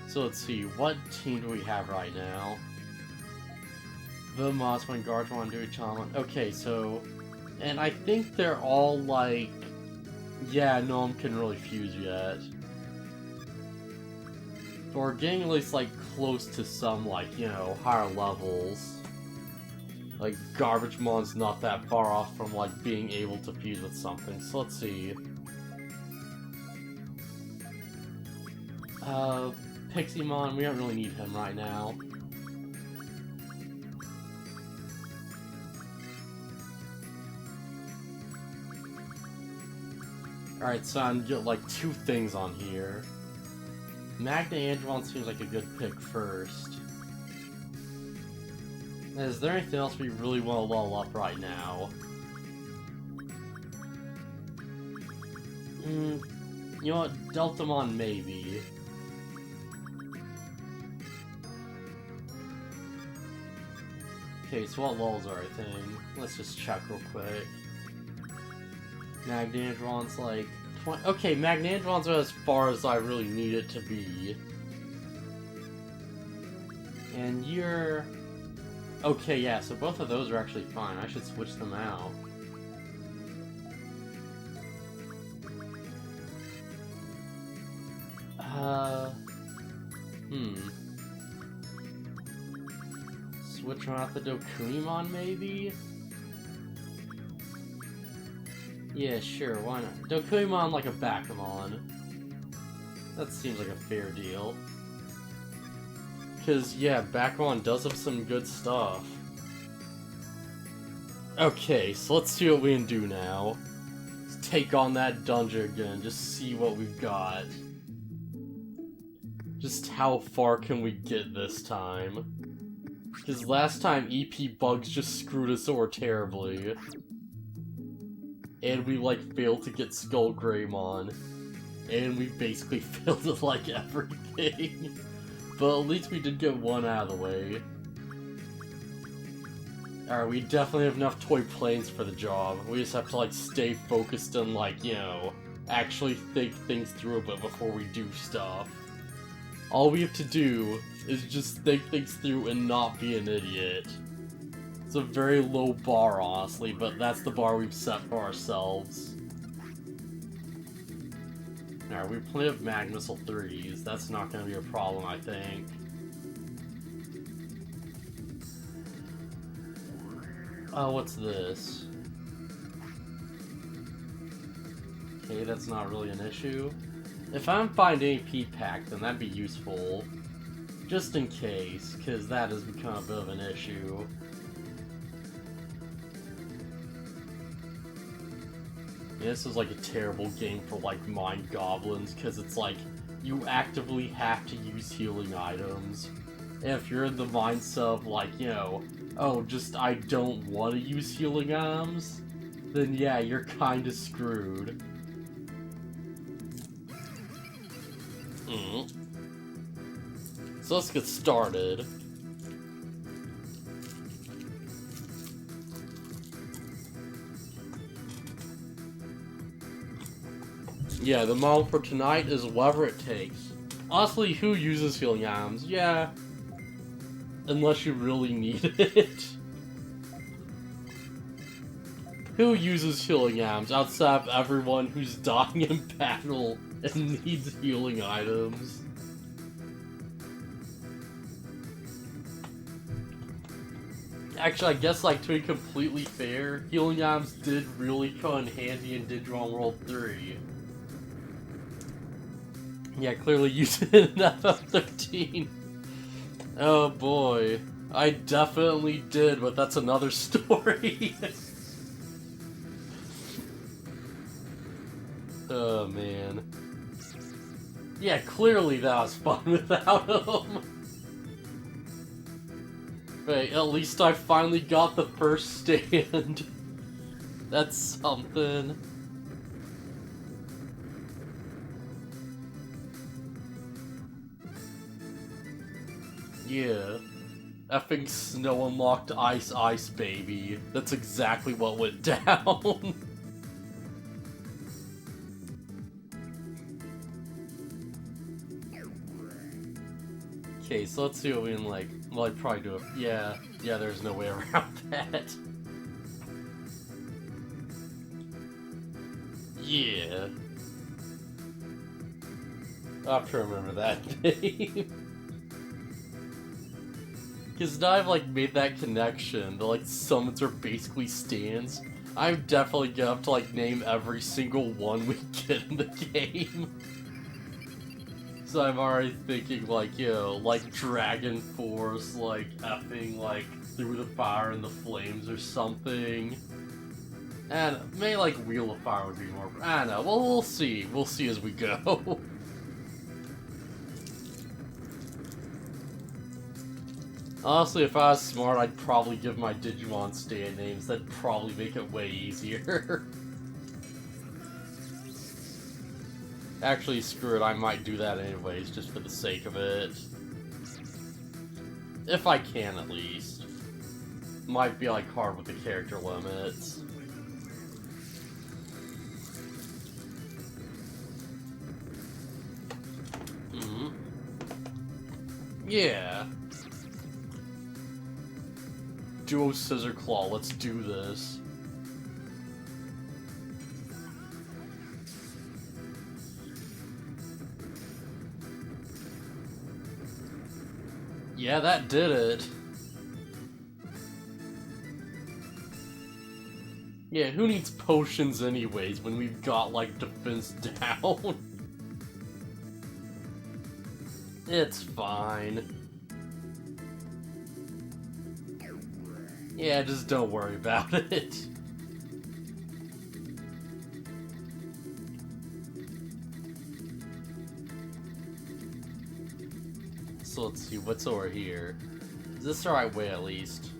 So let's see, what team do we have right now? The Mossman, Guardsman, Duichamon. Okay, so... And I think they're all like... Yeah, no one can really fuse yet. But we're getting at least like close to some like, you know, higher levels. Like Garbagemon's not that far off from like being able to fuse with something. So let's see. Pixiemon, we don't really need him right now. Alright, so I'm get like two things on here. Magna seems like a good pick first. Is there anything else we really want to level up right now? You know what? Deltamon maybe. Okay, so what levels are I think? Let's just check real quick. Magnandron's like... Okay, Magnandron's as far as I really need it to be. And you're... Okay, yeah, so both of those are actually fine. I should switch them out. Switch out the Dokunemon, maybe? Yeah, sure, why not? Dokunemon like a Bakumon. That seems like a fair deal. Because, yeah, Bakumon does have some good stuff. Okay, so let's see what we can do now. Let's take on that dungeon again, just see what we've got. Just how far can we get this time? Because last time EP bugs just screwed us over terribly. And we, like, failed to get Skull Greymon. And we basically failed to, like, everything. But at least we did get one out of the way. Alright, we definitely have enough toy planes for the job. We just have to, like, stay focused and, like, you know, actually think things through a bit before we do stuff. All we have to do is just think things through and not be an idiot. It's a very low bar, honestly, but that's the bar we've set for ourselves. Alright, we have plenty of Magmissile 3s. That's not going to be a problem, I think. Oh, what's this? Okay, that's not really an issue. If I'm finding a P-Pack, then that'd be useful. Just in case, because that has become a bit of an issue. Yeah, this is like a terrible game for like Mind Goblins, because it's like, you actively have to use healing items. And if you're in the mindset of like, you know, oh, just I don't want to use healing items, then yeah, you're kinda screwed. So let's get started. Yeah, the model for tonight is whatever it takes. Honestly, who uses healing items? Yeah. Unless you really need it. Who uses healing items outside of everyone who's dying in battle and needs healing items? Actually, I guess, like, to be completely fair, healing items did really come in handy in Digimon World 3. Yeah, clearly using it in FF13. Oh boy. I definitely did, but that's another story. Oh man. Yeah, clearly that was fun without him. Hey, at least I finally got the first stand. That's something. Yeah. Effing snow unlocked ice ice baby. That's exactly what went down. Okay, so let's see what we can, like... Well, I'd probably do it. Yeah, there's no way around that. Yeah. I'll have to remember that name. Because now I've, like, made that connection, the, like, summons are basically stands. I'm definitely gonna have to, like, name every single one we get in the game. So I'm already thinking, like, you know, like Dragon Force, like, effing, like, Through the Fire and the Flames or something. And maybe, like, Wheel of Fire would be more... I don't know, well, we'll see. We'll see as we go. Honestly, if I was smart, I'd probably give my Digimon stand names. That'd probably make it way easier. Actually, screw it, I might do that anyways, just for the sake of it. If I can, at least. Might be, like, hard with the character limits. Yeah. Duo Scissor Claw, let's do this. Yeah, that did it. Yeah, who needs potions anyways when we've got, like, defense down? It's fine. Yeah, just don't worry about it. So let's see, what's over here? Is this the right way, at least?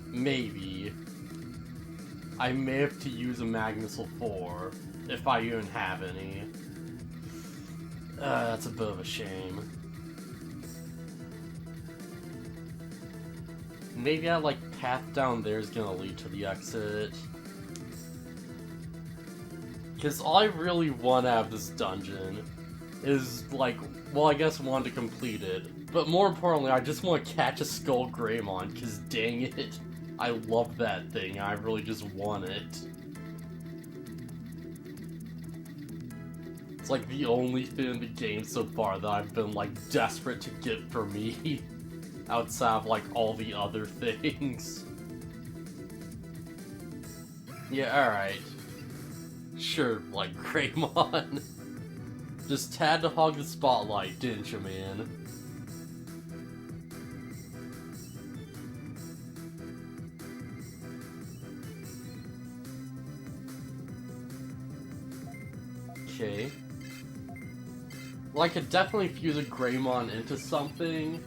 Maybe. I may have to use a Magnussel 4, if I even have any. That's a bit of a shame. Maybe that, like, path down there is gonna lead to the exit. Because all I really want out of this dungeon is, like, well, I guess want to complete it. But more importantly, I just want to catch a Skull Greymon, because dang it, I love that thing. I really just want it. It's like the only thing in the game so far that I've been, like, desperate to get for me. Outside of, like, all the other things. Yeah, alright. Sure, like, Greymon. Just had to hog the spotlight, didn't you, man? Okay. Well, I could definitely fuse a Greymon into something,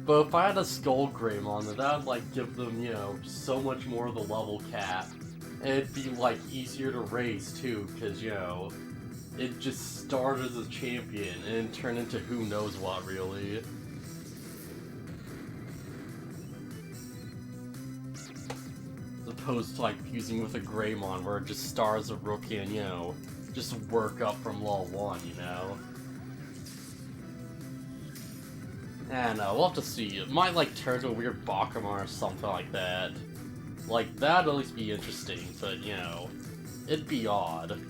but if I had a Skull Greymon, then that would, like, give them, you know, so much more of the level cap. And it'd be, like, easier to raise, too, because, you know, it just started as a champion and turned into who knows what, really. As opposed to, like, fusing with a Greymon, where it just starts as a rookie and, you know, just work up from level 1, you know? And we'll have to see. It might, like, turn to a weird Bakumon or something like that. Like, that'd at least be interesting, but, you know, it'd be odd.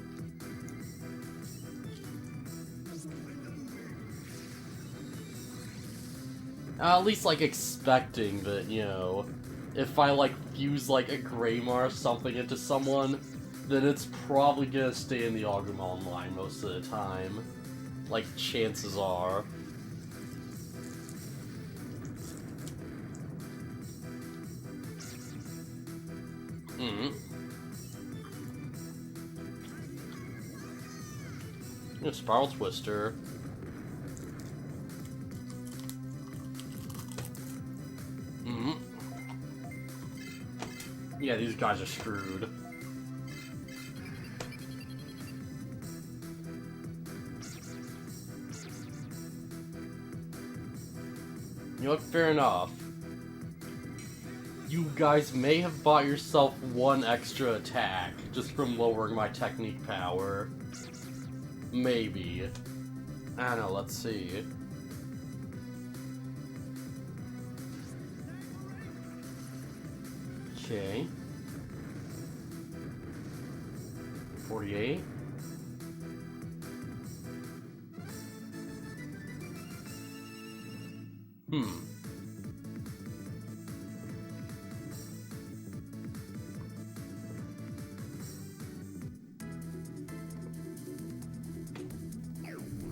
At least, like, expecting that, you know, if I, like, fuse, like, a Greymon or something into someone, then it's probably gonna stay in the Agumon line most of the time. Like, chances are. Spiral Twister. Yeah, these guys are screwed. You know what? Fair enough. You guys may have bought yourself one extra attack just from lowering my technique power. Maybe. I don't know, let's see. Okay. 48.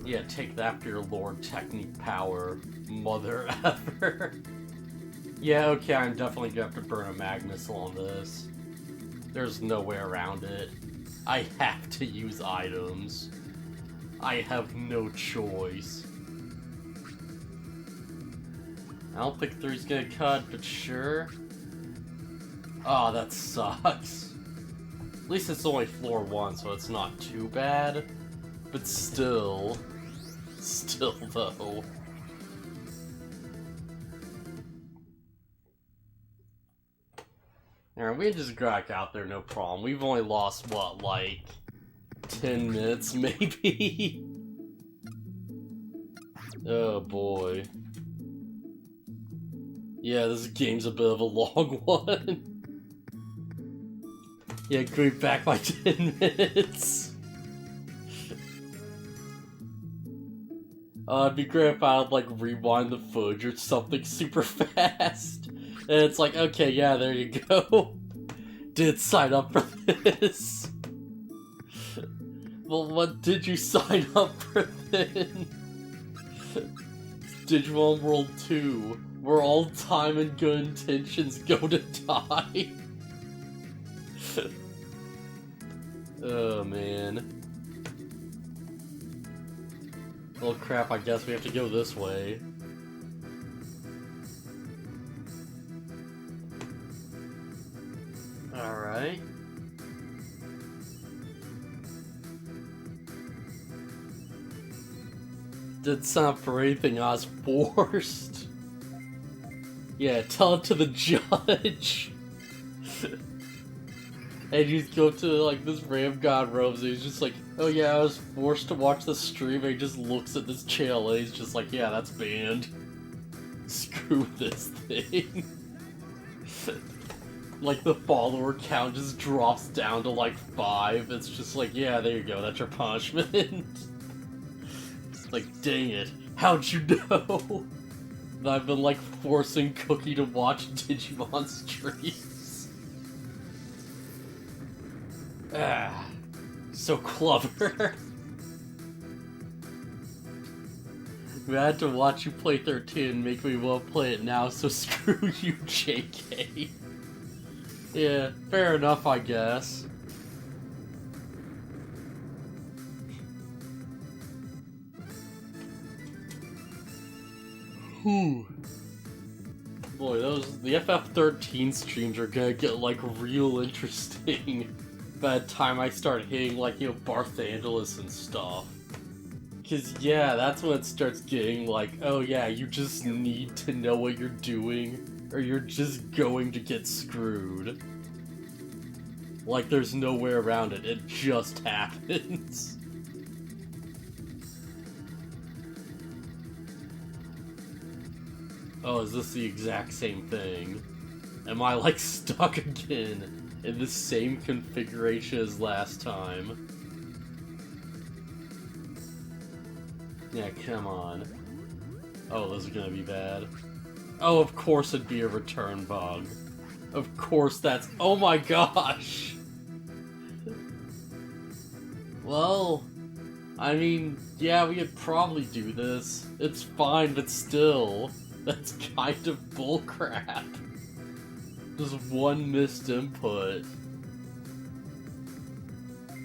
Yeah, take that for your Lord Technique power, mother ever. Yeah, okay, I'm definitely gonna have to burn a Magnus on this. There's no way around it. I have to use items. I have no choice. I don't think 3's gonna cut, but sure. Oh, that sucks. At least it's only floor 1, so it's not too bad. But still. Still, though. Alright, we can just crack out there, no problem. We've only lost, what, like 10 minutes, maybe? Oh boy. Yeah, this game's a bit of a long one. Yeah, creep back by 10 minutes. It'd be great if I would, like, rewind the footage or something super fast. And it's like, okay, yeah, there you go. Did sign up for this. Well, what did you sign up for then? Digimon World 2, where all time and good intentions go to die. Oh, man. Well, crap, I guess we have to go this way. Alright. Didn't sign up for anything, I was forced. Yeah, tell it to the judge. And you go to, like, this random god robes, and he's just like, oh yeah, I was forced to watch the stream, and he just looks at this channel, and he's just like, yeah, that's banned. Screw this thing. Like, the follower count just drops down to, like, 5. It's just like, yeah, there you go, that's your punishment. It's like, dang it, how'd you know? That I've been, like, forcing Cookie to watch Digimon streams. Ah, so clever. I had to watch you play 13 and make me want to play it now, so screw you, JK. Yeah, fair enough, I guess. Whew. Boy, the FF13 streams are gonna get, like, real interesting by the time I start hitting, like, you know, Barthandelus and stuff. Cause, yeah, that's when it starts getting like, oh yeah, you just need to know what you're doing, or you're just going to get screwed. Like, there's no way around it, it just happens. Oh, is this the exact same thing? Am I, like, stuck again in the same configuration as last time? Yeah, come on. Oh, this is gonna be bad. Oh, of course it'd be a return bug. Of course that's... Oh my gosh! Well, I mean, yeah, we could probably do this. It's fine, but still. That's kind of bullcrap. Just one missed input.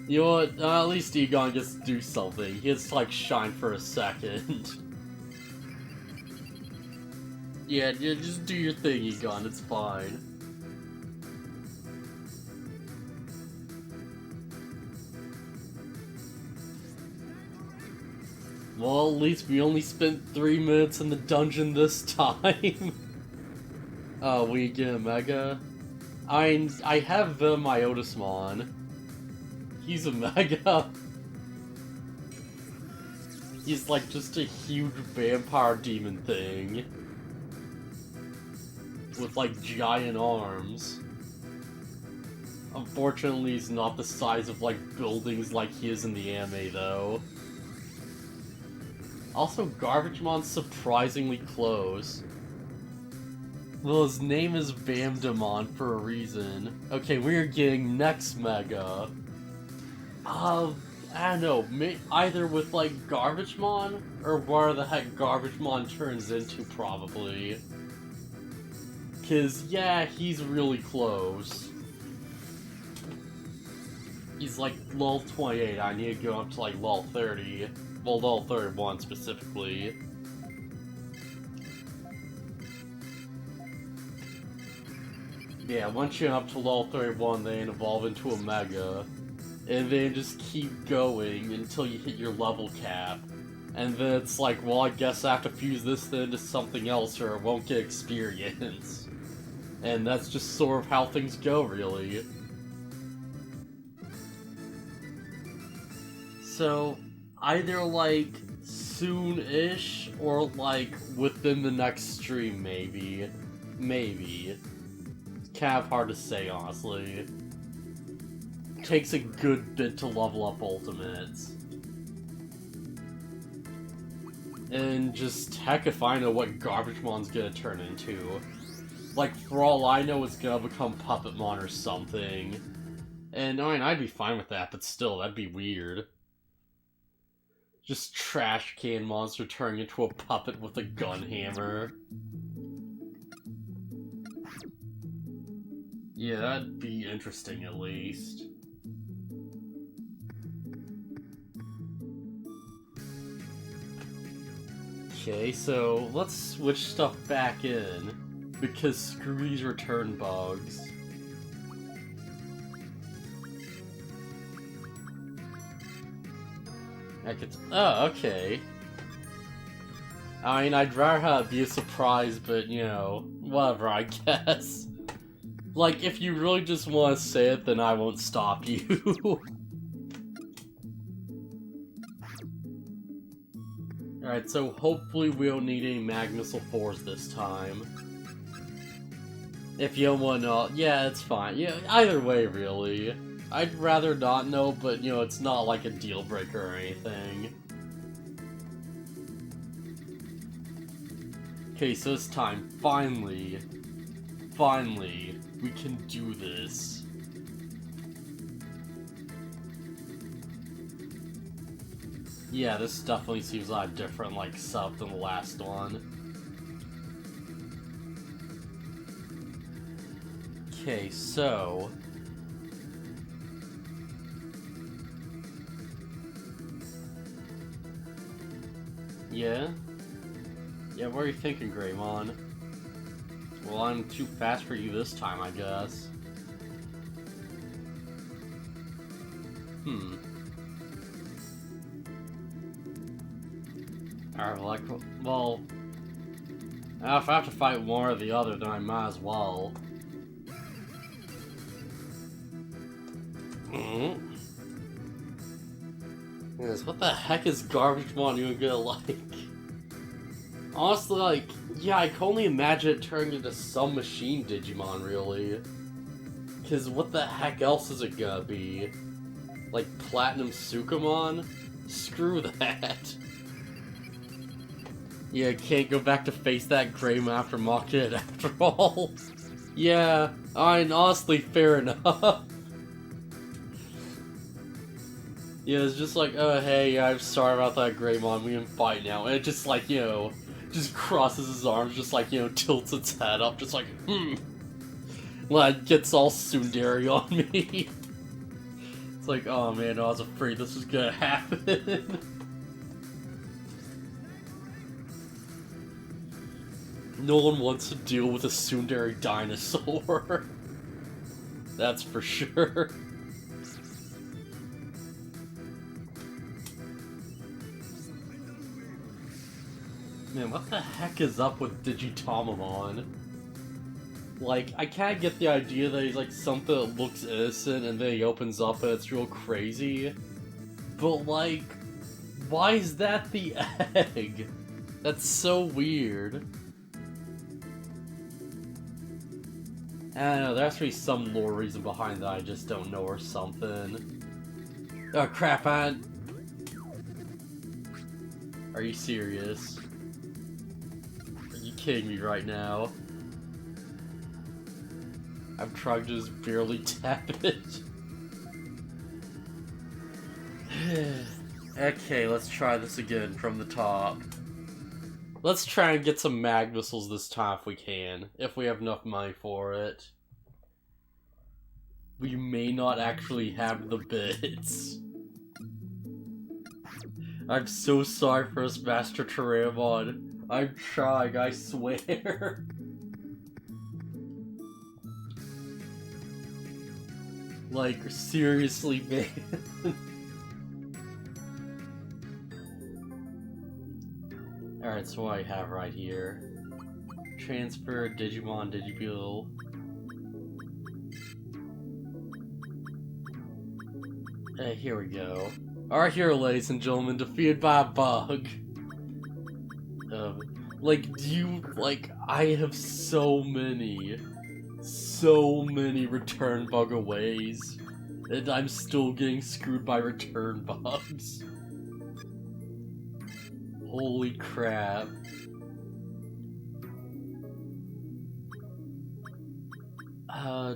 You know what? At least Egon gets to do something. He gets to, like, shine for a second. Yeah, just do your thing, Egon. It's fine. Well, at least we only spent 3 minutes in the dungeon this time. Oh, we get a Mega? I have the Myotismon. He's a Mega. He's like just a huge vampire demon thing. With like giant arms. Unfortunately, he's not the size of, like, buildings like he is in the anime, though. Also, Garbagemon's surprisingly close. Well, his name is Vamdemon for a reason. Okay, we're getting next Mega. I don't know, either with, like, Garbagemon, or where the heck Garbagemon turns into, probably. Cause, yeah, he's really close. He's, like, level 28, I need to go up to, like, level 30. Well, level 31, specifically. Yeah, once you're up to level 31, they evolve into a Mega. And then just keep going until you hit your level cap. And then it's like, well, I guess I have to fuse this then to something else or I won't get experience. And that's just sort of how things go, really. So, either like soon-ish or like within the next stream, maybe. Maybe. Kind of hard to say, honestly. Takes a good bit to level up ultimates. And just heck if I know what Garbagemon's gonna turn into. Like, for all I know, it's gonna become Puppetmon or something. And I mean, I'd be fine with that, but still, that'd be weird. Just trash can monster turning into a puppet with a gun hammer. Yeah, that'd be interesting at least. Okay, so let's switch stuff back in, because screw these return bugs. Oh, okay. I mean, I'd rather have it be a surprise, but, you know, whatever, I guess. Like, if you really just want to say it, then I won't stop you. Alright, so hopefully we don't need any Magmissile 4s this time. If you don't want to know, yeah, it's fine. Yeah, either way, really. I'd rather not know, but, you know, it's not like a deal breaker or anything. Okay, so this time, finally, we can do this. Yeah, this definitely seems a lot different, like, sub than the last one. Okay, so... Yeah? Yeah, what are you thinking, Greymon? Well, I'm too fast for you this time, I guess. Alright, well, if I have to fight one or the other, then I might as well. Yes, what the heck is Garbagemon even gonna like? Honestly, like, yeah, I can only imagine it turning into some machine Digimon, really. Cause what the heck else is it gonna be? Like, Platinum Sukamon? Screw that. Yeah, can't go back to face that Greymon after mocking it after all. Yeah, I mean, honestly, fair enough. Yeah, it's just like, oh hey, I'm sorry about that Greymon, we can fight now. And it just like, you know, just crosses his arms, just like, you know, tilts its head up, just like, like, gets all tsundere on me. It's like, oh man, I was afraid this was gonna happen. No one wants to deal with a tsundere dinosaur. That's for sure. Man, what the heck is up with Digitomamon? Like, I kinda get the idea that he's like something that looks innocent and then he opens up and it's real crazy. But like, why is that the egg? That's so weird. I don't know, there has to be some lore reason behind that I just don't know or something. Oh crap, man! Are you serious? Are you kidding me right now? I'm trying to just barely tap it. Okay, let's try this again from the top. Let's try and get some mag missiles this time if we can. If we have enough money for it. We may not actually have the bits. I'm so sorry for us, Master Tyrannomon. I'm trying, I swear. Like, seriously, man. Alright, so what I have right here. Transfer, Digimon, Digibeetle. Here we go. Our hero, ladies and gentlemen, defeated by a bug. I have so many return bugger ways, and I'm still getting screwed by return bugs. Holy crap.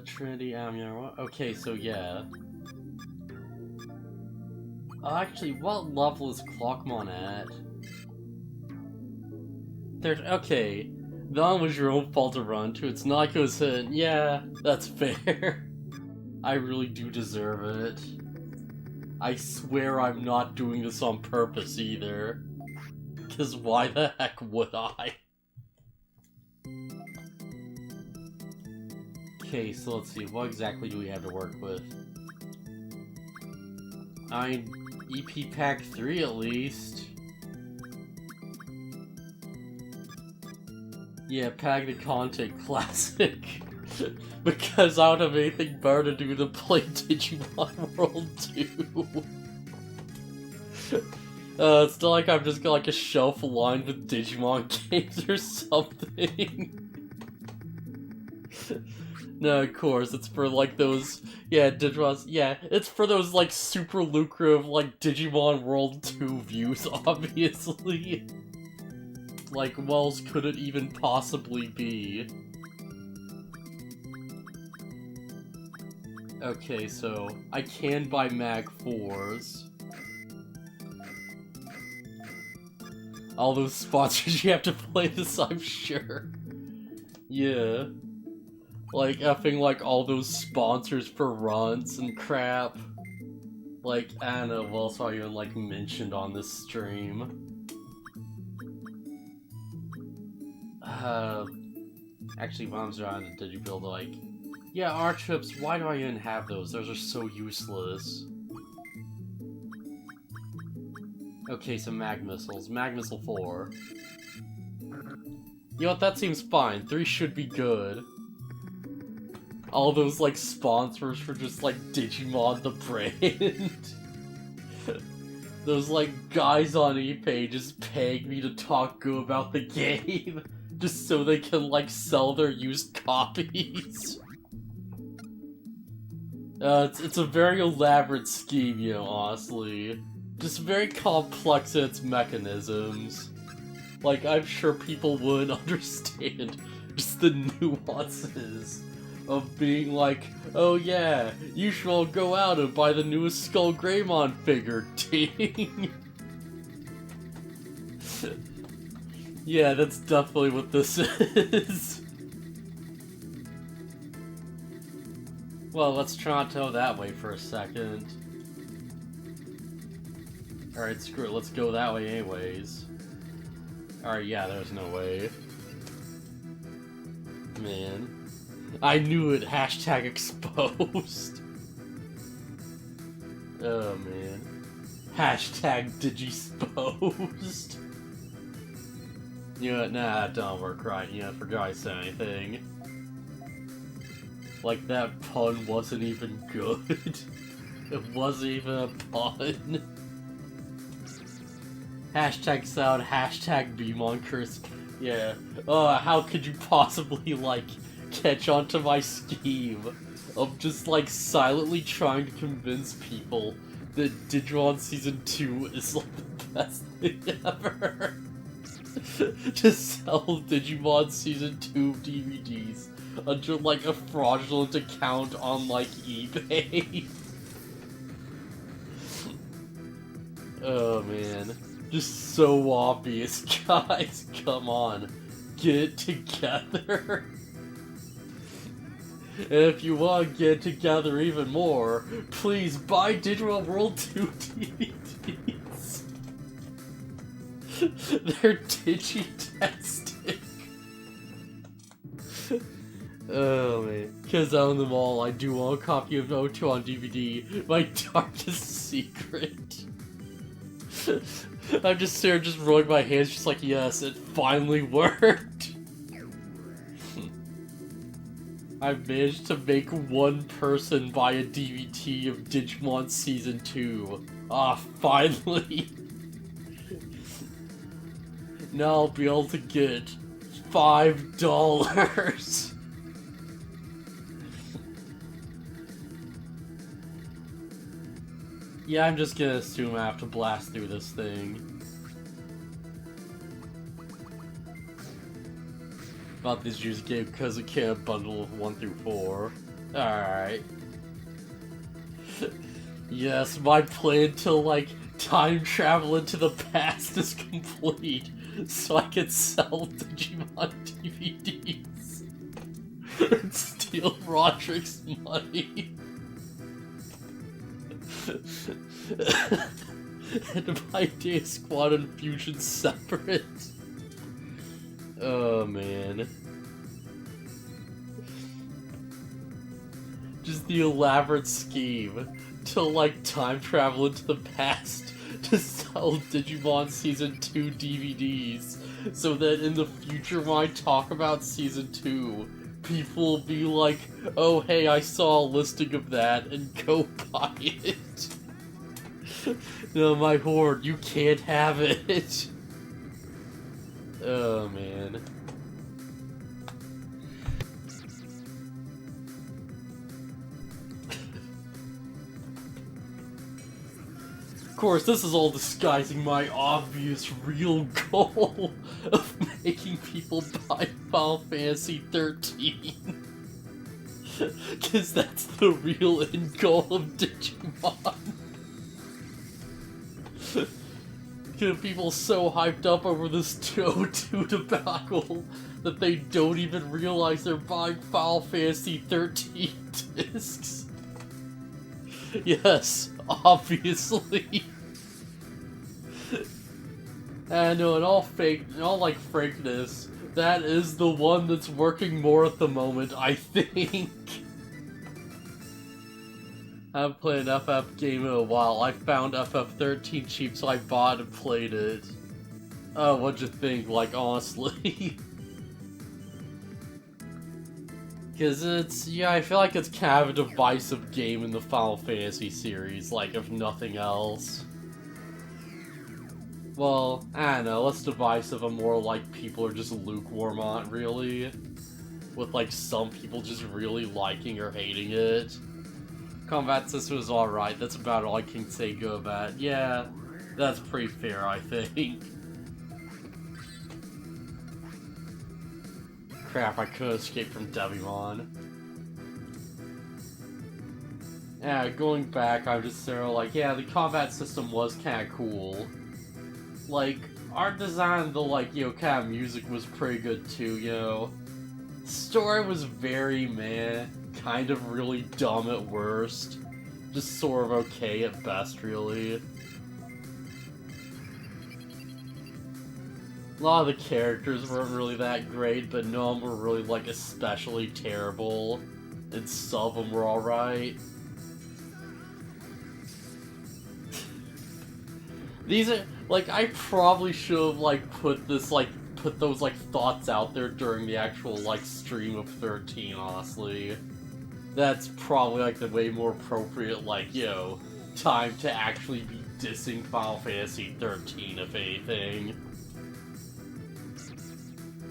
Trinity, okay, so yeah. Actually, what level is Clockmon at? Okay. That was your own fault to run to. It's not like it was hit. Yeah, that's fair. I really do deserve it. I swear I'm not doing this on purpose either. Because why the heck would I? Okay, so let's see. What exactly do we have to work with? EP Pack 3 at least. Yeah, Pack the Content Classic. Because I don't have anything better to do than play Digimon World 2. It's not like I've just got like a shelf lined with Digimon games or something. No, of course, it's for like those, yeah, Digimon's, yeah, it's for those like super lucrative like Digimon World 2 views, obviously. Like, what else could it even possibly be? Okay, so I can buy Mag 4s. All those sponsors, you have to play this, I'm sure. Yeah. Like, effing, like, all those sponsors for runs and crap. Like, I don't know what else I even, like, mentioned on this stream. Actually, when I was around, did you build, like... Yeah, R-chips, why do I even have those? Those are so useless. Okay, so Mag Missiles. Mag Missile 4. You know what, that seems fine. 3 should be good. All those, like, sponsors for just, like, Digimon the brand. Those, like, guys on eBay just paying me to talk good about the game. Just so they can, like, sell their used copies. It's a very elaborate scheme, you know, honestly. Just very complex in its mechanisms. Like, I'm sure people would understand just the nuances of being like, oh yeah, you should all go out and buy the newest Skull Greymon figure, ding! Yeah, that's definitely what this is. Well, let's try not to go that way for a second. Alright, screw it, let's go that way anyways. Alright, yeah, there's no way. Man. I knew it, hashtag exposed. Oh man. Hashtag digisposed. You know what, nah, that don't work right, you know, forgot I said anything. Like, that pun wasn't even good. It wasn't even a pun. Hashtag sound, hashtag Beamon curse. Yeah. How could you possibly, like, catch on to my scheme of just, like, silently trying to convince people that Digimon Season 2 is, like, the best thing ever. To sell Digimon Season 2 DVDs under, like, a fraudulent account on, like, eBay. Oh, man. Just so obvious, guys. Come on. Get it together. And if you want to get together even more, please buy Digimon World 2 DVDs. They're digi-tastic. Oh man. Because I own them all, I do want a copy of O2 on DVD, my darkest secret. I'm just there, just rolling my hands, just like, yes, it finally worked. I've managed to make one person buy a DVD of Digimon Season 2. Ah, finally! Now I'll be able to get $5. Yeah, I'm just gonna assume I have to blast through this thing. Bought this juice game because it can't bundle 1 through 4. Alright. Yes, my plan to, like, time travel into the past is complete, so I can sell Digimon DVDs and steal Roderick's money. And my Day Squad and Fusion separate. Oh man. Just the elaborate scheme to, like, time travel into the past to sell Digimon Season 2 DVDs so that in the future when I talk about Season 2, people will be like, oh hey, I saw a listing of that, and go buy it. No, my horde, you can't have it. Oh man. Of course, this is all disguising my obvious real goal of making people buy Final Fantasy 13. Because that's the real end goal of Digimon. Get people so hyped up over this 202 debacle that they don't even realize they're buying Final Fantasy 13 discs. Yes, obviously. And no, in all frankness, that is the one that's working more at the moment, I think. I haven't played an FF game in a while. I found FF13 cheap, so I bought and played it. Oh, what'd you think, like, honestly? Because it's, yeah, I feel like it's kind of a divisive game in the Final Fantasy series, like, if nothing else. Well, I don't know, less divisive and more like people are just lukewarm on it, really. With, like, some people just really liking or hating it. Combat system is alright, that's about all I can say good about it. Yeah, that's pretty fair, I think. Crap, I could escape from Digimon. Yeah, going back, I was just sort of like, yeah, the combat system was kinda cool. Like, art design, the, like, you know, kind of music was pretty good too, you know. Story was very meh, kind of really dumb at worst. Just sort of okay at best, really. A lot of the characters weren't really that great, but none of them were really, like, especially terrible. And some of them were alright. These are, like, I probably should have, like, put those, like, thoughts out there during the actual, like, stream of 13, honestly. That's probably, like, the way more appropriate, like, you know, time to actually be dissing Final Fantasy 13, if anything.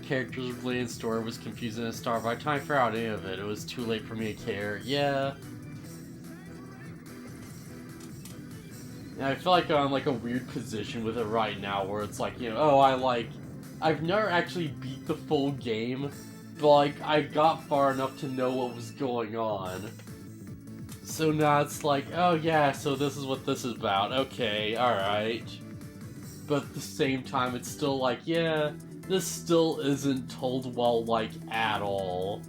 characters' related story was confusing at the start. By the time I figured out any of it, it was too late for me to care. Yeah. And I feel like I'm in like a weird position with it right now, where it's like, you know, oh, I've never actually beat the full game, but like, I got far enough to know what was going on. So now it's like, oh yeah, so this is what this is about. Okay, alright. But at the same time, it's still like, yeah, this still isn't told well, like, at all.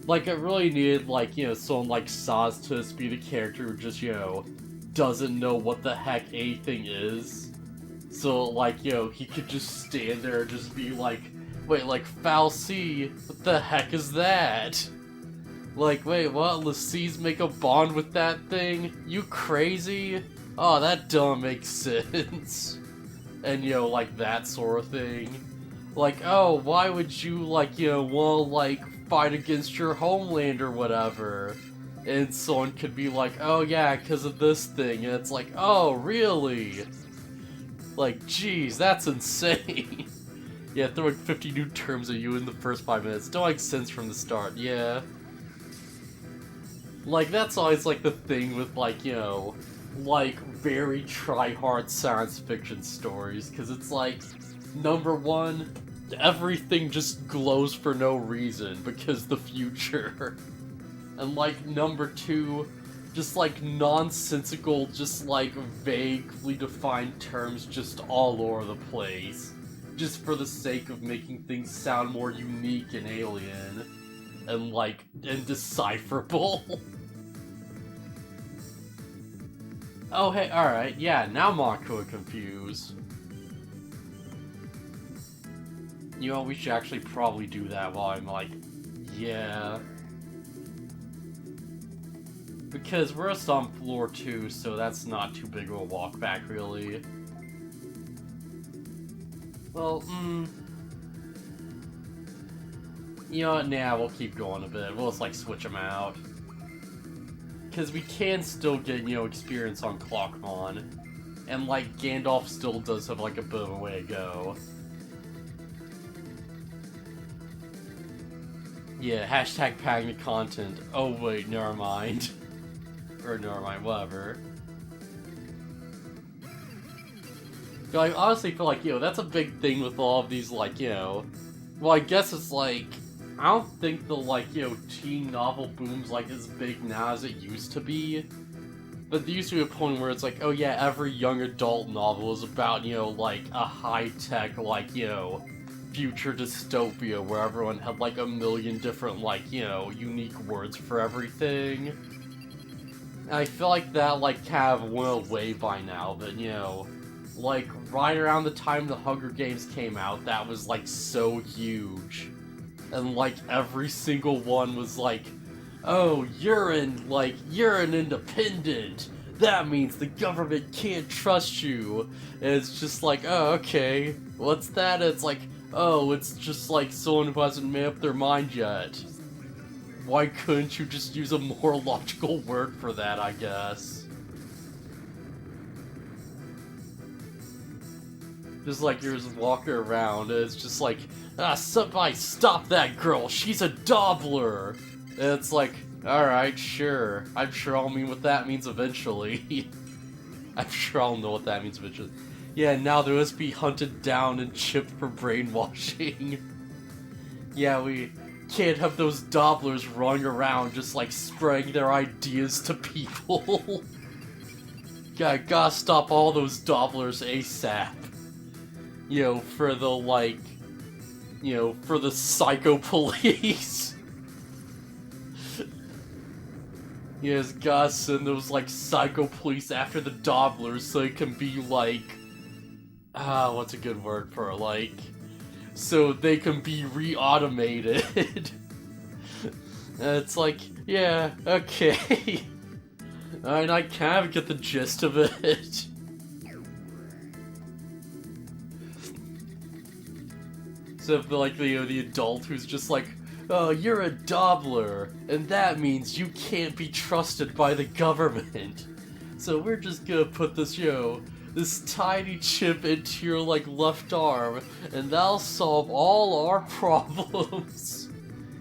Like, it really needed, like, you know, someone like Saz to be the character who just, you know, doesn't know what the heck anything is. So, like, you know, he could just stand there and just be like, wait, like, Foul C, what the heck is that? Like, wait, what? Lacies make a bond with that thing? You crazy? Oh, that don't make sense. And, you know, like, that sort of thing. Like, oh, why would you, like, you know, want to, like, fight against your homeland or whatever? And someone could be like, oh yeah, because of this thing. And it's like, oh, really? Like, jeez, that's insane. Yeah, throwing 50 new terms at you in the first 5 minutes. Don't make sense from the start, yeah. Like, that's always, like, the thing with, like, you know, like, very try-hard science fiction stories, because it's like, number one, everything just glows for no reason, because the future. And, like, number two, just, like, nonsensical, just, like, vaguely defined terms just all over the place. Just for the sake of making things sound more unique and alien. And, like, indecipherable. Oh, hey, alright, yeah, now I'm not confused. You know, we should actually probably do that while I'm like, yeah. Because we're just on floor 2, so that's not too big of a walk back, really. Well, you know what, nah, we'll keep going a bit. We'll just, like, switch them out. Because we can still get, you know, experience on Clockmon. And, like, Gandalf still does have, like, a bit of a way to go. Yeah, hashtag packing the content. Oh, wait, never mind. Or never mind, whatever. I honestly feel like, you know, that's a big thing with all of these, like, you know... Well, I guess it's like... I don't think the, like, you know, teen novel boom's, like, as big now as it used to be. But there used to be a point where it's like, oh yeah, every young adult novel is about, you know, like, a high-tech, like, you know, future dystopia where everyone had, like, a million different, like, you know, unique words for everything. And I feel like that, like, kind of went away by now, but, you know, like, right around the time the Hunger Games came out, that was, like, so huge. And, like, every single one was like, oh, you're an independent. That means the government can't trust you. And it's just like, oh, okay. What's that? It's like, oh, it's just like someone who hasn't made up their mind yet. Why couldn't you just use a more logical word for that, I guess? Just like you're just walking around, and it's just like, ah, somebody stop that girl, she's a Dobbler! And it's like, alright, sure. I'm sure I'll mean what that means eventually. I'm sure I'll know what that means eventually. Yeah, now they must be hunted down and chipped for brainwashing. Yeah, we can't have those Dobblers running around just like spraying their ideas to people. Gotta stop all those Dobblers ASAP. You know, for the, like, you know, for the psycho police. Yes, gotta send those, like, psycho police after the Dobblers so it can be, like, what's a good word for it, like, so they can be re-automated. And it's like, yeah, okay. And I kind of get the gist of it. So, like, you know, the adult who's just like, oh, you're a Dobbler, and that means you can't be trusted by the government. So we're just gonna put this, you know, this tiny chip into your, like, left arm, and that'll solve all our problems.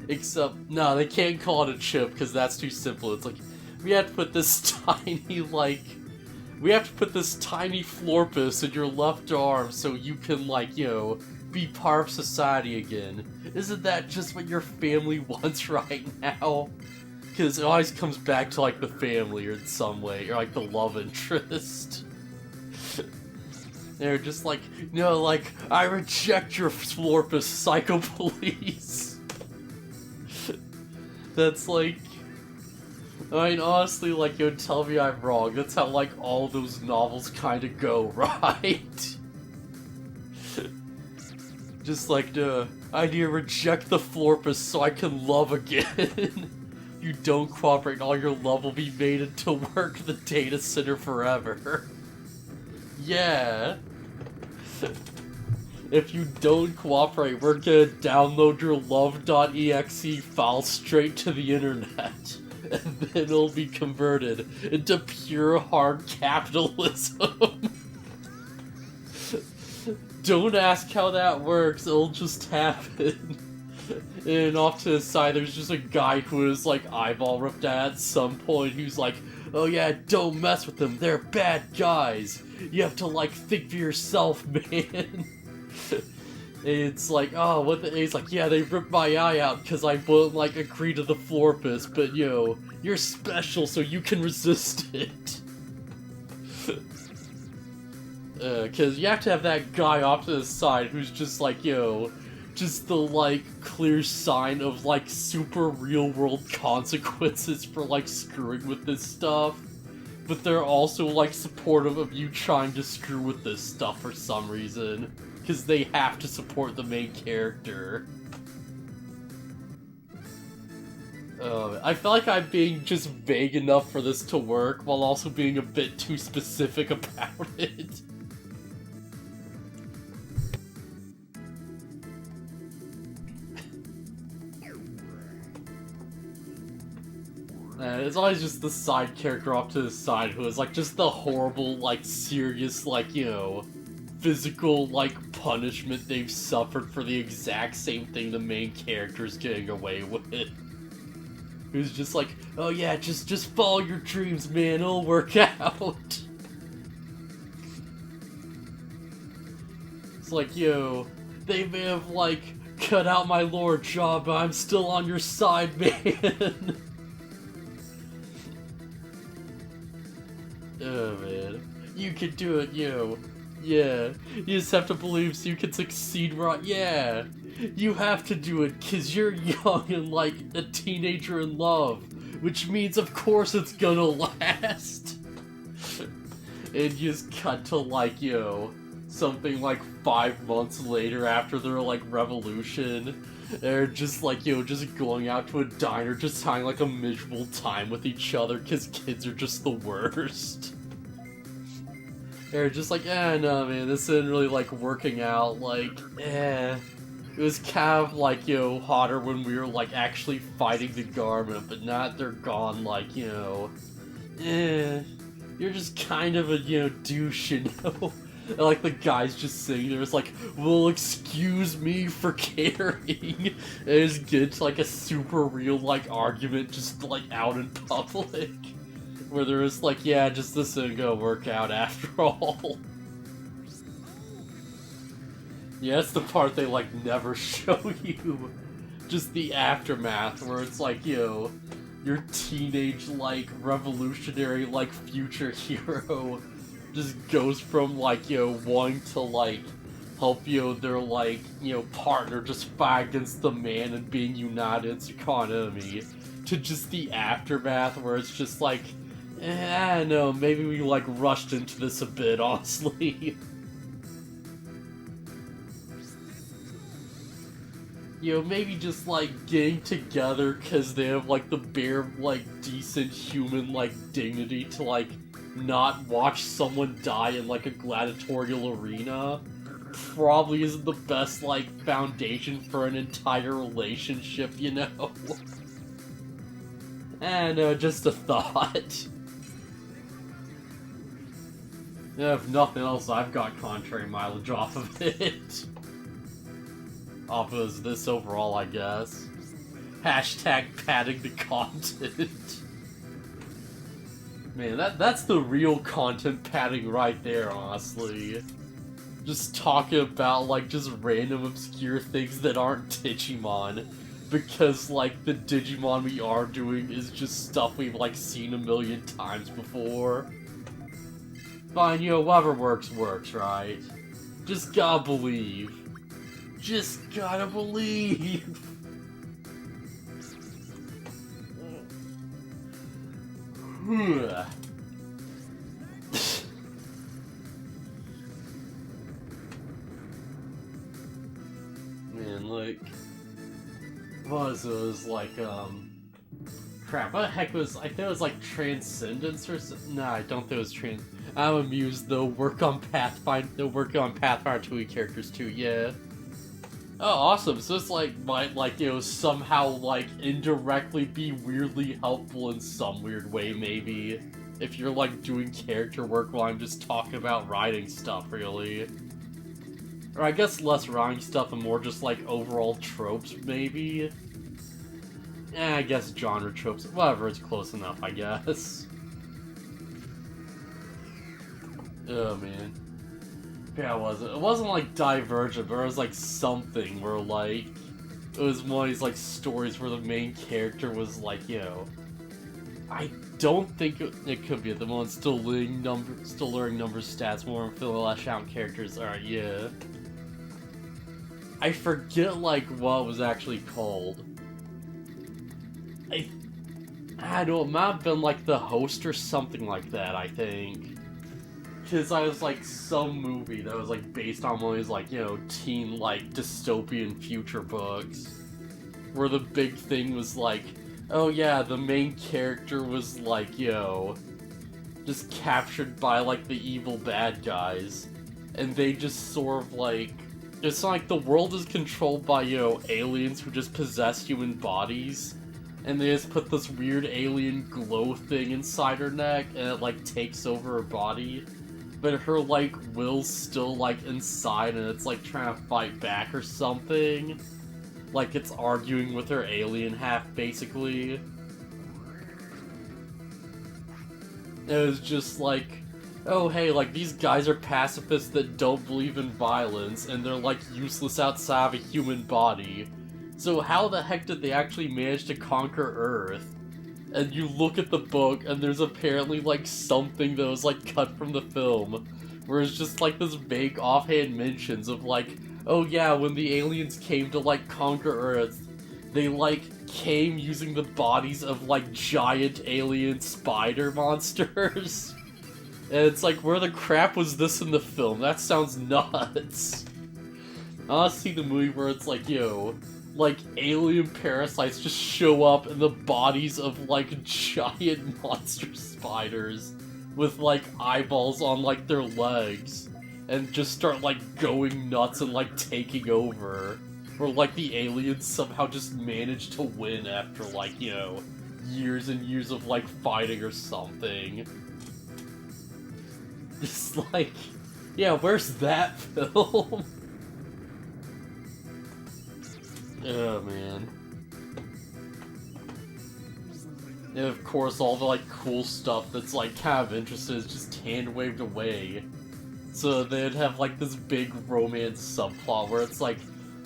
Except, no, they can't call it a chip, because that's too simple. It's like, we have to put this tiny, like... We have to put this tiny florpus in your left arm so you can, like, you know, be part of society again. Isn't that just what your family wants right now? Because it always comes back to, like, the family or in some way, or, like, the love interest. They're just like, no, like, I reject your florpus, psycho police. That's like... I mean, honestly, like, yo, tell me I'm wrong. That's how, like, all those novels kind of go, right? Just like, I need to reject the florpus so I can love again. You don't cooperate and all your love will be made into work the data center forever. Yeah. If you don't cooperate, we're gonna download your love.exe file straight to the internet. And then it'll be converted into pure hard capitalism. Don't ask how that works, it'll just happen. And off to the side, there's just a guy who is like eyeball ripped at some point who's like, oh yeah, don't mess with them, they're bad guys. You have to like think for yourself, man. It's like, oh, what the... He's like, yeah, they ripped my eye out because I won't, like, agree to the florpus, but, yo, you're special so you can resist it. Because you have to have that guy off to the side who's just like, yo, just the, like, clear sign of, like, super real-world consequences for, like, screwing with this stuff. But they're also, like, supportive of you trying to screw with this stuff for some reason. Because they have to support the main character. I feel like I'm being just vague enough for this to work, while also being a bit too specific about it. It's always just the side character off to the side who is like just the horrible, like serious, like, you know, physical, like, punishment they've suffered for the exact same thing the main character's getting away with. Who's just like, oh yeah, just follow your dreams, man, it'll work out. It's like, yo, they may have, like, cut out my lore job, but I'm still on your side, man. Oh, man. You can do it, yo. Yeah. You just have to believe so you can succeed, right? Yeah. You have to do it, cause you're young and, like, a teenager in love. Which means, of course, it's gonna last. And you just cut to, like, yo, something like 5 months later after their, like, revolution. They're just, like, yo, just going out to a diner, just having, like, a miserable time with each other, cause kids are just the worst. They're just like, no, man, this isn't really, like, working out, like, It was kind of, like, yo, hotter when we were, like, actually fighting the Garment, but now that they're gone, like, you know, you're just kind of a, you know, douche, you know? And, like, the guy's just sitting there, it's like, well, excuse me for caring. And just get into, like, a super real, like, argument just, like, out in public. Where they're just like, yeah, just this isn't gonna work out after all. Yeah, that's the part they, like, never show you. Just the aftermath, where it's like, yo, your teenage, like, revolutionary, like, future hero just goes from, like, you know, wanting to, like, help, you know, their, like, you know, partner just fight against the man and being united against the economy, to just the aftermath where it's just like, I don't know, maybe we, like, rushed into this a bit, honestly. You know, maybe just, like, getting together because they have, like, the bare, like, decent human, like, dignity to, like, not watch someone die in, like, a gladiatorial arena probably isn't the best, like, foundation for an entire relationship, you know? And, just a thought. If nothing else, I've got contrary mileage off of it. Off of this overall, I guess. Hashtag padding the content. Man, that's the real content padding right there, honestly. Just talking about, like, just random obscure things that aren't Digimon. Because, like, the Digimon we are doing is just stuff we've, like, seen a million times before. Fine, you know, whatever works, right? Just gotta believe. Just gotta believe. Man, like, what was it? It was like, crap, what the heck was, I think it was like Transcendence or something? Nah, I don't think it was I'm amused, they'll work on Pathfinder 2E characters too, yeah. Oh, awesome, so it's like, might, like, you know, somehow, like, indirectly be weirdly helpful in some weird way, maybe. If you're, like, doing character work while I'm just talking about writing stuff, really. Or I guess less writing stuff and more just, like, overall tropes, maybe? I guess genre tropes. Whatever, it's close enough, I guess. Oh, man. Yeah, it wasn't, like, Divergent, but it was, like, something where, like, it was one of these, like, stories where the main character was, like, you know, I don't think it could be the one still learning numbers stats more and flesh out characters. Alright, yeah. I forget, like, what it was actually called. I don't know, it might have been, like, The Host or something like that, I think. Because I was, like, some movie that was, like, based on one of these, like, you know, teen, like, dystopian future books. Where the big thing was, like, oh yeah, the main character was, like, you know, just captured by, like, the evil bad guys. And they just sort of, like, it's like the world is controlled by, you know, aliens who just possess human bodies. And they just put this weird alien glow thing inside her neck, and it, like, takes over her body. But her, like, will's still, like, inside, and it's, like, trying to fight back or something. Like, it's arguing with her alien half, basically. It was just like, oh, hey, like, these guys are pacifists that don't believe in violence, and they're, like, useless outside of a human body. So how the heck did they actually manage to conquer Earth? And you look at the book, and there's apparently, like, something that was, like, cut from the film, where it's just, like, this vague offhand mentions of, like, oh yeah, when the aliens came to, like, conquer Earth, they, like, came using the bodies of, like, giant alien spider monsters. And it's like, where the crap was this in the film? That sounds nuts. I want to see the movie where it's like, yo, like, alien parasites just show up in the bodies of, like, giant monster spiders with, like, eyeballs on, like, their legs, and just start, like, going nuts and, like, taking over. Or, like, the aliens somehow just manage to win after, like, you know, years and years of, like, fighting or something. Just, like, yeah, where's that film? Oh, man. And of course, all the, like, cool stuff that's, like, kind of interesting is just hand-waved away. So they'd have, like, this big romance subplot where it's like,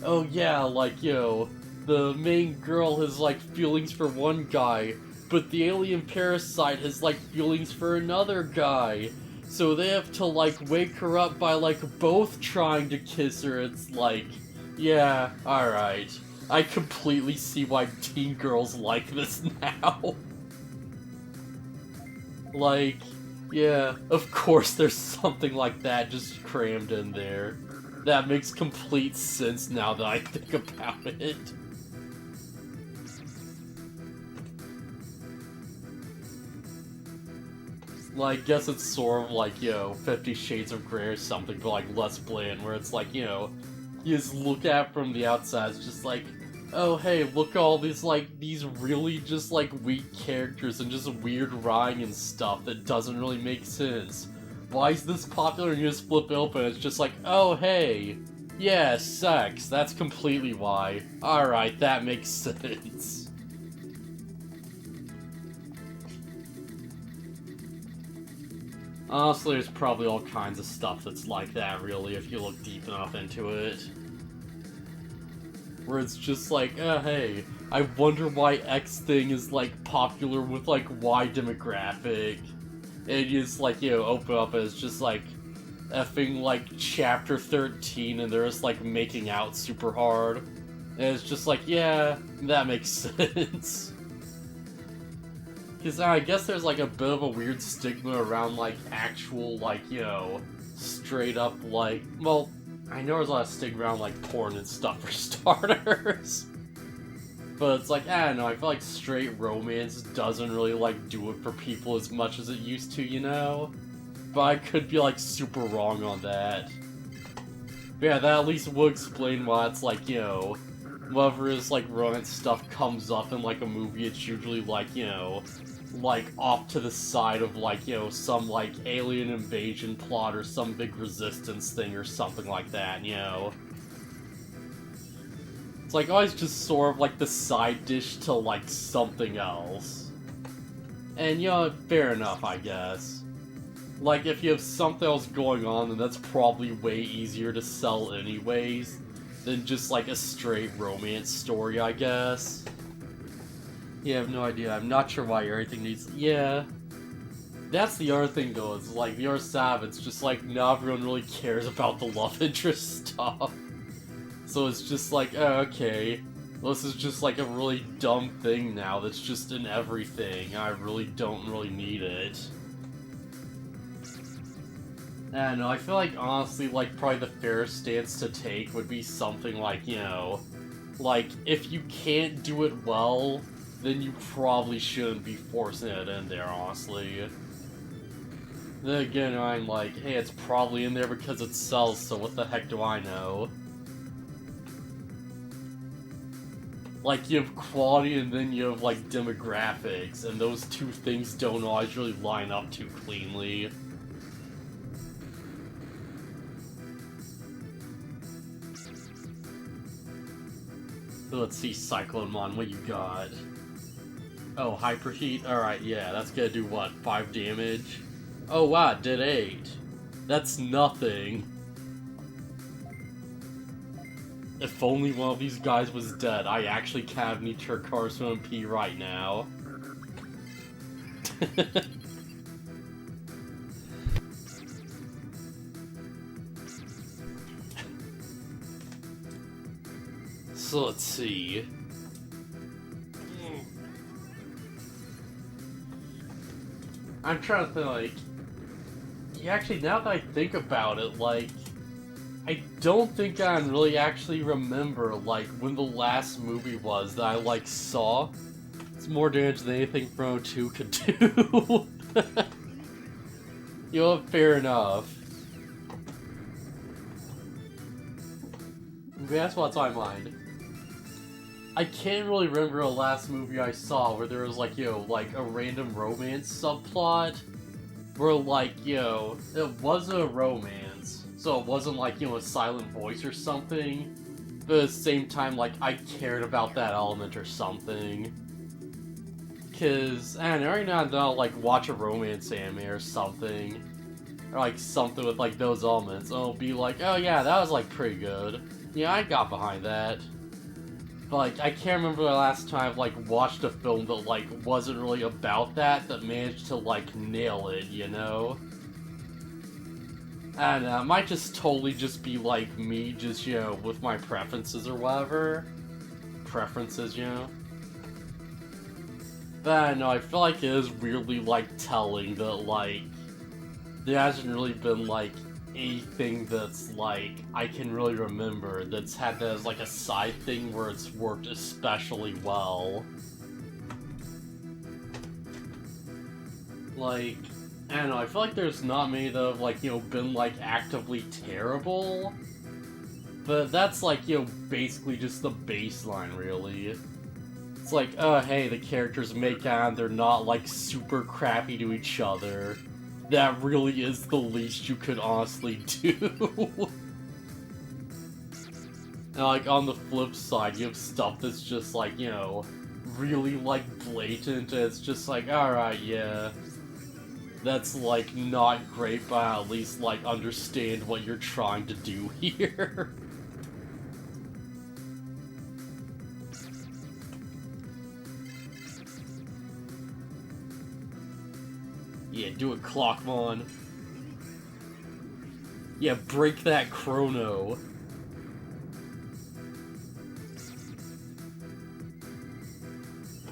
oh yeah, like, you know, the main girl has, like, feelings for one guy, but the alien parasite has, like, feelings for another guy. So they have to, like, wake her up by, like, both trying to kiss her. It's like, yeah, alright. I completely see why teen girls like this now. Like, yeah, of course there's something like that just crammed in there. That makes complete sense now that I think about it. Like, I guess it's sort of like, you know, 50 Shades of Grey or something, but, like, less bland, where it's like, you know, you just look at it from the outside, it's just like, oh, hey, look at all these, like, these really just, like, weak characters and just weird rhyme and stuff that doesn't really make sense. why is this popular? And you just flip it open, it's just like, oh hey, yeah, sex, that's completely why. Alright, that makes sense. Honestly, there's probably all kinds of stuff that's like that, really, if you look deep enough into it. Where it's just like, oh hey, I wonder why X thing is, like, popular with, like, Y demographic. And you just, like, you know, open up and it's just, like, effing, like, chapter 13 and they're just, like, making out super hard. And it's just like, yeah, that makes sense. Because I guess there's, like, a bit of a weird stigma around, like, actual, like, you know, straight up, like, well, I know there's a lot of stigma around, like, porn and stuff for starters. But it's like, I don't know, I feel like straight romance doesn't really, like, do it for people as much as it used to, you know? But I could be, like, super wrong on that. But yeah, that at least will explain why it's like, you know, whenever this, like, romance stuff comes up in, like, a movie, it's usually, like, you know, like, off to the side of, like, you know, some, like, alien invasion plot or some big resistance thing or something like that, you know? It's, like, always just sort of, like, the side dish to, like, something else. And, you know, fair enough, I guess. Like, if you have something else going on, then that's probably way easier to sell anyways than just, like, a straight romance story, I guess. Yeah, I have no idea. I'm not sure why everything needs... Yeah. That's the other thing, though, is, like, the other side, it's just, like, not everyone really cares about the love interest stuff. So it's just like, oh, okay, this is just, like, a really dumb thing now that's just in everything. I really don't really need it. I don't know, I feel like, honestly, like, probably the fairest stance to take would be something like, you know, like, if you can't do it well, then you probably shouldn't be forcing it in there, honestly. Then again, I'm like, hey, it's probably in there because it sells, so what the heck do I know? Like, you have quality and then you have, like, demographics, and those two things don't always really line up too cleanly. So let's see, Cyclonemon, what you got? Oh, Hyperheat? Alright, yeah, that's gonna do what, 5 damage? Oh wow, it did 8. That's nothing. If only one of these guys was dead, I actually kind of need Turkarso MP right now. So let's see. I'm trying to think, like... Yeah, actually, now that I think about it, like... I don't think I really actually remember, like, when the last movie was that I, like, saw. It's more damage than anything from 02 could do. You know, fair enough. That's what's on my mind. I can't really remember the last movie I saw where there was, like, you know, like, a random romance subplot. Where, like, you know, it wasn't a romance. So it wasn't like, you know, a silent voice or something, but at the same time, like, I cared about that element or something. Cause, I don't know, every now and then I'll, like, watch a romance anime or something. Or, like, something with, like, those elements, and I'll be like, oh yeah, that was, like, pretty good. Yeah, I got behind that. But, like, I can't remember the last time I've, like, watched a film that, like, wasn't really about that managed to, like, nail it, you know? I don't know, it might just totally just be, like, me just, you know, with my preferences or whatever. Preferences, you know? But I don't know, I feel like it is weirdly, like, telling that, like, there hasn't really been, like, anything that's, like, I can really remember that's had that as, like, a side thing where it's worked especially well. Like... I don't know, I feel like there's not many that have, like, you know, been, like, actively terrible. But that's, like, you know, basically just the baseline, really. It's like, oh, hey, the characters make out and they're not, like, super crappy to each other. that really is the least you could honestly do. And like on the flip side, you have stuff that's just like, you know, really like blatant, and it's just like, alright, yeah. That's like not great, but I at least like understand what you're trying to do here. Yeah, do it, Clockmon. Yeah, break that chrono.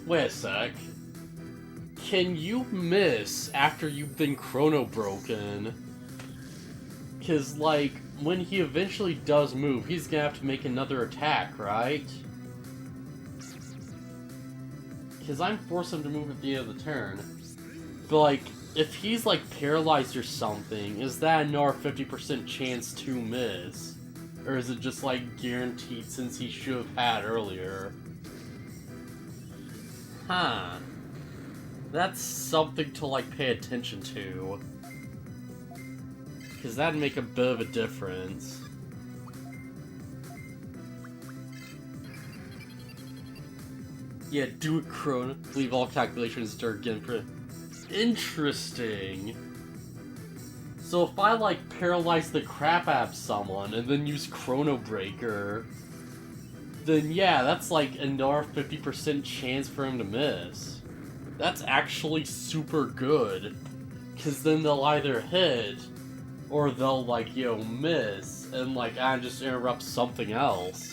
Wait a sec. Can you miss after you've been chrono broken? Cause, like, when he eventually does move, he's gonna have to make another attack, right? Cause I'm forcing him to move at the end of the turn. But, like, if he's, like, paralyzed or something, is that another 50% chance to miss? Or is it just, like, guaranteed since he should have had earlier? Huh. That's something to, like, pay attention to. Because that'd make a bit of a difference. Yeah, do it, Chrono. Leave all calculations to again for... Interesting. So if I, like, paralyze the crap out of someone and then use Chrono Breaker, then yeah, that's like another 50% chance for him to miss. That's actually super good. Because then they'll either hit, or they'll, like, you know, miss, and, like, I just interrupt something else.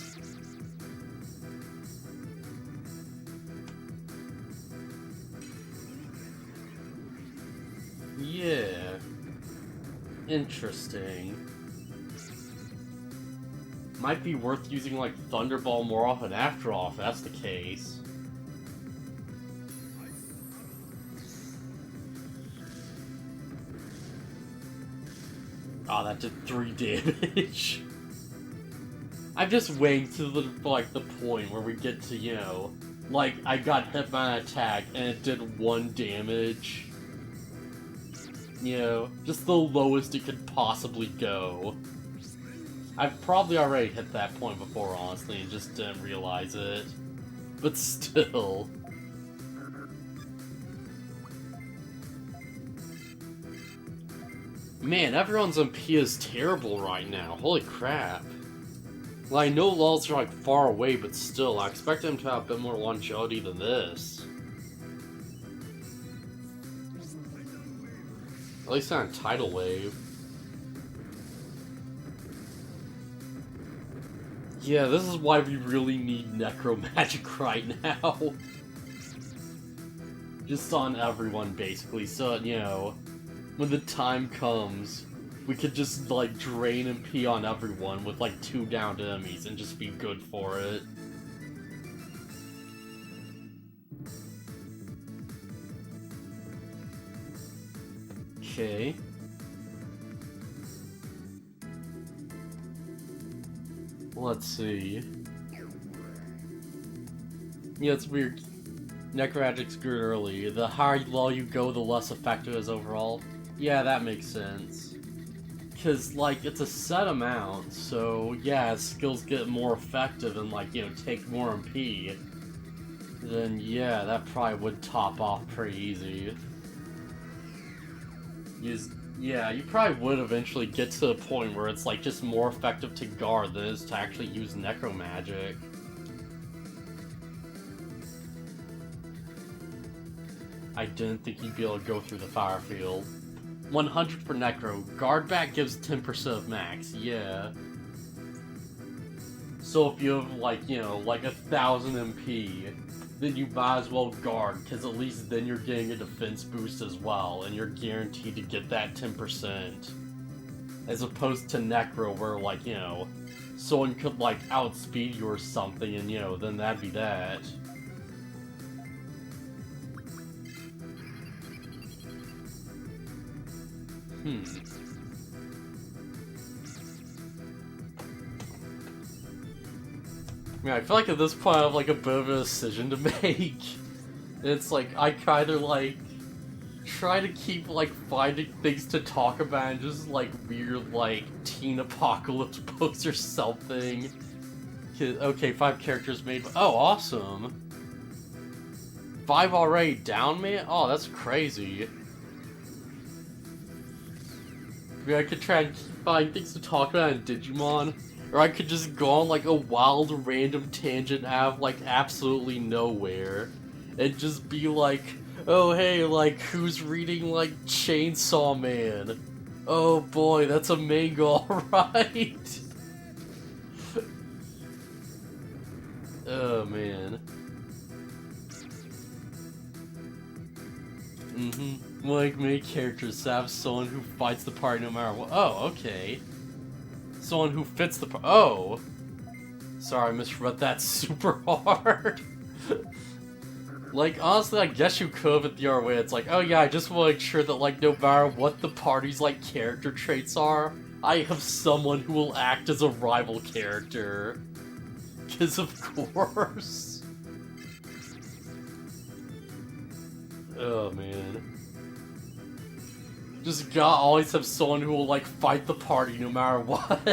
Yeah. Interesting. Might be worth using, like, Thunderball more often after all, if that's the case. Oh, that did 3 damage. I'm just waiting to the, like, the point where we get to, you know, like, I got hit by an attack and it did 1 damage. You know, just the lowest it could possibly go. I've probably already hit that point before, honestly, and just didn't realize it. But still. Man, everyone's MP is terrible right now. Holy crap. Well, I know lulls are, like, far away, but still, I expect them to have a bit more longevity than this. At least on Tidal Wave. Yeah, this is why we really need Necromagic right now. Just on everyone, basically, so, you know, when the time comes, we could just, like, drain and pee on everyone with, like, 2 downed enemies and just be good for it. Okay. Let's see. Yeah, it's weird. Necromagic's good early. The higher lull you go, the less effective it is overall. Yeah, that makes sense. Because, like, it's a set amount, so, yeah, as skills get more effective and, like, you know, take more MP, then, yeah, that probably would top off pretty easy. Yeah, you probably would eventually get to the point where it's, like, just more effective to guard than it is to actually use Necromagic. I didn't think you'd be able to go through the fire field. 100 for Necro. Guard back gives 10% of max, yeah. So if you have, like, you know, like 1,000 MP, then you might as well guard, because at least then you're getting a defense boost as well, and you're guaranteed to get that 10%. As opposed to Necro, where, like, you know, someone could, like, outspeed you or something, and, you know, then that'd be that. Yeah, I feel like at this point I have, like, a bit of a decision to make. It's like, I can either, like, try to keep, like, finding things to talk about and just, like, weird, like, teen apocalypse posts or something. Okay, 5 characters made. Oh, awesome. 5 already down, man? Oh, that's crazy. I mean, I could try and find things to talk about in Digimon, or I could just go on, like, a wild, random tangent out of, like, absolutely nowhere, and just be like, oh, hey, like, who's reading, like, Chainsaw Man? Oh, boy, that's a manga, alright. Oh, man. Like, main characters have someone who fights the party no matter what. Oh, okay. Someone who fits the oh! Sorry, I misread that super hard. Like, honestly, I guess you could have it the other way. It's like, oh yeah, I just want to make sure that, like, no matter what the party's, like, character traits are, I have someone who will act as a rival character. Because of course. Oh, man. Just gotta always have someone who will, like, fight the party no matter what.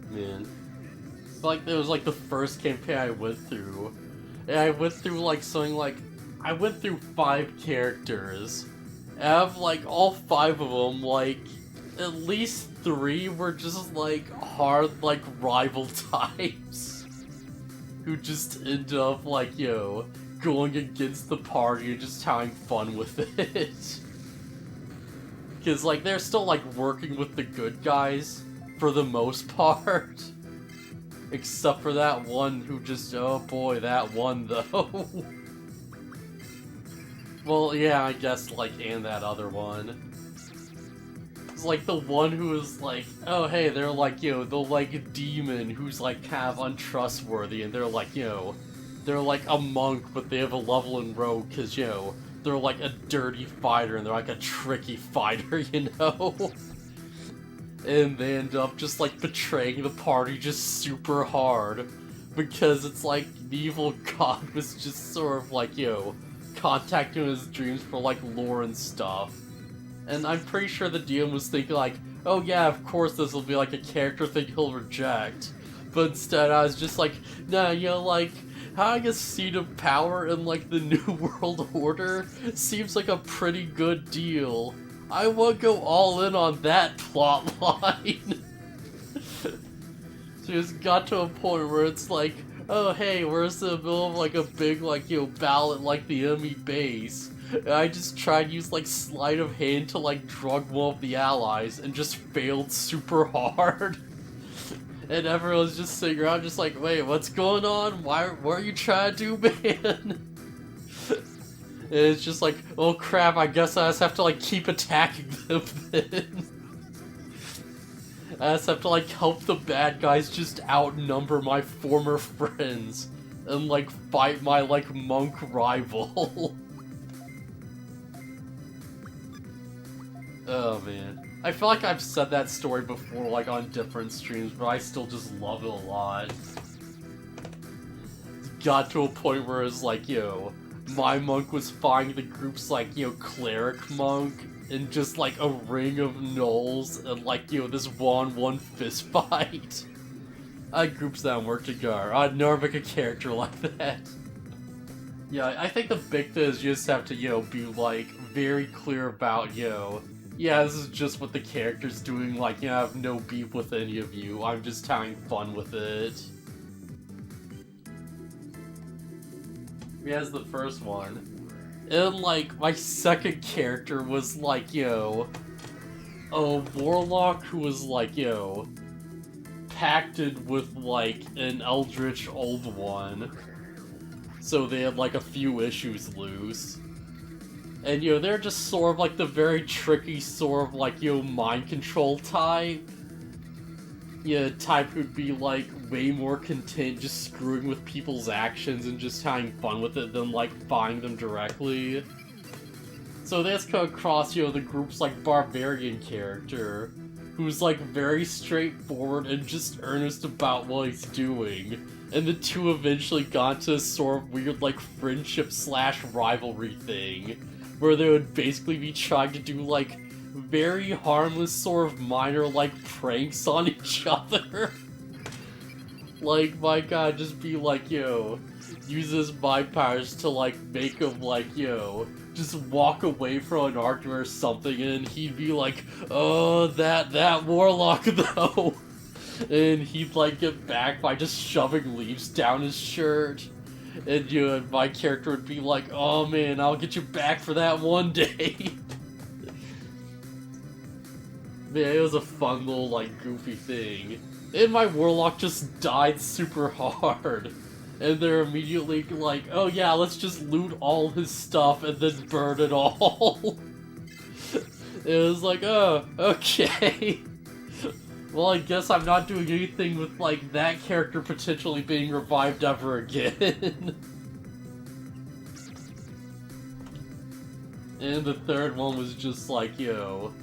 Man. Like, it was, like, the first campaign I went through. And I went through, like, something like... I went through 5 characters. And out of, like, all 5 of them, like... At least 3 were just, like, hard, like, rival types. Who just end up, like, yo, going against the party and just having fun with it. Because, like, they're still, like, working with the good guys, for the most part. Except for that one who just, oh boy, that one, though. Well, yeah, I guess, like, and that other one. It's like the one who is like, oh hey, they're like, you know, the like demon who's like kind of untrustworthy, and they're like, you know, they're like a monk, but they have a level in rogue because, you know, they're like a dirty fighter and they're like a tricky fighter, you know? And they end up just like betraying the party just super hard because it's like the evil god was just sort of like, you know, contacting his dreams for like lore and stuff. And I'm pretty sure the DM was thinking like, oh yeah, of course this will be like a character thing he'll reject. But instead I was just like, nah, you know, like, having a seat of power in like the New World Order seems like a pretty good deal. I want to go all in on that plot line. So it's got to a point where it's like, oh hey, where's the middle of like a big like, you know, battle at like the enemy base? And I just tried to use like sleight of hand to like drug one of the allies and just failed super hard. And everyone's just sitting around just like, wait, what's going on? What are you trying to do, man? And it's just like, oh crap, I guess I just have to like keep attacking them then. I just have to like help the bad guys just outnumber my former friends and like fight my like monk rival. Oh man. I feel like I've said that story before, like on different streams, but I still just love it a lot. It got to a point where it's like, yo, my monk was fighting the group's like, you know, cleric monk in just like a ring of gnolls and like, you know, this one-on-one fist fight. I had groups that work together. I'd never make a character like that. Yeah, I think the big thing is you just have to, you know, be like very clear about, you know, yeah, this is just what the character's doing, like, you know, I have no beef with any of you, I'm just having fun with it. Yeah, that's the first one. And, like, my second character was, like, you know, a warlock who was, like, you know, pacted with, like, an eldritch old one. So they had, like, a few issues loose. And, you know, they're just sort of like the very tricky sort of like, you know, mind control type. Yeah, type who'd be like way more content just screwing with people's actions and just having fun with it than like buying them directly. So that's come across, you know, the group's like barbarian character, who's like very straightforward and just earnest about what he's doing. And the two eventually got into a sort of weird, like, friendship/rivalry thing, where they would basically be trying to do, like, very harmless, sort of minor, like, pranks on each other. Like, my god, just be like, yo, uses my powers to, like, make him, like, yo, just walk away from an argument or something, and he'd be like, oh, that warlock, though. And he'd, like, get back by just shoving leaves down his shirt. And, you know, my character would be like, oh, man, I'll get you back for that one day. Man, it was a fun little, like, goofy thing. And my warlock just died super hard. And they're immediately like, oh yeah, let's just loot all his stuff and then burn it all. It was like, oh, okay. Well, I guess I'm not doing anything with, like, that character potentially being revived ever again. And the third one was just like, yo.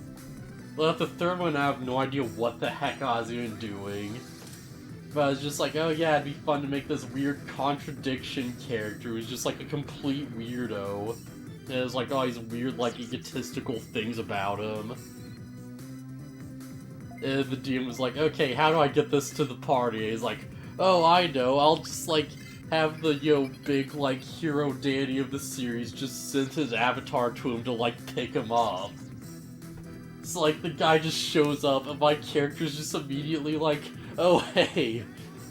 Well, at the third one, I have no idea what the heck I was even doing. But I was just like, oh yeah, it'd be fun to make this weird contradiction character who's just like a complete weirdo. And there's like all these weird, like, egotistical things about him. And the DM was like, okay, how do I get this to the party? And he's like, oh, I know, I'll just, like, have the, big, like, hero deity of the series just send his avatar to him to, like, pick him up. So, like, the guy just shows up, and my character's just immediately like, oh, hey,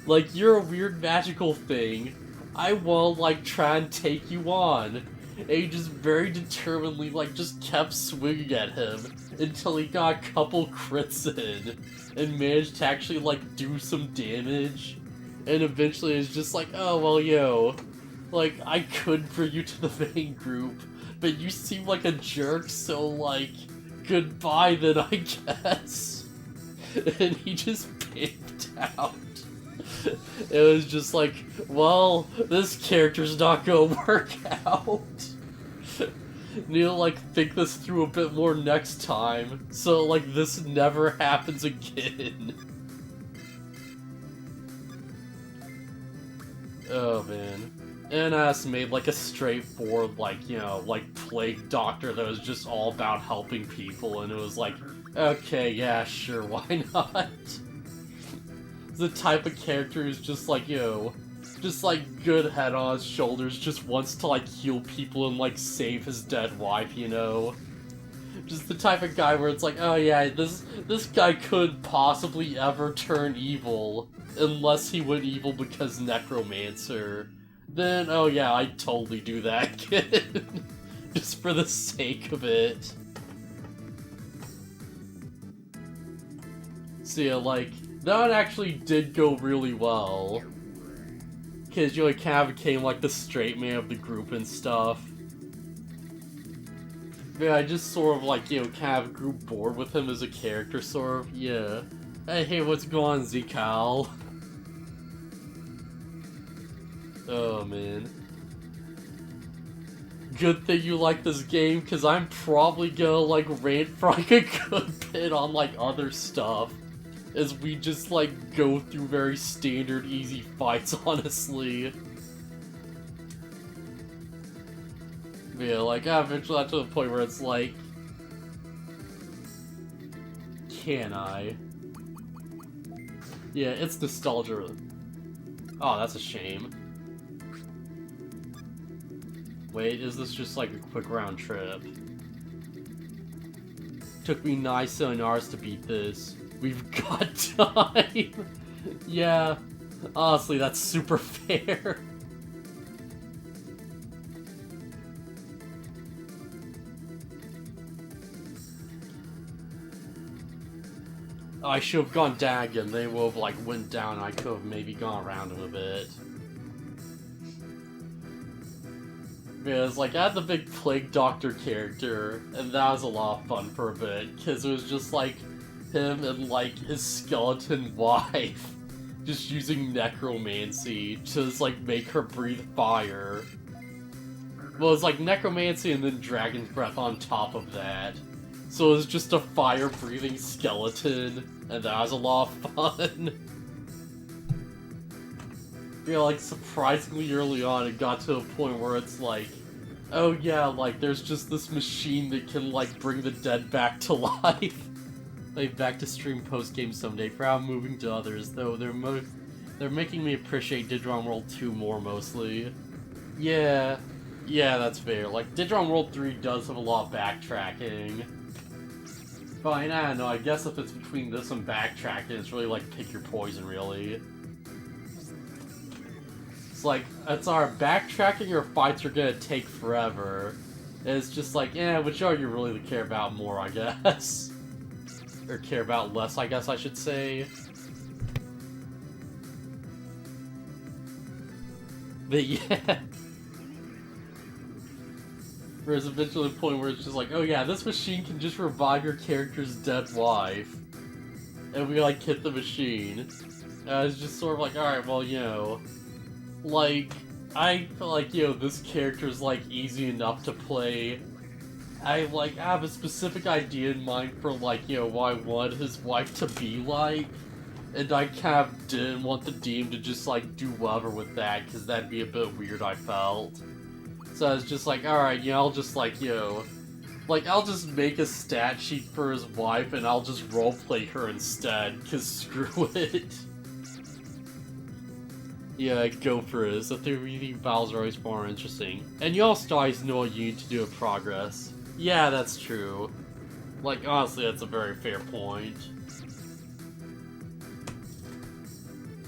like, you're a weird magical thing. I will, like, try and take you on. And he just very determinedly, like, just kept swinging at him until he got a couple crits in and managed to actually, like, do some damage. And eventually it's just like, oh, well, yo, like, I could bring you to the main group, but you seem like a jerk, so, like, goodbye then, I guess. And he just pimped out. It was just like, well, this character's not gonna work out. Need to, like, think this through a bit more next time, so, like, this never happens again. Oh, man. NS made, like, a straightforward, like, like, plague doctor that was just all about helping people, and it was like, okay, yeah, sure, why not? The type of character who's just like, just like good head on his shoulders, just wants to like heal people and like save his dead wife, Just the type of guy where it's like, oh yeah, this guy couldn't possibly ever turn evil unless he went evil because necromancer. Then, oh yeah, I'd totally do that again. Just for the sake of it. So yeah, like, that actually did go really well. Because, it kind of became, like, the straight man of the group and stuff. Yeah, I just sort of, like, kind of grew bored with him as a character, sort of, yeah. Hey, what's going on, Zekal? Oh, man. Good thing you like this game, because I'm probably gonna, like, rant for, like, a good bit on, like, other stuff. As we just, like, go through very standard, easy fights, honestly. Yeah, like, I eventually got to the point where it's like... Can I? Yeah, it's nostalgia. Oh, that's a shame. Wait, is this just, like, a quick round trip? Took me 9 sonars to beat this. We've got time! Yeah, honestly, that's super fair. I should have gone Dagon, they would have, like, went down and I could have maybe gone around him a bit. Because, like, I had the big Plague Doctor character, and that was a lot of fun for a bit, because it was just, like, him and, like, his skeleton wife just using necromancy to just, like, make her breathe fire. Well, it's like necromancy and then dragon's breath on top of that. So it was just a fire-breathing skeleton, and that was a lot of fun. Yeah, like, surprisingly early on, it got to a point where it's like, oh yeah, like, there's just this machine that can, like, bring the dead back to life. Like, back to stream post-game someday, for how moving to others, though they're making me appreciate Digimon World 2 more, mostly. Yeah, that's fair. Like, Digimon World 3 does have a lot of backtracking. Fine, I don't know, I guess if it's between this and backtracking, it's really like, pick your poison, really. It's like, it's our backtracking or fights are gonna take forever. And it's just like, which are you really care about more, I guess? Or care about less, I guess I should say. But yeah. There's eventually a point where it's just like, oh yeah, this machine can just revive your character's dead wife. And we like hit the machine. And it's just sort of like, alright, well, you know, like, I feel like, you know, this character's like easy enough to play. I have a specific idea in mind for like, you know, what I want his wife to be like. And I kind of didn't want the DM to just like do whatever with that, because that'd be a bit weird, I felt. So I was just like, alright, yeah, I'll just like, you know, like, I'll just make a stat sheet for his wife and I'll just roleplay her instead, because screw it. Yeah, go for it. The 3D battles are always far more interesting. And you also always know what you need to do in progress. Yeah, that's true. Like, honestly, that's a very fair point.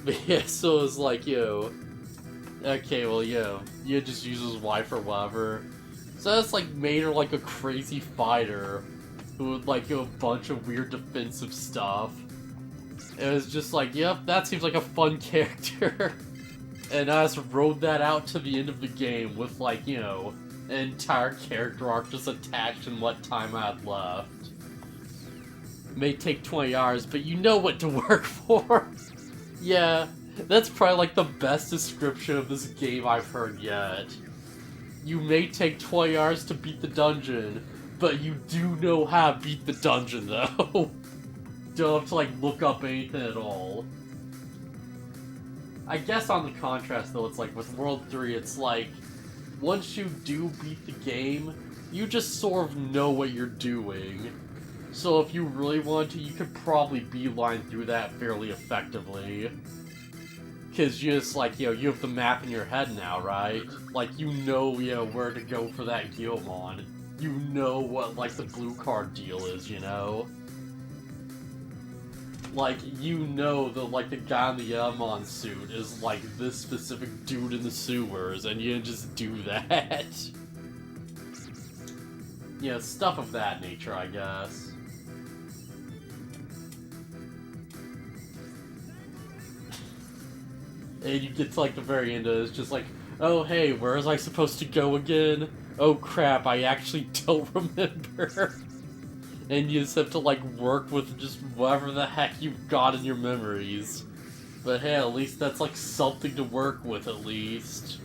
But yeah, so it's like, yo, okay, well, yo, you just use his wife or whatever. So that's like made her like a crazy fighter who would like do a bunch of weird defensive stuff. It was just like, yep, that seems like a fun character. And I just rode that out to the end of the game with like, you know, an entire character arc just attached in what time I had left. May take 20 hours, but you know what to work for. Yeah, that's probably like the best description of this game I've heard yet. You may take 20 hours to beat the dungeon, but you do know how to beat the dungeon though. Don't have to like look up anything at all. I guess on the contrast though, it's like with World 3, it's like, once you do beat the game, you just sort of know what you're doing. So if you really want to, you could probably beeline through that fairly effectively. Because you just, like, you know, you have the map in your head now, right? Like, you know, where to go for that Guilmon. You know what, like, the blue card deal is, you know? Like, you know that, like, the guy in the Guilmon suit is, like, this specific dude in the sewers, and you just do that. Yeah, stuff of that nature, I guess. And you get to like the very end of it, it's just like, oh hey, where was I supposed to go again? Oh crap, I actually don't remember. And you just have to like work with just whatever the heck you've got in your memories. But hey, at least that's like something to work with at least.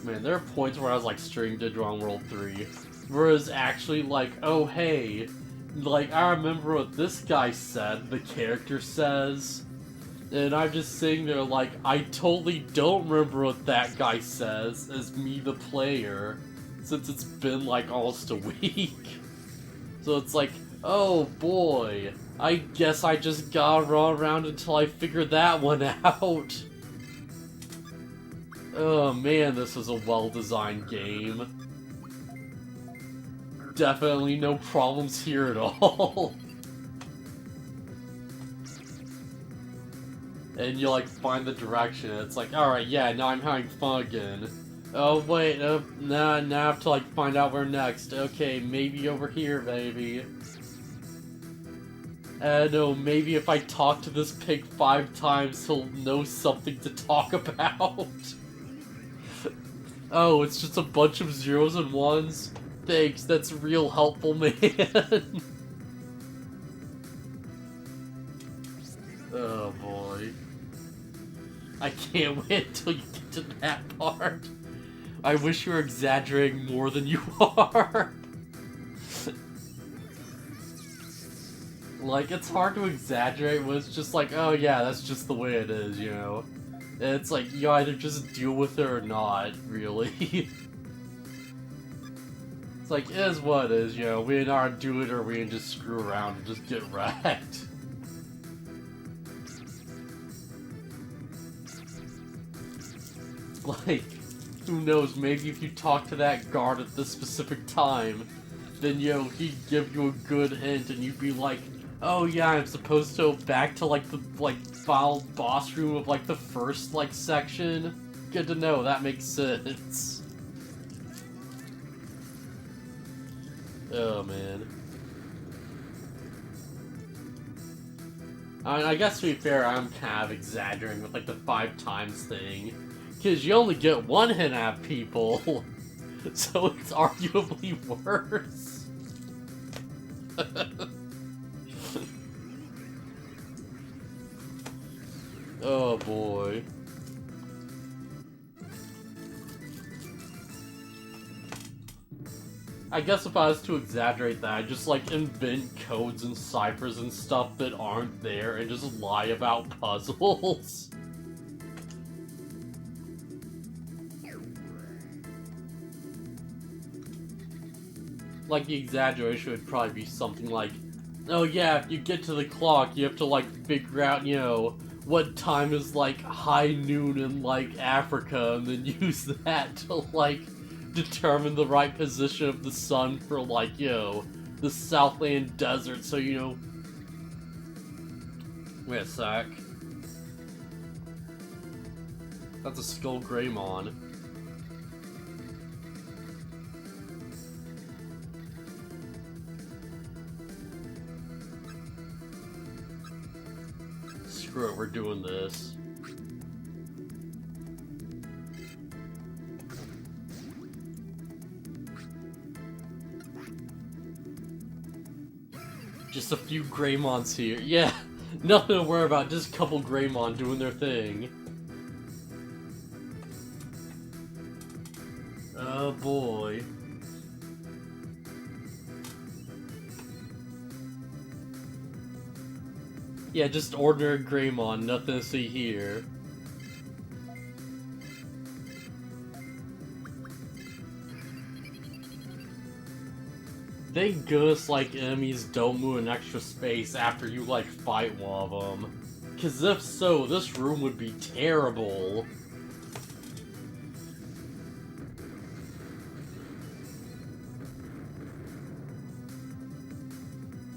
Man, there are points where I was like streaming Digimon World 3, where it was actually like, oh hey, like, I remember what this guy said, the character says, and I'm just sitting there like, I totally don't remember what that guy says as me, the player, since it's been like almost a week. So it's like, oh boy, I guess I just gotta run around until I figure that one out. Oh man, this is a well-designed game. Definitely no problems here at all. And you like find the direction, it's like, alright, yeah, now I'm having fun again. Oh wait, now I have to like find out where next. Okay, maybe over here, maybe. No, maybe if I talk to this pig 5 times, he'll know something to talk about. Oh, it's just a bunch of zeros and ones? Thanks, that's real helpful, man. Oh boy. I can't wait until you get to that part. I wish you were exaggerating more than you are. Like, it's hard to exaggerate when it's just like, oh yeah, that's just the way it is, you know? And it's like, you either just deal with it or not, really. It's like, it is what it is, you know? We can either do it or we can just screw around and just get wrecked. Like, who knows, maybe if you talk to that guard at this specific time, then, you know, he'd give you a good hint and you'd be like, oh yeah, I'm supposed to go back to, like, the, final boss room of, like, the first, section? Good to know, that makes sense. Oh, man. I mean, I guess to be fair, I'm kind of exaggerating with, the 5 times thing. Because you only get one hit at people, so it's arguably worse. Oh boy. I guess if I was to exaggerate that, I'd just invent codes and ciphers and stuff that aren't there and just lie about puzzles. The exaggeration would probably be something like, oh yeah, if you get to the clock, you have to, figure out, you know, what time is, high noon in, Africa, and then use that to, determine the right position of the sun for, you know, the Southland Desert, so, you know... Wait a sec. That's a Skull Greymon. Screw it, we're doing this. Just a few Greymons here. Yeah, nothing to worry about, just a couple Greymon doing their thing. Oh boy. Yeah, just ordinary Greymon, nothing to see here. Thank goodness, enemies don't move in extra space after you, fight one of them. Cause if so, this room would be terrible.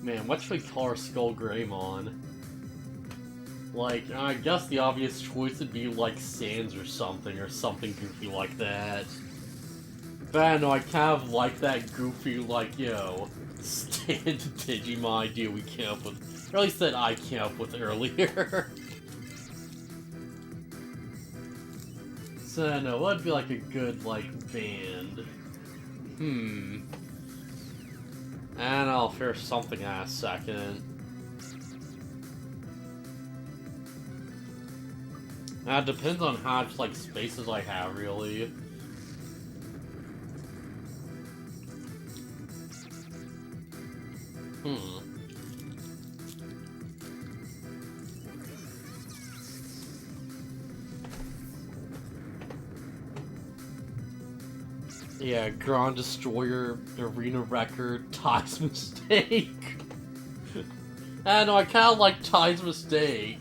Man, what should we call our Skull Greymon? I guess the obvious choice would be, Sans or something goofy like that. But I don't know, I kind of like that goofy, you know, standard Digimon idea we came up with. Or at least that I came up with earlier. So I don't know, what would be, a good, band? And I'll figure something out in a second. It depends on how much, spaces I have, really. Yeah, Grand Destroyer, Arena Record, Ty's Mistake. I know, I kinda like Ty's Mistake.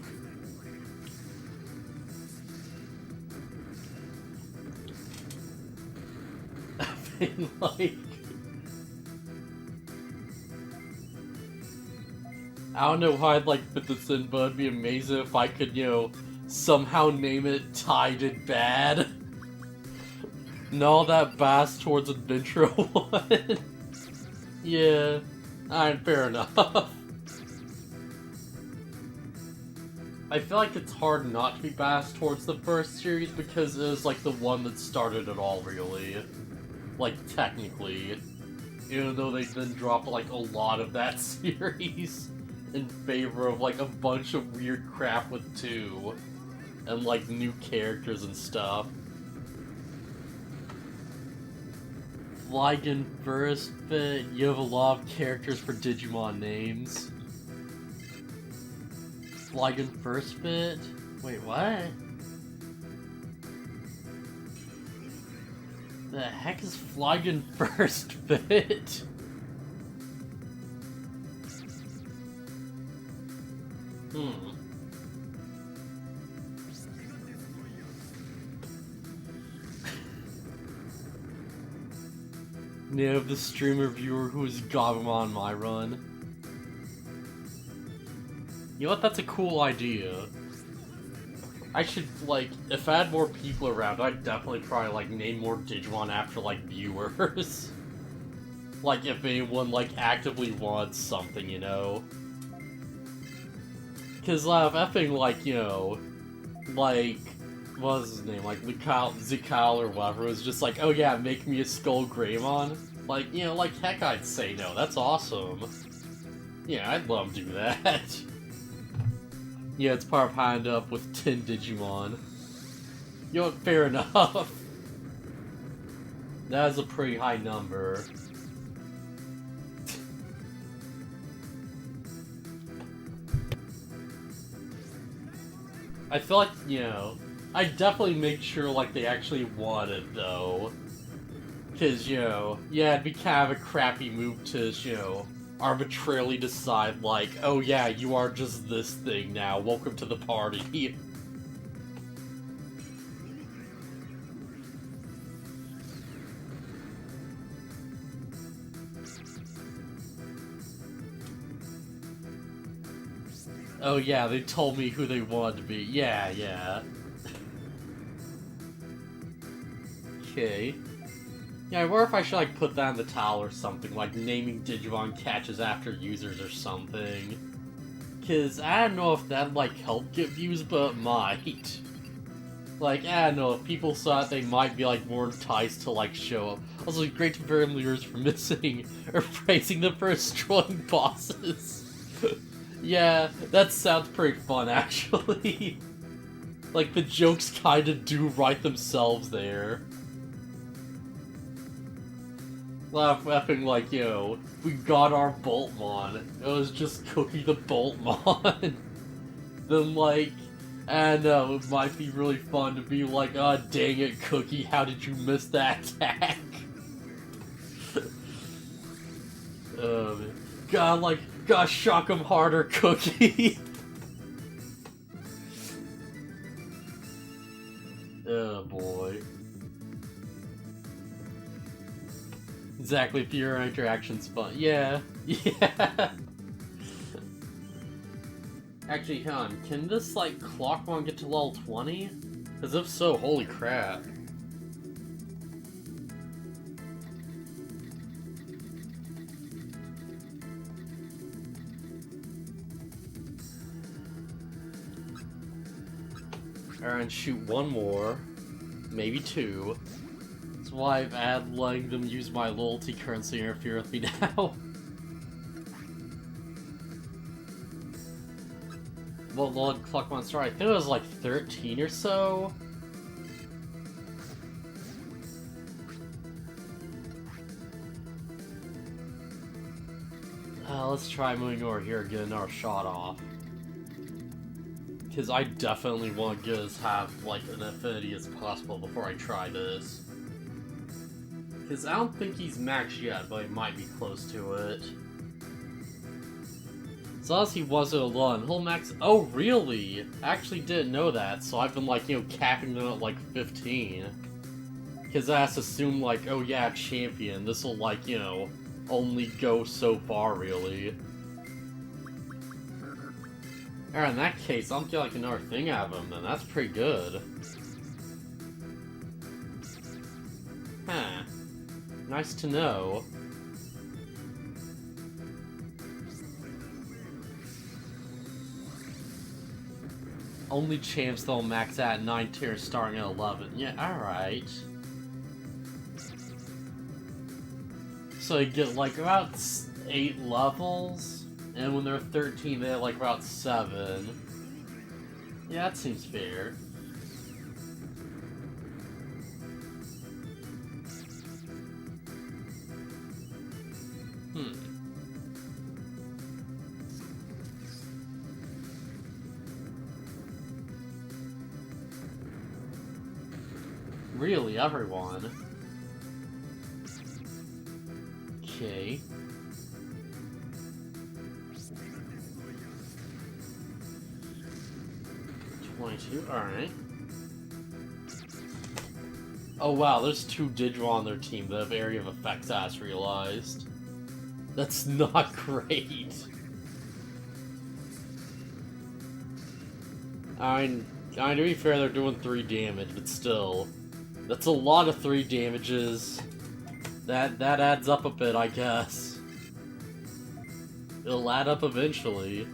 I mean, I don't know how I'd fit this in, but it'd be amazing if I could, you know, somehow name it Ty Did Bad. No, that bass towards Adventure 1. Yeah, alright, fair enough. I feel like it's hard not to be biased towards the first series because it is the one that started it all, really. Technically. Even though they then dropped a lot of that series in favor of a bunch of weird crap with 2. And new characters and stuff. In first bit, you have a lot of characters for Digimon names. Flygon first bit? Wait, what? The heck is Flygon first bit? Name of the streamer viewer who is Gabumon my run. You know what? That's a cool idea. I should, like, if I had more people around, I'd definitely try, like, name more Digimon after, like, viewers. Like, if anyone, like, actively wants something, you know? Because, effing, like, you know, like, what was his name? Like, Zikal or whatever was just like, oh yeah, make me a Skull Greymon. Like, you know, like, heck, I'd say no. That's awesome. Yeah, I'd love to do that. Yeah, it's part of how I end up with 10 Digimon. You know what? Fair enough. That is a pretty high number. I feel like, you know, I definitely make sure, like, they actually want it, though. Because, you know, yeah, it'd be kind of a crappy move to, you know, arbitrarily decide, like, oh yeah, you are just this thing now, welcome to the party. Oh yeah, they told me who they wanted to be. Yeah, yeah. Okay. Yeah, I wonder if I should, like, put that in the title or something, like naming Digimon catches after users or something. Cause I don't know if that'd, like, help get views, but it might. Like, I don't know, if people saw it, they might be, like, more enticed to, like, show up. Also, great to burn viewers for missing or praising them for destroying bosses. Yeah, that sounds pretty fun, actually. Like, the jokes kinda do write themselves there. Laughing like, you know, we got our Boltmon. It was just Cookie the Boltmon. Then, like, and it might be really fun to be like, oh, dang it, Cookie, how did you miss that attack? God, like, gotta shock him harder, Cookie. Oh boy. Exactly, if your interaction's fun. Yeah, yeah. Actually, hang on, can this, like, Clockmon get to level 20? Because if so, holy crap. Alright, shoot one more. Maybe two. That's why I've added letting them use my loyalty currency to interfere with me now. What level did Clockmon start? I think it was like 13 or so. Let's try moving over here and get another shot off. Because I definitely want to get as have like an affinity as possible before I try this. Because I don't think he's maxed yet, but he might be close to it. So unless he wasn't alone, he'll max. Oh, really? I actually didn't know that, so I've been, like, you know, capping them at, like, 15. Because I have to assume, like, oh yeah, champion, this will, like, you know, only go so far, really. Alright, in that case, I'll get, like, another thing out of him, then. That's pretty good. Huh. Nice to know. Only champs they'll max at 9 tiers starting at 11. Yeah, alright. So you get like about 8 levels, and when they're 13 they have like about 7. Yeah, that seems fair. Really, everyone? Okay. Alright. Oh wow, there's 2 Digimon on their team that have area of effects as realized. That's not great. I mean, to be fair, they're doing 3 damage, but still. That's a lot of 3 damages. That adds up a bit, I guess. It'll add up eventually.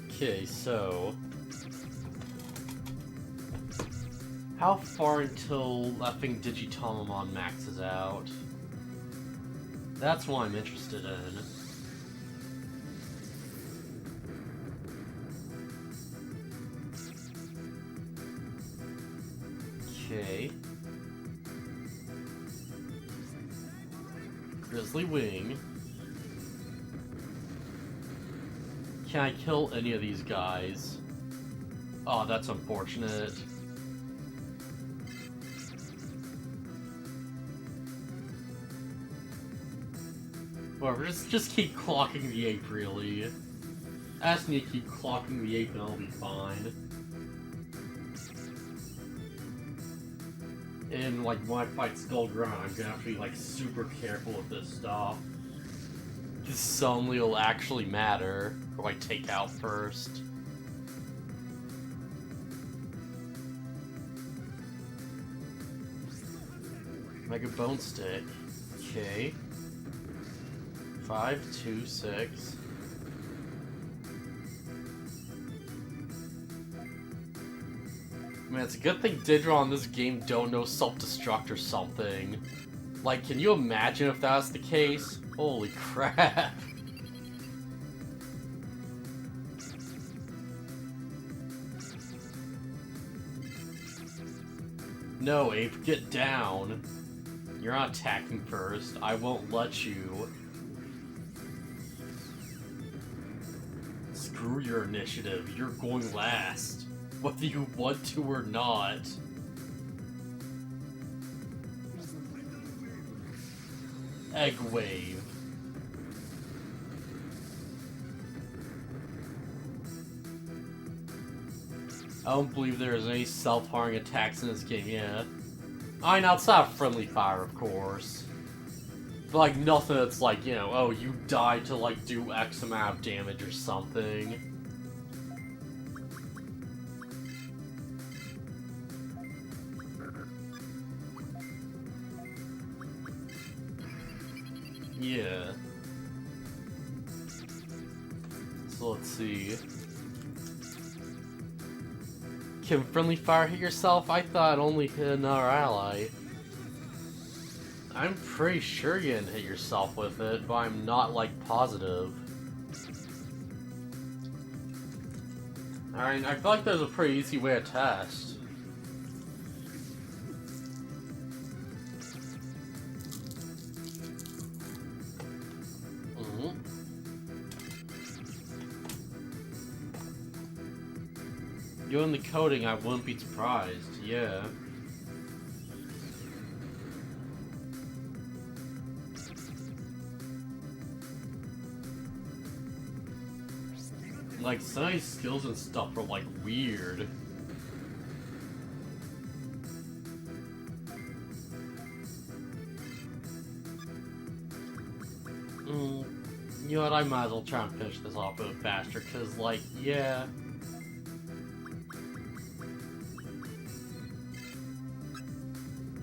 Okay, so... how far until effing Digitomon maxes out? That's what I'm interested in. Okay. Grizzly Wing. Can I kill any of these guys? Oh, that's unfortunate. Whatever, just keep clocking the ape, really. I just need to keep clocking the ape and I'll be fine. And, like, when I fight Skullgrind, I'm gonna have to be, like, super careful with this stuff. This suddenly will actually matter, or I take out first. Mega Bone Stick. Okay. 5, 2, 6. Man, it's a good thing Digimon in this game don't know self-destruct or something. Like, can you imagine if that was the case? Holy crap. No, Ape, get down. You're not attacking first. I won't let you. Screw your initiative. You're going last. Whether you want to or not. Egg Wave. I don't believe there's any self-harming attacks in this game, yeah. I mean, outside of friendly fire, of course. But, like, nothing that's like, you know, oh, you died to, like, do X amount of damage or something. Yeah. So let's see. Can friendly fire hit yourself? I thought it only hit another ally. I'm pretty sure you can hit yourself with it, but I'm not, like, positive. I feel like there's a pretty easy way to test. Doing the coding, I wouldn't be surprised, yeah. Like, some of these skills and stuff are, like, weird. You know what, I might as well try and finish this off a bit faster, because, like, yeah.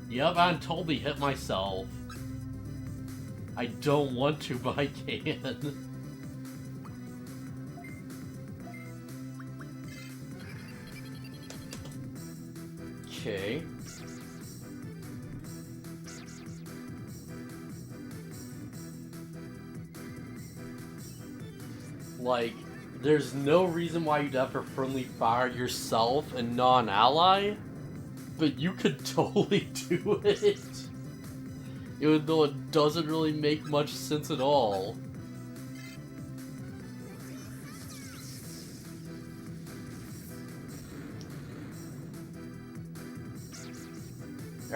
Yep, I totally hit myself. I don't want to, but I can. Okay. Like, there's no reason why you'd ever friendly fire yourself and non-ally. But you could totally do it, even though it doesn't really make much sense at all.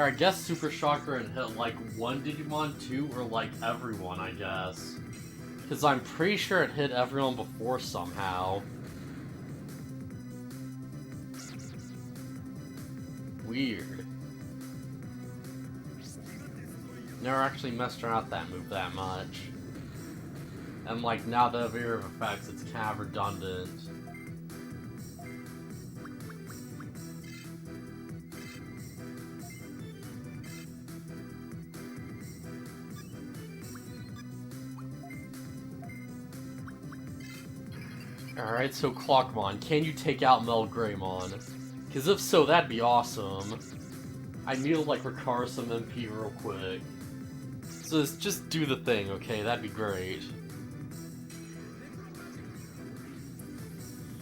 Or I guess Super Shocker and hit like one Digimon too, or like everyone, I guess. Because I'm pretty sure it hit everyone before somehow. Weird. Never actually messed around with that move that much. And like now that I've heard of effects, it's kind of redundant. Alright, so Clockmon, can you take out Melgreymon? Because if so, that'd be awesome. I need to like recover some MP real quick. So just do the thing, okay? That'd be great.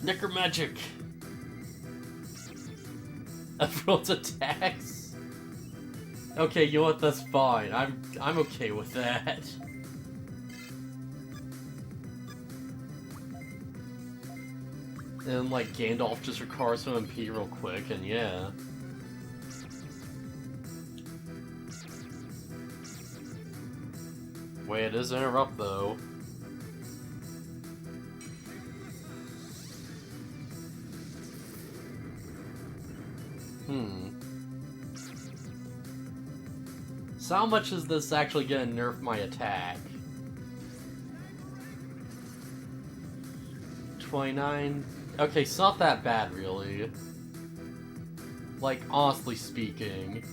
Necromagic! Everyone's attacks? Okay, you know what? That's fine. I'm okay with that. And like Gandalf just recovers some MP real quick, and yeah. Wait, it is interrupt though. So how much is this actually gonna nerf my attack? 29? Okay, it's not that bad, really. Like, honestly speaking.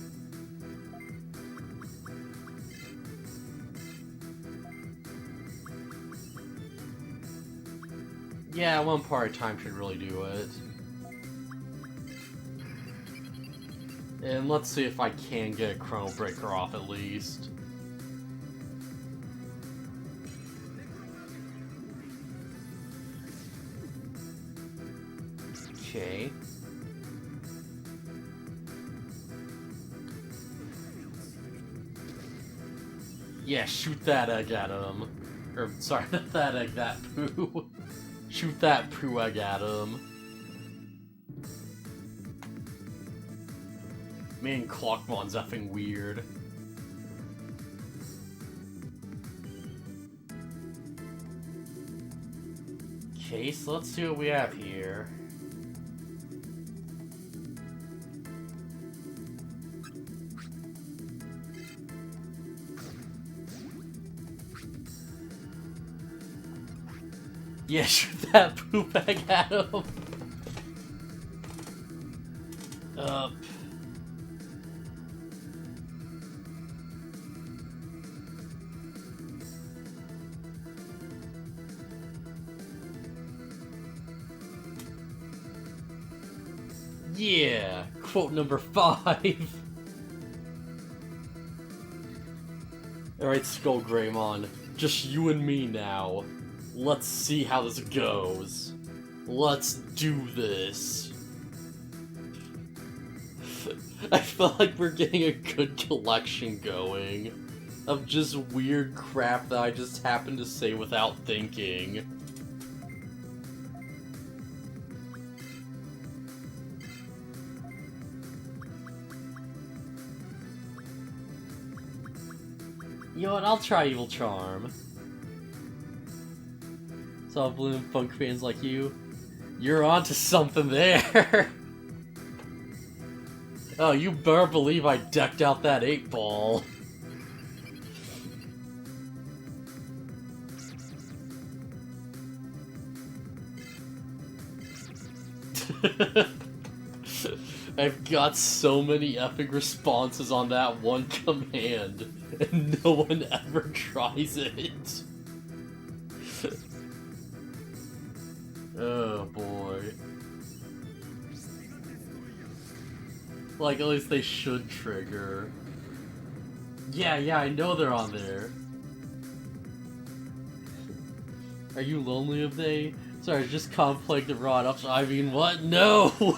Yeah, one part of time should really do it. And let's see if I can get a Chrono Breaker off at least. Okay. Yeah, shoot that egg at him. Or, sorry, not that egg, that poo. Shoot that poo egg at him. Man, Clockmon's effing weird. Okay, so let's see what we have here. Yeah, shoot that poop egg at him. Up. Yeah, quote number 5. Alright, Skull Greymon, just you and me now. Let's see how this goes. Let's do this. I feel like we're getting a good collection going of just weird crap that I just happen to say without thinking. You know what, I'll try Evil Charm. So Bloom Funk fans like you, you're onto something there. Oh, you better believe I decked out that 8-ball. I've got so many epic responses on that one command, and no one ever tries it. Oh boy. Like, at least they should trigger. Yeah, I know they're on there. Are you lonely of day? Sorry, just contemplate the rod up. I mean, what? No!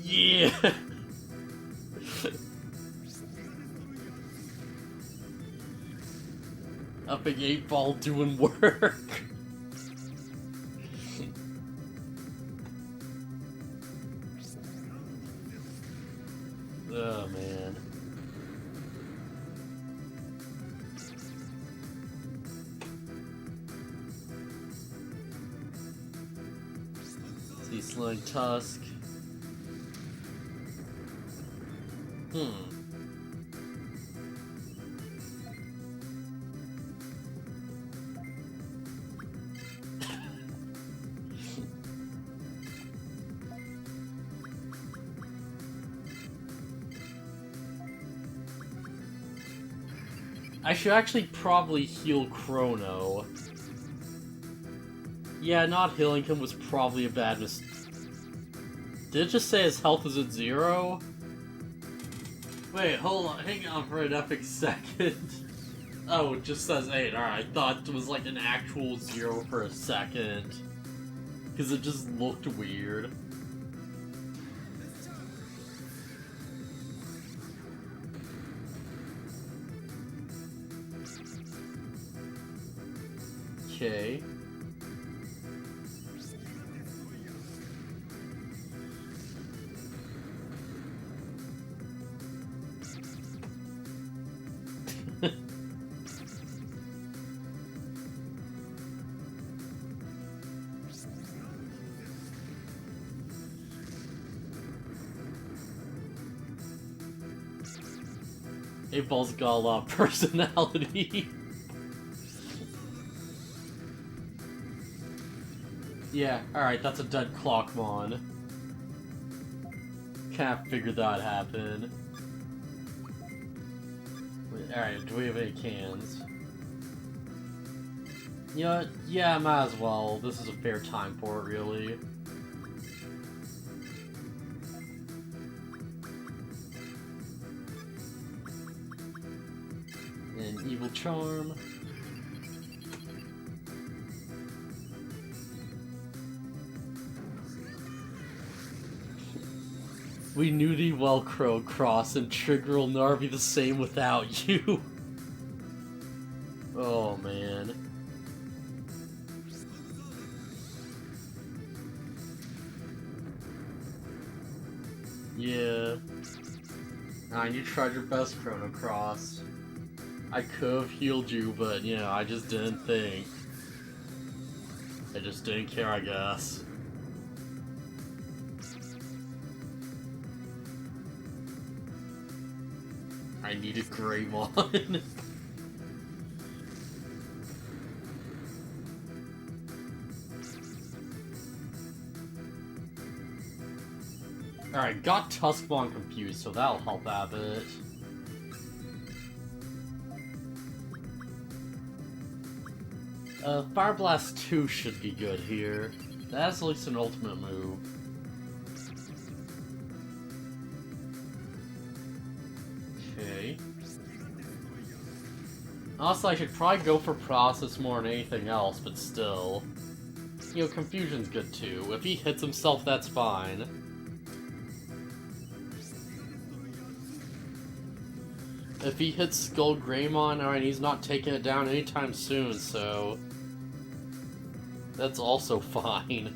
Yeah! A big 8-ball doing work. Oh, man. See Sling Tusk. I should actually probably heal Chrono. Yeah, not healing him was probably a bad mistake. Did it just say his health is at 0? Wait, hold on, hang on for an epic second. Oh, it just says 8, alright, I thought it was like an actual 0 for a second. Because it just looked weird. Okay. A-Ball's got a lot of personality. Yeah, alright, that's a dead Clockmon. Can't figure that happened. Alright, do we have any cans? You know what? Yeah, might as well. This is a fair time for it, really. An Evil Charm. We knew thee well, Crow Cross, and Trigger will never be the same without you. Oh, man. Yeah. You tried your best, Chrono Cross. I could have healed you, but, you know, I just didn't think. I just didn't care, I guess. I needed Greymon. Alright, got Tuskmon confused, so that'll help out a bit. Fire Blast 2 should be good here. That's at least an ultimate move. Okay. Honestly, I should probably go for Process more than anything else, but still. You know, Confusion's good too. If he hits himself, that's fine. If he hits Skull Greymon, alright, he's not taking it down anytime soon, so... that's also fine.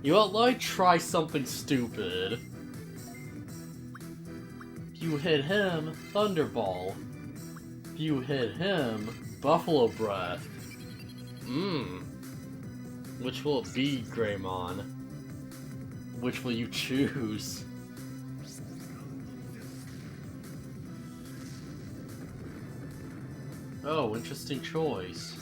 You know what, let me try something stupid. If you hit him, Thunderball. If you hit him, Buffalo Breath. Which will it be, Greymon? Which will you choose? Oh, interesting choice.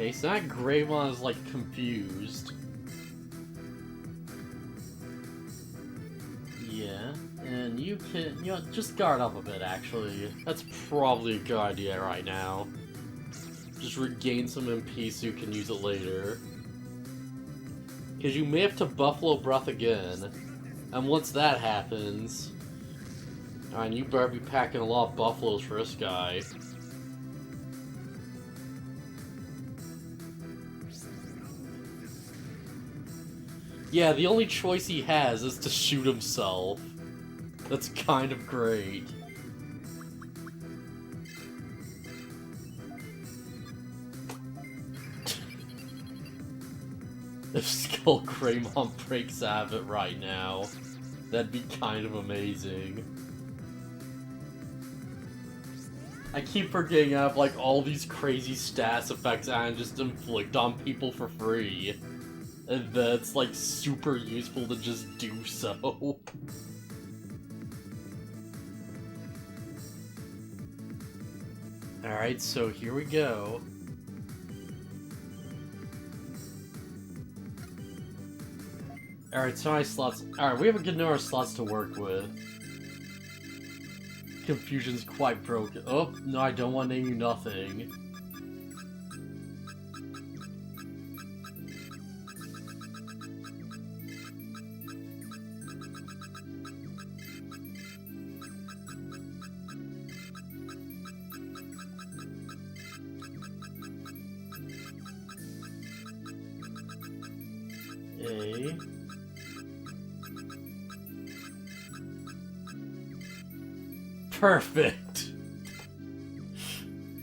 Okay, so that Greymon is, like, confused. Yeah, and you can, you know, just guard up a bit, actually. That's probably a good idea right now. Just regain some MP so you can use it later. Because you may have to Buffalo Breath again. And once that happens... Alright, you better be packing a lot of buffaloes for this guy. Yeah, the only choice he has is to shoot himself. That's kind of great. If Skull Greymon breaks out of it right now, that'd be kind of amazing. I keep forgetting I have like all these crazy stats effects I just inflict on people for free. And that's like super useful to just do so. Alright, so here we go. Alright, so many slots. Alright, we have a good number of slots to work with. Confusion's quite broken. Oh, no, I don't want to name you nothing. A. Perfect!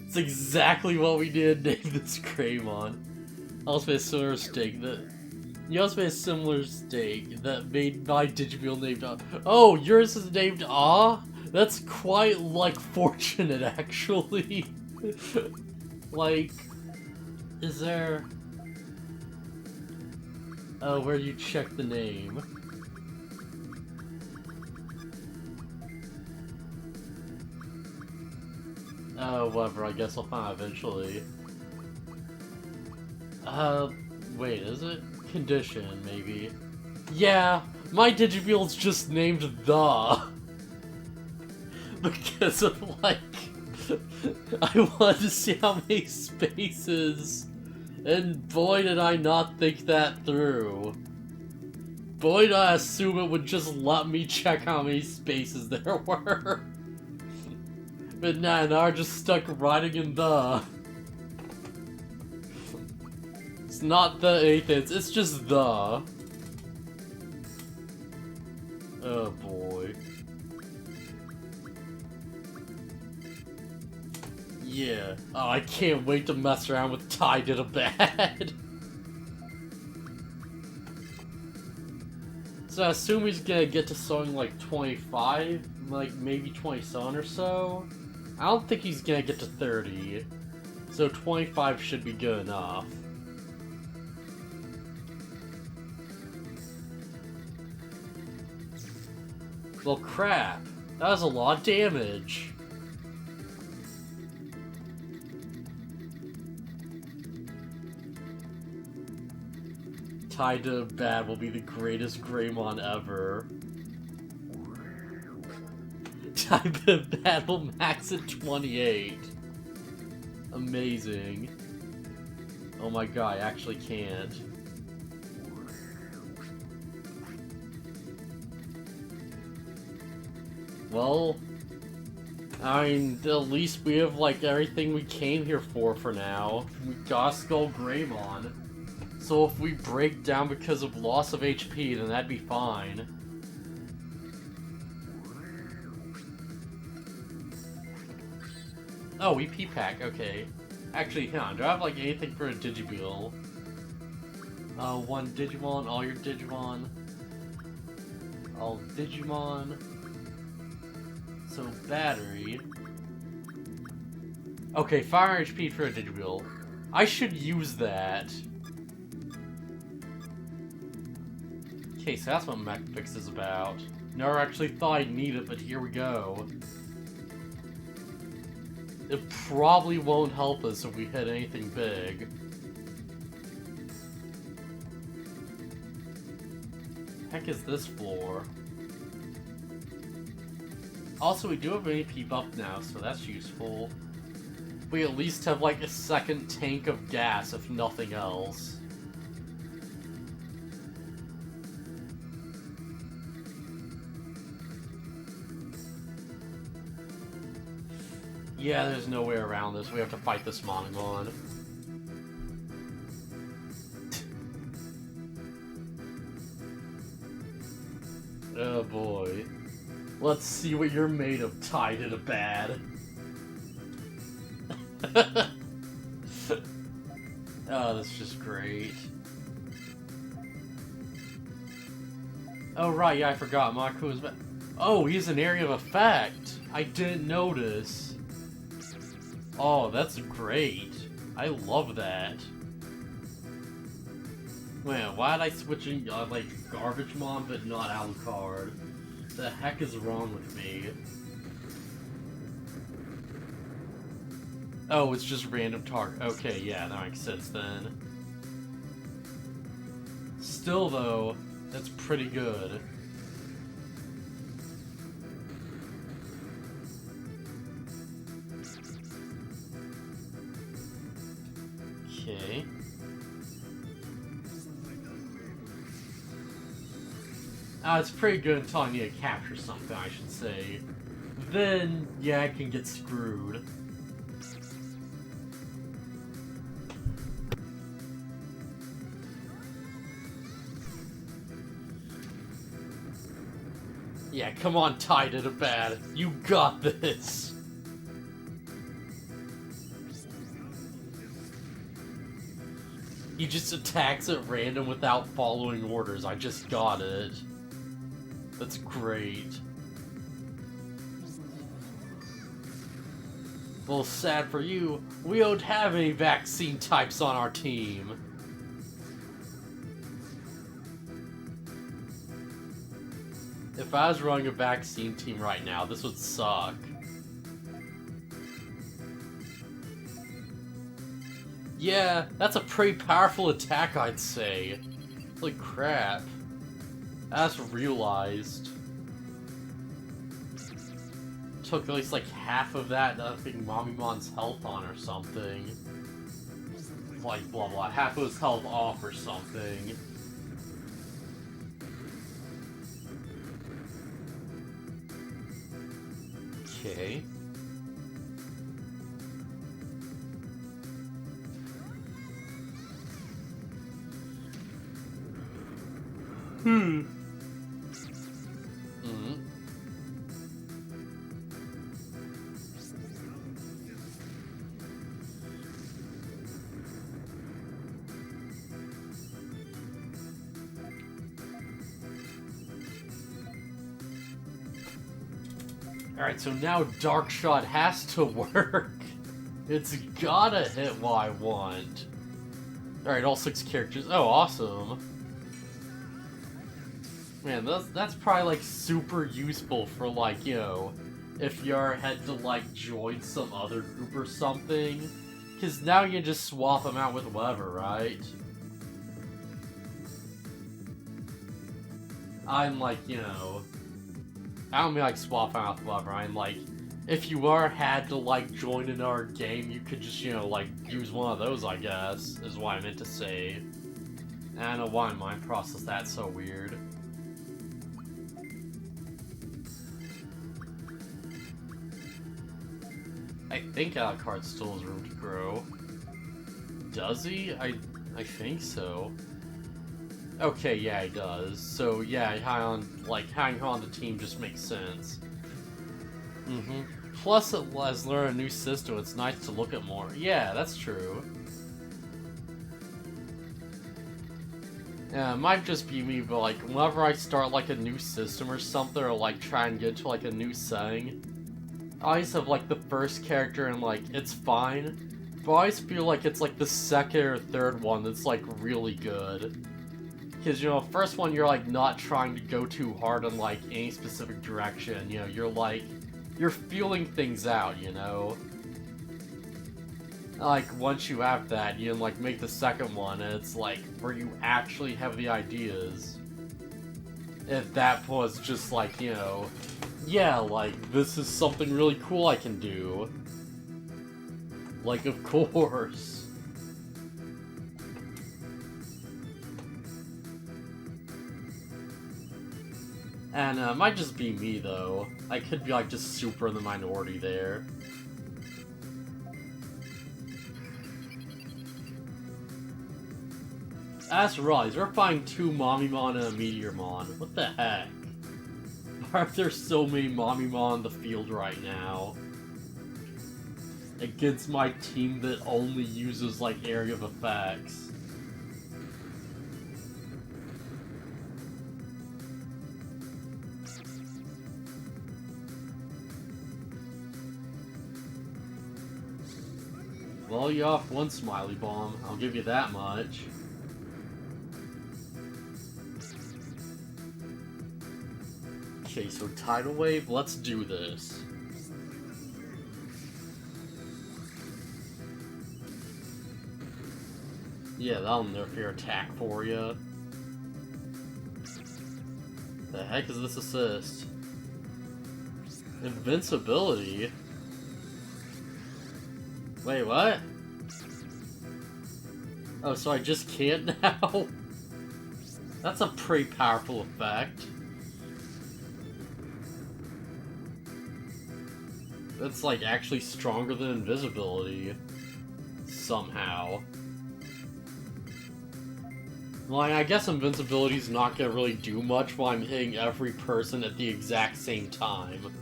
It's exactly what we did to name this Greymon. I also made a similar mistake that... You also made a similar mistake that made my Digimon named Oh, yours is named Ah? That's quite, like, fortunate, actually. Like... Is there... Oh, where you check the name? Oh, whatever, I guess I'll find out eventually. Wait, is it? Condition, maybe. Yeah, my Digibeel's just named The. Because of, like... I wanted to see how many spaces. And boy did I not think that through. Boy did I assume it would just let me check how many spaces there were. But nah, now I'm just stuck writing in The. It's not the anything, it's just The. Oh boy. Yeah. Oh, I can't wait to mess around with Ty Did a Bad. So I assume he's gonna get to song like 25, like maybe 27 or so. I don't think he's gonna get to 30, so 25 should be good enough. Well, crap. That was a lot of damage. Tied to Bad will be the greatest Greymon ever. Tied to Bad will max at 28. Amazing. Oh my god, I actually can't. Well, I mean, at least we have like everything we came here for now. We got Skull Greymon. So if we break down because of loss of HP, then that'd be fine. Oh, EP pack, okay. Actually, hang on, do I have like anything for a Digibeel? One Digimon, all your Digimon. All Digimon. So, battery. Okay, fire HP for a Digibeel. I should use that. Okay, so that's what MechFix is about. Never actually thought I'd need it, but here we go. It probably won't help us if we hit anything big. Heck is this floor? Also, we do have an AP buff now, so that's useful. We at least have like a second tank of gas, if nothing else. Yeah, there's no way around this. We have to fight this Monomon. Oh boy. Let's see what you're made of, tied in a bad. Oh, that's just great. Oh right, yeah, I forgot. Maku is back. Oh, he's an area of effect! I didn't notice. Oh, that's great. I love that. Man, why did I switch in, like, Garbage-Mon but not Alucard? The heck is wrong with me? Oh, it's just random target. Okay, yeah, that makes sense then. Still, though, that's pretty good. Okay. It's pretty good until I need to capture something, I should say. Then, yeah, I can get screwed. Yeah, come on, tied to the bad. You got this! He just attacks at random without following orders. I just got it. That's great. Well, sad for you, we don't have any vaccine types on our team. If I was running a vaccine team right now, this would suck. Yeah, that's a pretty powerful attack, I'd say. Holy crap. I just realized. Took at least like half of that, I think Mommymon's health on or something. Like, blah blah, half of his health off or something. Okay. Alright, so now Dark Shot has to work. It's gotta hit what I want. Alright, all 6 characters. Oh, awesome. Man, that's probably, like, super useful for, like, you know, if you had to, like, join some other group or something. Because now you can just swap them out with whatever, right? I'm like, you know... I don't mean like swap out with whatever, I'm like... If you had to, like, join another game, you could just, you know, like, use one of those, I guess, is what I meant to say. And I don't know why my mind process that's so weird. I think Alucard still has room to grow. Does he? I think so. Okay, yeah, he does. So, yeah, having on the team just makes sense. Plus, it has learned a new system. It's nice to look at more. Yeah, that's true. Yeah, it might just be me, but, like, whenever I start, like, a new system or something, or, like, try and get into, like, a new setting, I always have, like, the first character and, like, it's fine, but I always feel like it's, like, the second or third one that's, like, really good. Because, you know, first one, you're, like, not trying to go too hard in, like, any specific direction, you know, you're, like, you're feeling things out, you know? Like, once you have that, you can, like, make the second one, and it's, like, where you actually have the ideas. At that point, it's just, like, you know, yeah, like, this is something really cool I can do. Like, of course. And, it might just be me, though. I could be, like, just super in the minority there. As realize, we're fighting 2 Mommymon and a Meteormon. What the heck? Why are there so many Mommymon in the field right now? Against my team that only uses, like, area of effects. Well, you off one smiley bomb. I'll give you that much. Okay, so Tidal Wave, let's do this. Yeah, that'll nerf your attack for you. The heck is this assist? Invincibility? Wait, what? Oh, so I just can't now? That's a pretty powerful effect. That's like actually stronger than invisibility. Somehow. Well, I guess invincibility's not gonna really do much while I'm hitting every person at the exact same time.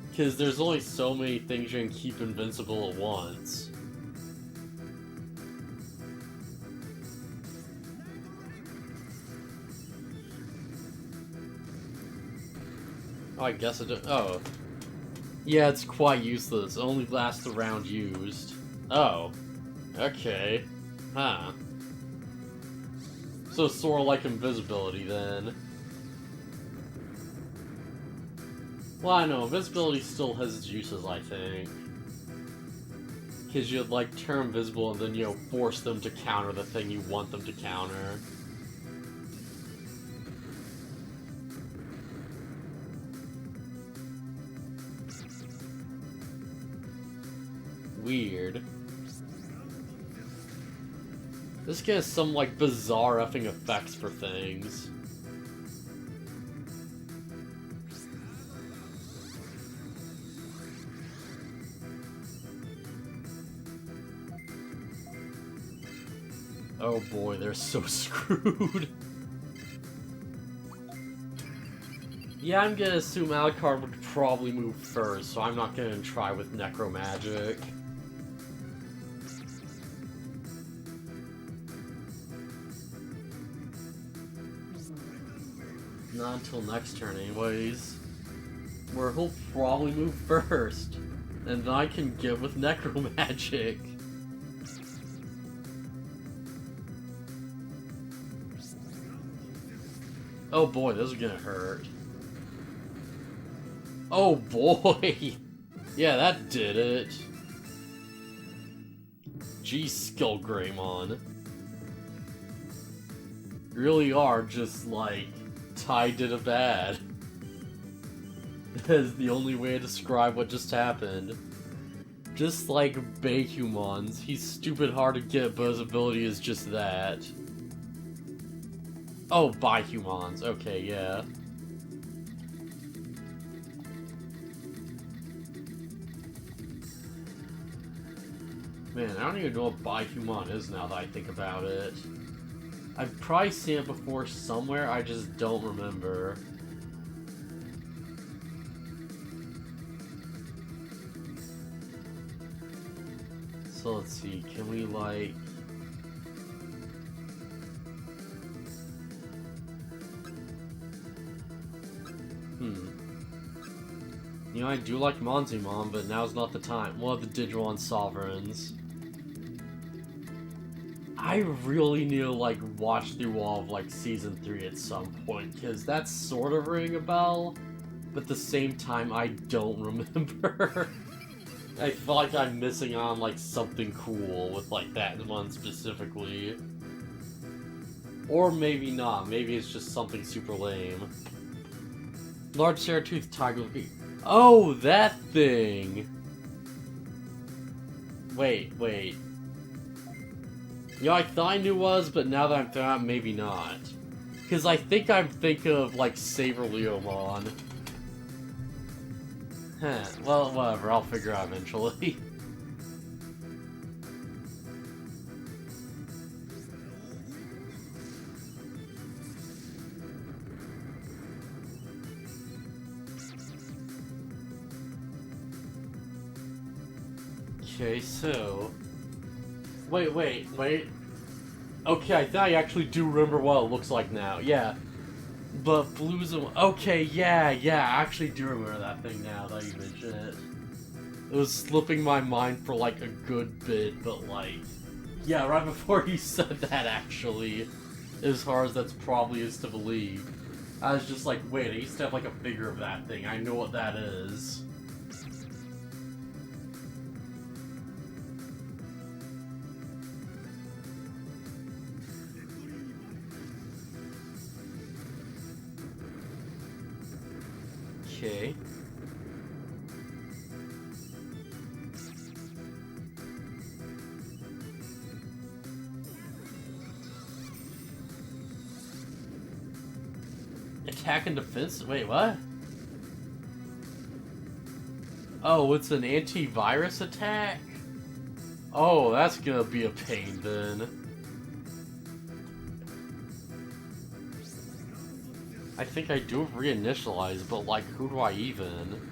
Because there's only so many things you can keep invincible at once. Oh, I guess it... Oh. Yeah, it's quite useless. It only lasts the round used. Oh. Okay. Huh. So sort of like invisibility, then. Well, I know, invisibility still has its uses, I think. Because you'd, like, turn invisible and then, you know, force them to counter the thing you want them to counter. Weird. This gets some, like, bizarre effing effects for things. Oh boy, they're so screwed. Yeah, I'm gonna assume Alucard would probably move first, so I'm not gonna try with Necromagic. Not until next turn anyways. Where he'll probably move first. And then I can get with Necromagic. Oh boy, this is gonna hurt. Oh boy! Yeah, that did it. Gee, Skullgreymon. Really are just, like, tied to the bad. That is the only way to describe what just happened. Just like Bakumon's, he's stupid hard to get, but his ability is just that. Oh, Bihumons. Okay, yeah. Man, I don't even know what Bihumon is now that I think about it. I've probably seen it before somewhere, I just don't remember. So let's see, can we like... You know, I do like Monzumon, but now's not the time. We'll have the Digimon Sovereigns. I really need to, like, watch through all of, like, Season 3 at some point, because that's sort of ringing a bell, but at the same time, I don't remember. I feel like I'm missing on, like, something cool with, like, that one specifically. Or maybe not. Maybe it's just something super lame. Large Ceratooth Tiger... Oh, that thing! Wait. You know, I thought I knew was, but now that I'm thinking about it, maybe not. Because I think I'm thinking of, like, Saber-Leomon. Huh, well, whatever, I'll figure out eventually. Okay, so... Wait. Okay, I think I actually do remember what it looks like now. Yeah. But blues and... Okay, yeah, I actually do remember that thing now that you mention it. It was slipping my mind for like a good bit, but like... Yeah, right before you said that, actually. As hard as that's probably is to believe. I was just like, wait, I used to have like a figure of that thing. I know what that is. Okay. Attack and defense? Wait, what? Oh, it's an antivirus attack? Oh, that's gonna be a pain then. I think I do reinitialize, but like, who do I even?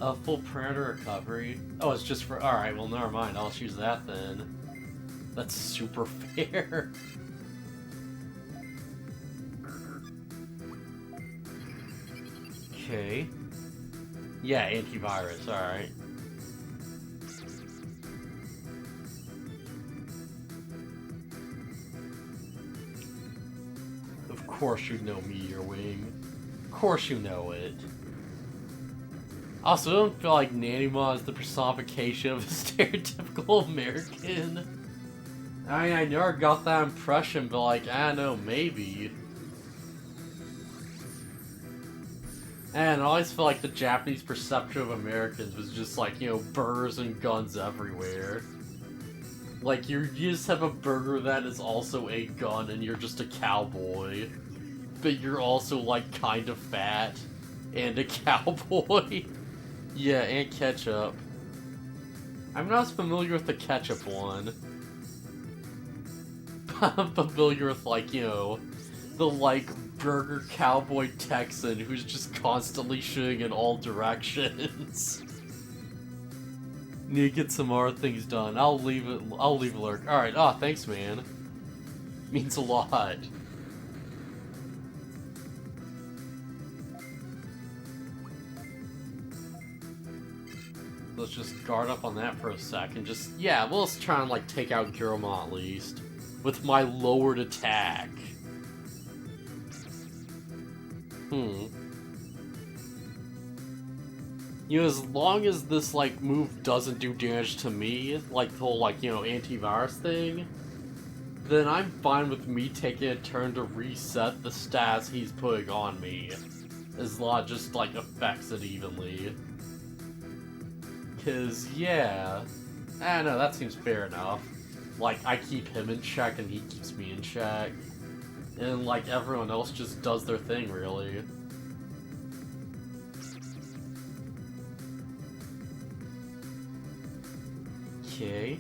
A full predator recovery? Oh, it's just for... Alright, well, never mind. I'll choose that then. That's super fair. Okay. Yeah, antivirus, alright. Of course you know Meteor Wing. Of course you know it. Also, I don't feel like Nanimon is the personification of a stereotypical American. I mean, I never got that impression, but like, I don't know, maybe. And I always feel like the Japanese perception of Americans was just like, you know, burgers and guns everywhere. Like, you just have a burger that is also a gun and you're just a cowboy. But you're also, like, kind of fat and a cowboy. Yeah, and ketchup. I'm not as familiar with the ketchup one. I'm familiar with, like, you know, the, like, burger cowboy Texan who's just constantly shooting in all directions. Need to get some more things done. I'll leave a lurk. Alright, thanks, man. Means a lot. Let's just guard up on that for a second. Just, yeah, well, let's try and, like, take out Giromon at least. With my lowered attack. You know, as long as this, like, move doesn't do damage to me, like the whole, like, you know, antivirus thing, then I'm fine with me taking a turn to reset the stats he's putting on me. As long as just, like, affects it evenly. Cause, yeah, I don't know, that seems fair enough. Like, I keep him in check and he keeps me in check. And, like, everyone else just does their thing, really. Okay.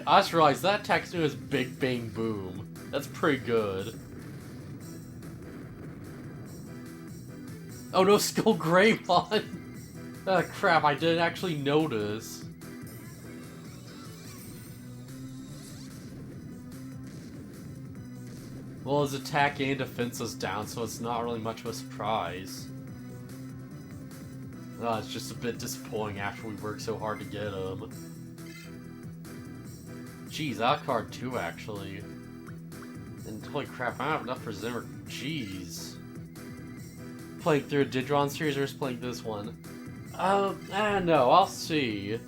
I just realized that text name is Big Bang Boom. That's pretty good. Oh no, Skull Greymon! Oh crap, I didn't actually notice. Well, his attack and defense is down, so it's not really much of a surprise. Oh, it's just a bit disappointing after we worked so hard to get him. Jeez, that card too, actually. And holy crap, I don't have enough for Zimmer. Jeez. Playing through a Digimon series or just playing this one? I don't know, I'll see.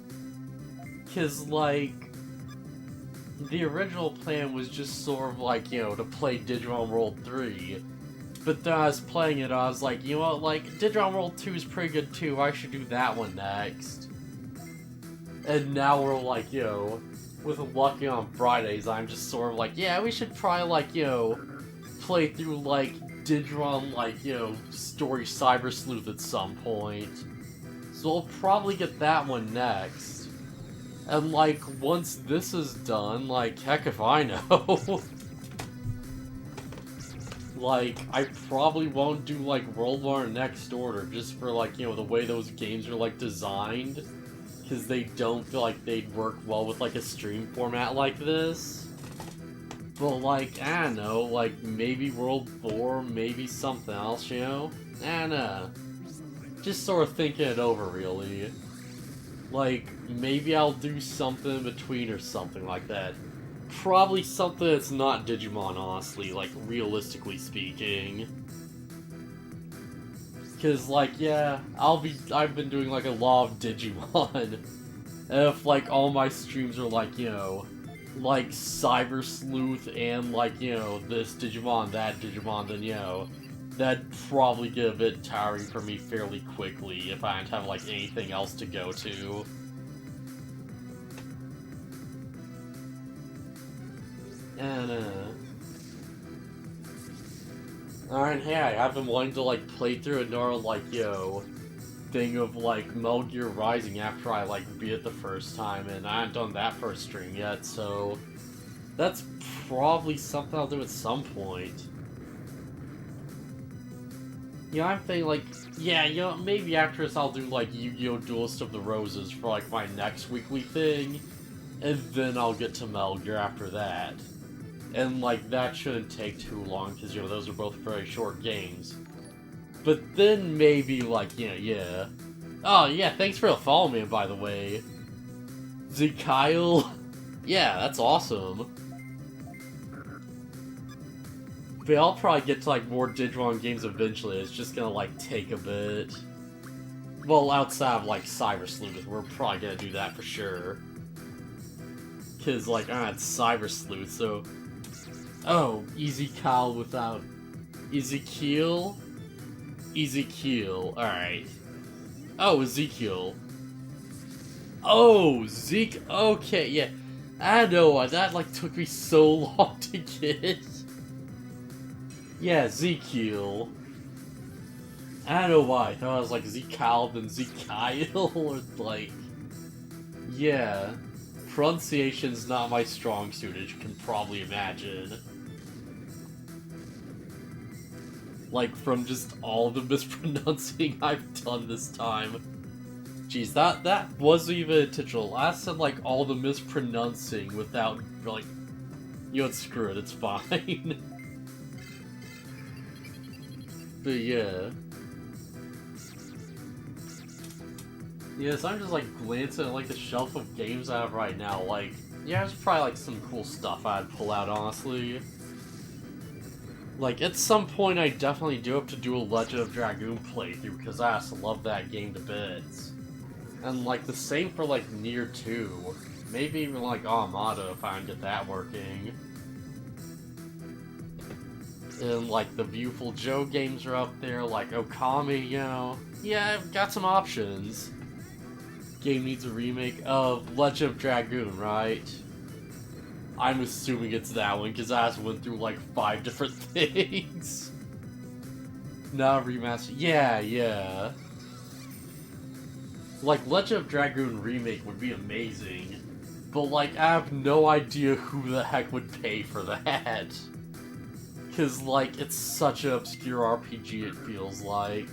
Cause, like, the original plan was just sort of like, you know, to play Digimon World 3. But then I was playing it, I was like, you know what, like, Digimon World 2 is pretty good too, I should do that one next. And now we're like, you know, with Lucky on Fridays, I'm just sort of like, yeah, we should probably, like, you know, play through, like, Digimon, like, you know, Story Cyber Sleuth at some point. So we'll probably get that one next. And, like, once this is done, like, heck if I know. like, I probably won't do, like, World War Next Order, just for, like, you know, the way those games are, like, designed. Because they don't feel like they'd work well with, like, a stream format like this. But, like, I don't know, like, maybe World 4, maybe something else, you know? I don't know. Just sort of thinking it over, really. Like, maybe I'll do something in between or something like that. Probably something that's not Digimon, honestly, like, realistically speaking. Because, like, yeah, I've been doing, like, a lot of Digimon. And if, like, all my streams are, like, you know, like, Cyber Sleuth and, like, you know, this Digimon, that Digimon, then, you know, that'd probably get a bit tiring for me fairly quickly if I didn't have, like, anything else to go to. And, alright, hey, I've been wanting to, like, play through another, like, yo, thing of, like, Metal Gear Rising after I, like, beat it the first time, and I haven't done that for a stream yet, so that's probably something I'll do at some point. You know, I'm thinking, like, yeah, you know, maybe after this I'll do, like, Yu-Gi-Oh! Duelist of the Roses for, like, my next weekly thing, and then I'll get to Metal Gear after that. And, like, that shouldn't take too long, because, you know, those are both very short games. But then maybe, like, you know, yeah. Oh, yeah, thanks for the follow, man, by the way. Kyle. Yeah, that's awesome. But I'll probably get to, like, more Digimon games eventually. It's just gonna, like, take a bit. Well, outside of, like, Cyber Sleuth, we're probably gonna do that for sure. Because, like, it's Cyber Sleuth, so... Oh, Easy Kyle without... Ezekiel? Ezekiel, alright. Oh, Ezekiel. Oh, Zeke, okay, yeah. I know, that, like, took me so long to get. Yeah, Ezekiel. I don't know why, I thought it was, like, Zekyle than Zekyle, or, like... Yeah. Pronunciation's not my strong suit, as you can probably imagine. Like, from just all the mispronouncing I've done this time. Jeez, that wasn't even intentional. I said, like, all the mispronouncing without, like... You know what, screw it, it's fine. But yeah. Yeah, so I'm just, like, glancing at, like, the shelf of games I have right now. Like, yeah, there's probably, like, some cool stuff I'd pull out, honestly. Like, at some point, I definitely do have to do a Legend of Dragoon playthrough, because I just love that game to bits. And, like, the same for, like, Nier 2. Maybe even, like, Armada, if I can get that working. And, like, the Beautiful Joe games are up there, like Okami, you know. Yeah, I've got some options. Game needs a remake of Legend of Dragoon, right? I'm assuming it's that one, because I just went through, like, 5 different things. Not a remaster. Yeah, yeah. Like, Legend of Dragoon Remake would be amazing. But, like, I have no idea who the heck would pay for that. Because, like, it's such an obscure RPG, it feels like.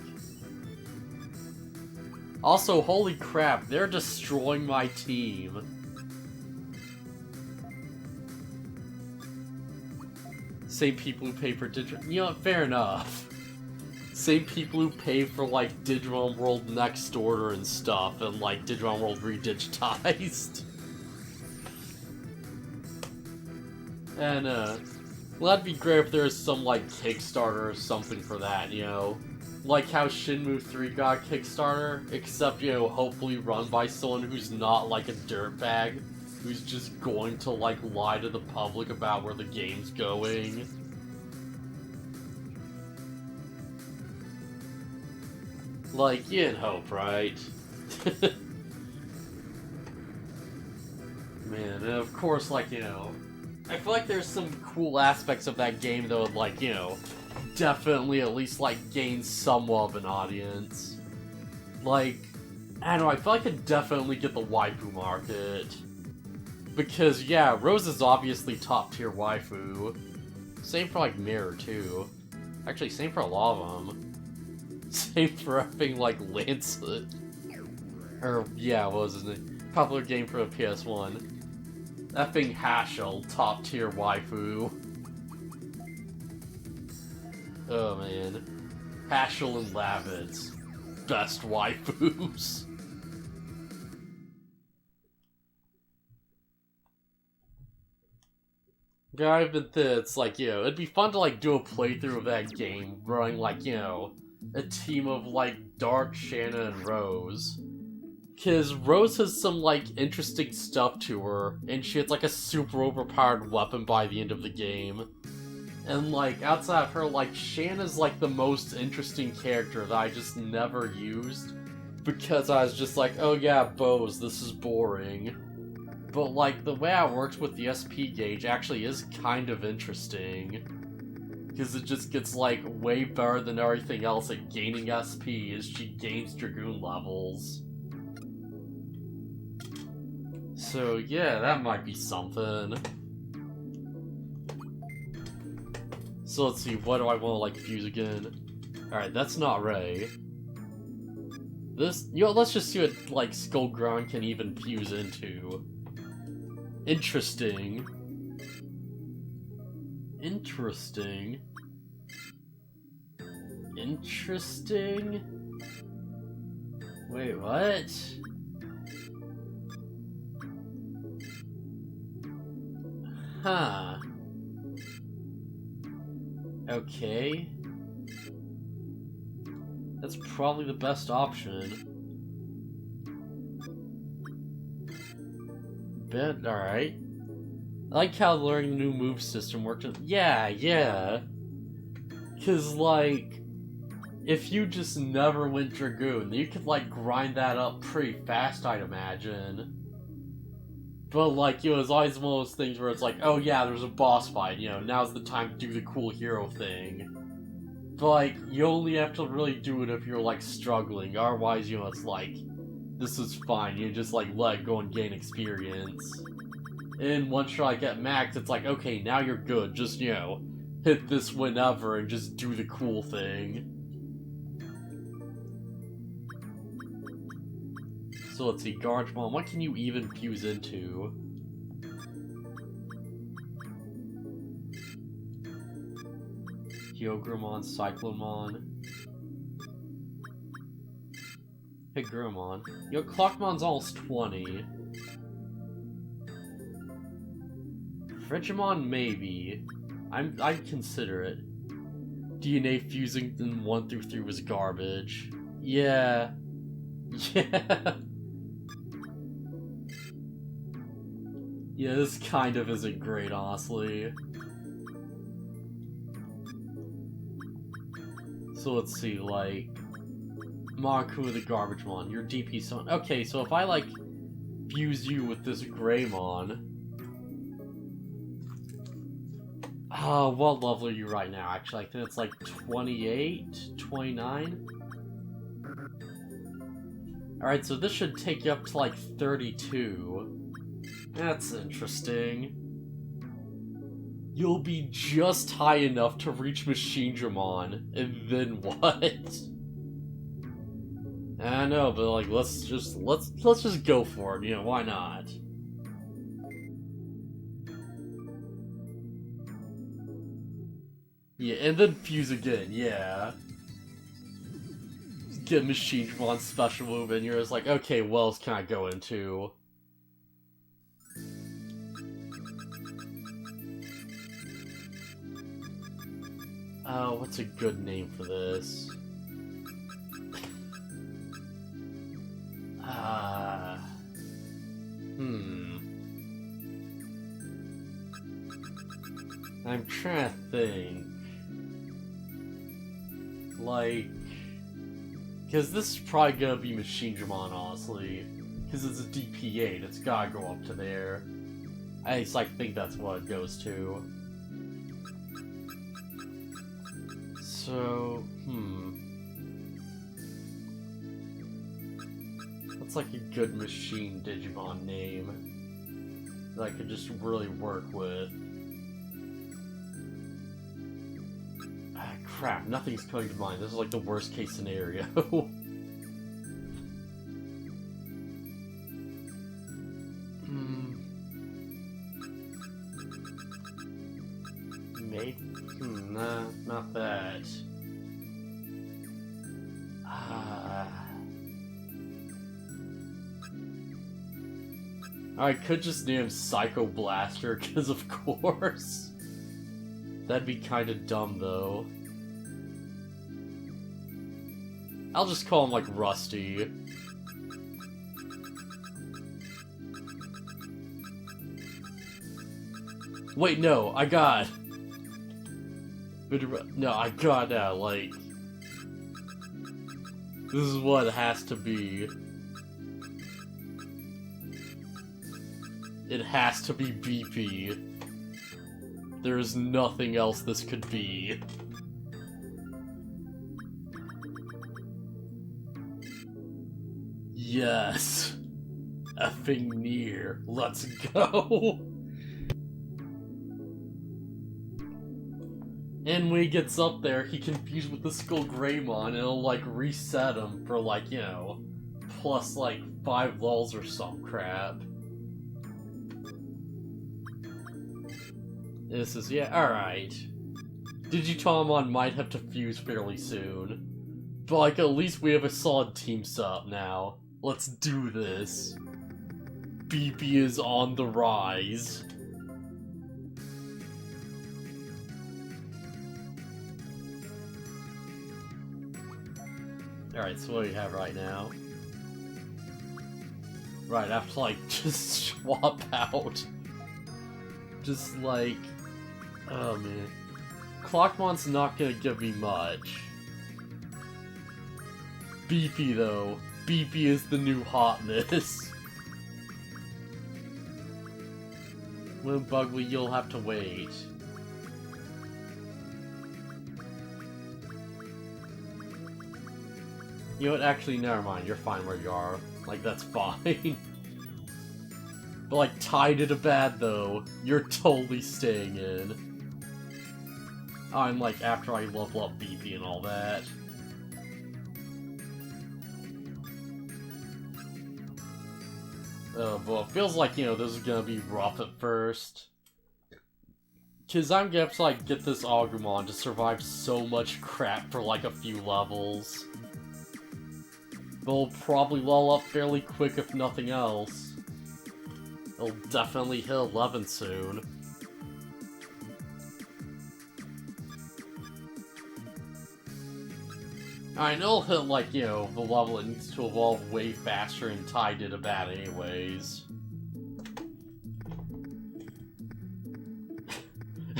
Also, holy crap, they're destroying my team. Same people who pay for Digimon... You know what, fair enough. Same people who pay for, like, Digimon World Next Order and stuff, and, like, Digimon World Redigitized. And, well, that'd be great if there was some, like, Kickstarter or something for that, you know? Like how Shenmue 3 got a Kickstarter, except, you know, hopefully run by someone who's not, like, a dirtbag, who's just going to, like, lie to the public about where the game's going. Like, you'd hope, right? Man, and of course, like, you know, I feel like there's some cool aspects of that game, though, like, you know, definitely at least, like, gain somewhat of an audience. Like, I don't know, I feel like I could definitely get the waifu market. Because, yeah, Rose is obviously top-tier waifu. Same for, like, Mirror, too. Actually, same for a lot of them. Same for effing, like, Lancet. Or, yeah, what was his name? Popular game for the PS1. Effing Haschel, top tier waifu. Oh man. Haschel and Lavitz, best waifus. Yeah, I've been it's like, it'd be fun to like do a playthrough of that game, running like, a team of like Dark, Shanna, and Rose. Cause Rose has some like interesting stuff to her, and she has like a super overpowered weapon by the end of the game. And like outside of her, like Shanna's like the most interesting character that I just never used because I was just like, oh yeah, bows, this is boring. But like the way it works with the SP gauge actually is kind of interesting. Because it just gets like way better than everything else at gaining SP as she gains Dragoon levels. So yeah, that might be something. So let's see, what do I want to like fuse again? Alright, that's not Ray. This, let's just see what like Skullgrind can even fuse into. Interesting. Interesting. Interesting? Wait, what? Huh. Okay. That's probably the best option. But, alright. I like how learning the new move system worked. Yeah. Cause, like, if you just never went Dragoon, you could, like, grind that up pretty fast, I'd imagine. But, like, it's always one of those things where it's like, oh yeah, there's a boss fight, now's the time to do the cool hero thing. But, like, you only have to really do it if you're, like, struggling. Otherwise, it's like, this is fine. You just, like, let it go and gain experience. And once you, like, get maxed, it's like, okay, now you're good. Just, hit this whenever and just do the cool thing. So let's see, Gargemon, what can you even fuse into? Hyogromon, Cyclomon. Higromon. Clockmon's almost 20. Frigimon, maybe. I'd consider it. DNA fusing in 1 through 3 was garbage. Yeah. Yeah. Yeah, this kind of isn't great, honestly. So let's see, like... Monku the Garbagemon, your DP son. Okay, so if I, like, fuse you with this Greymon... Oh, what level are you right now? Actually, I think it's like 28? 29? Alright, so this should take you up to like 32. That's interesting. You'll be just high enough to reach Machinedramon, and then what? I know, but like let's just go for it, why not? Yeah, and then fuse again, yeah. Get Machinemon's special move, and you're just like, okay, what else can I go into? Oh, what's a good name for this? I'm trying to think. Like... Because this is probably gonna be Machinedramon, honestly. Because it's a DP8, it's gotta go up to there. I just, like, think that's what it goes to. So, what's like a good machine Digimon name that I could just really work with? crap, nothing's coming to mind. This is like the worst case scenario. Maybe? Nah, not that. I could just name Psycho Blaster, because of course. That'd be kinda dumb, though. I'll just call him, like, Rusty. Wait, no, I got... No, I got that, like... This is what it has to be. It has to be BP. There is nothing else this could be. Yes! Effing near. Let's go! And when he gets up there, he confused with the Skull Greymon, and it'll, like, reset him for, like, you know, plus, like, 5 lulls or some crap. This is, yeah, alright. Digitamon might have to fuse fairly soon. But, like, at least we have a solid team setup now. Let's do this. BP is on the rise. Alright, so what do we have right now? Right, I have to, like, just swap out. Just, like... Oh, man. Clockmon's not gonna give me much. BP, though. BP is the new hotness. When Bugly, you'll have to wait. You know what, actually, never mind, you're fine where you are. Like, that's fine. But, like, tied to bad, though, you're totally staying in. I'm, like, after I level up BP and all that. But it feels like, you know, this is gonna be rough at first. Cause I'm gonna have to, like, get this Agumon to survive so much crap for, like, a few levels. But it'll probably lull up fairly quick if nothing else. It'll definitely hit 11 soon. I know it'll hit, like, you know, the level it needs to evolve way faster and tied to bad anyways.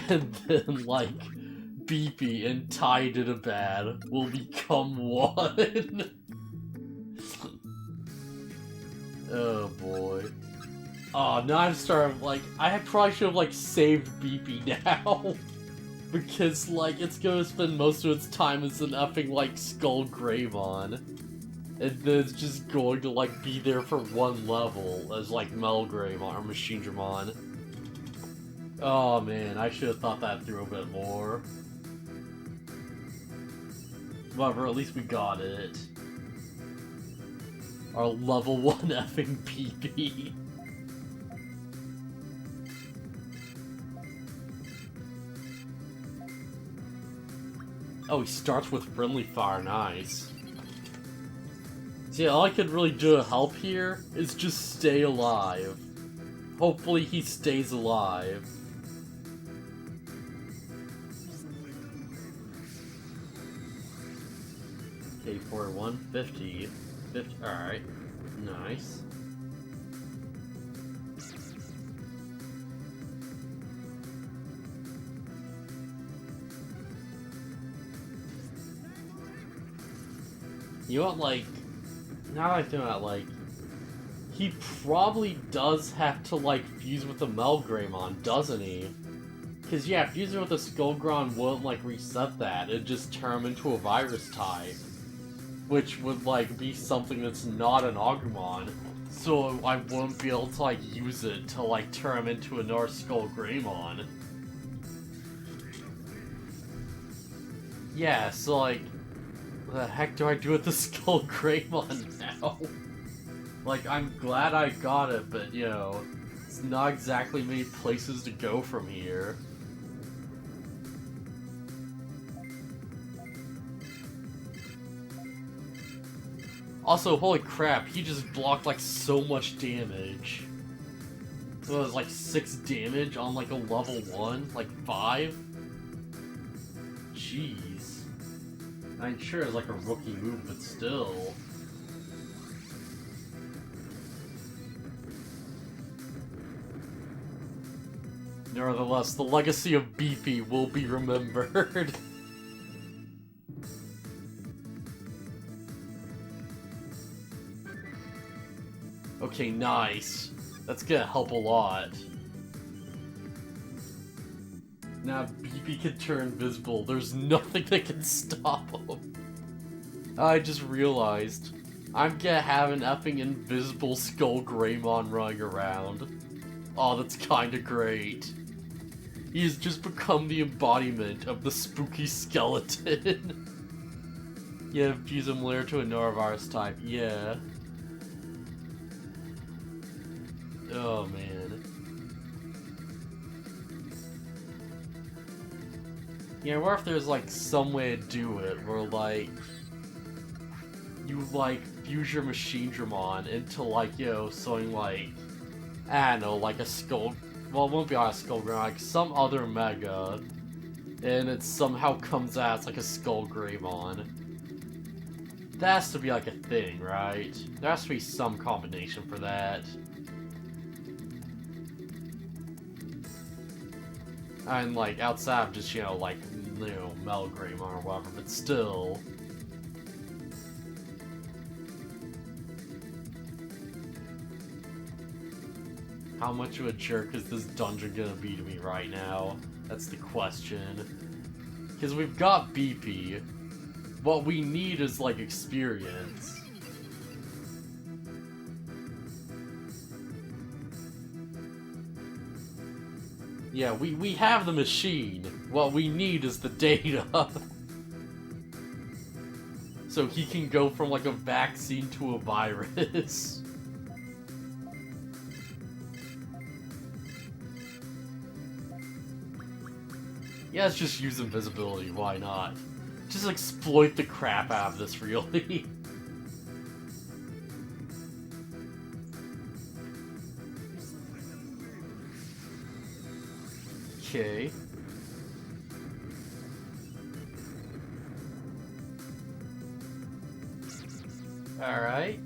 And then, like, BP and tied to bad will become one. Oh boy. Oh, now I'm starting, like, I probably should have, like, saved BP now. Because, like, it's gonna spend most of its time as an effing, like, Skull Greymon. And then it's just going to, like, be there for one level as, like, Metal Greymon or Machine Dramon. Oh man, I should have thought that through a bit more. Whatever, at least we got it. Our level 1 effing PP. Oh, he starts with Friendly Fire, nice. See, all I could really do to help here is just stay alive. Hopefully he stays alive. Okay, for 150. 50, alright. Nice. You know what, like, now that I think about it, like, he probably does have to, like, fuse with the Melgreymon, doesn't he? Because, yeah, fusing with the Skullgron won't, like, reset that. It'd just turn him into a virus type. Which would, like, be something that's not an Agumon. So I won't be able to, like, use it to, like, turn him into another Skull Greymon. Yeah, so like, what the heck do I do with the Skull Greymon now? Like, I'm glad I got it, but, you know, it's not exactly many places to go from here. Also, holy crap, he just blocked, like, so much damage. So it was, like, 6 damage on, like, a level 1? Like, 5? Jeez. I'm sure it's, like, a rookie move, but still. Nevertheless, the legacy of Beefy will be remembered. Okay, nice. That's gonna help a lot. Now Beefy can turn invisible. There's nothing that can stop him. I just realized. I'm gonna have an effing invisible Skull Greymon running around. Oh, that's kinda great. He's just become the embodiment of the spooky skeleton. Yeah, fuse him later to a Norovirus type. Yeah. Oh, man. Yeah, what if there's, like, some way to do it where, like, you, like, fuse your Machine Dramon into, like, you know, something like, I don't know, like a Skull... Well, it won't be on a Skull Greymon, like some other Mega, and it somehow comes out as, like, a Skull Greymon. That has to be, like, a thing, right? There has to be some combination for that. And, like, outside of just, you know, like, you know, Metal Greymon or whatever, but still. How much of a jerk is this dungeon gonna be to me right now? That's the question. Because we've got BP. What we need is, like, experience. Yeah, we have the machine. What we need is the data. So he can go from, like, a vaccine to a virus. Yeah, let's just use invisibility, why not? Just exploit the crap out of this, really. Okay. Alright.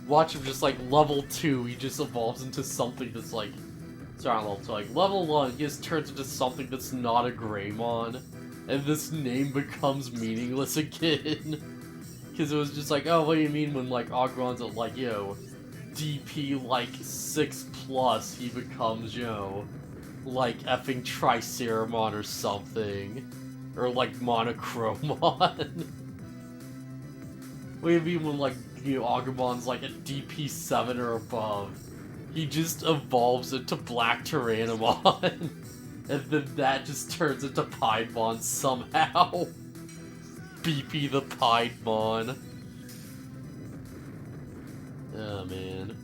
Watch him just, like, level 2, he just evolves into something that's, like... Sorry, level 2, like, level 1, he just turns into something that's not a Greymon. And this name becomes meaningless again. Because it was just like, oh, what do you mean when, like, Agron's at, like, you know, DP, like, 6+, he becomes, you know, like, effing Triceramon or something. Or, like, Monochromon. What do you mean when, like, you know, Agumon's, like, at DP 7 or above? He just evolves into Black Tyrannomon. And then that just turns into Piedmon somehow. BP the Piedmon. Oh, man.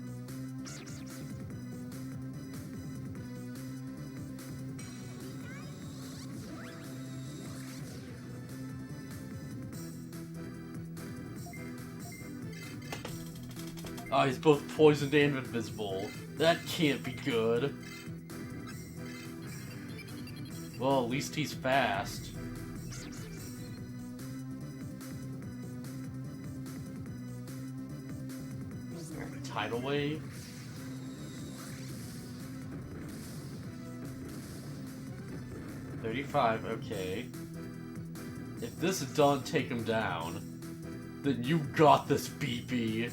Oh, he's both poisoned and invisible. That can't be good. Well, at least he's fast. Tidal Wave? $35, okay. If this doesn't take him down, then you got this, BP.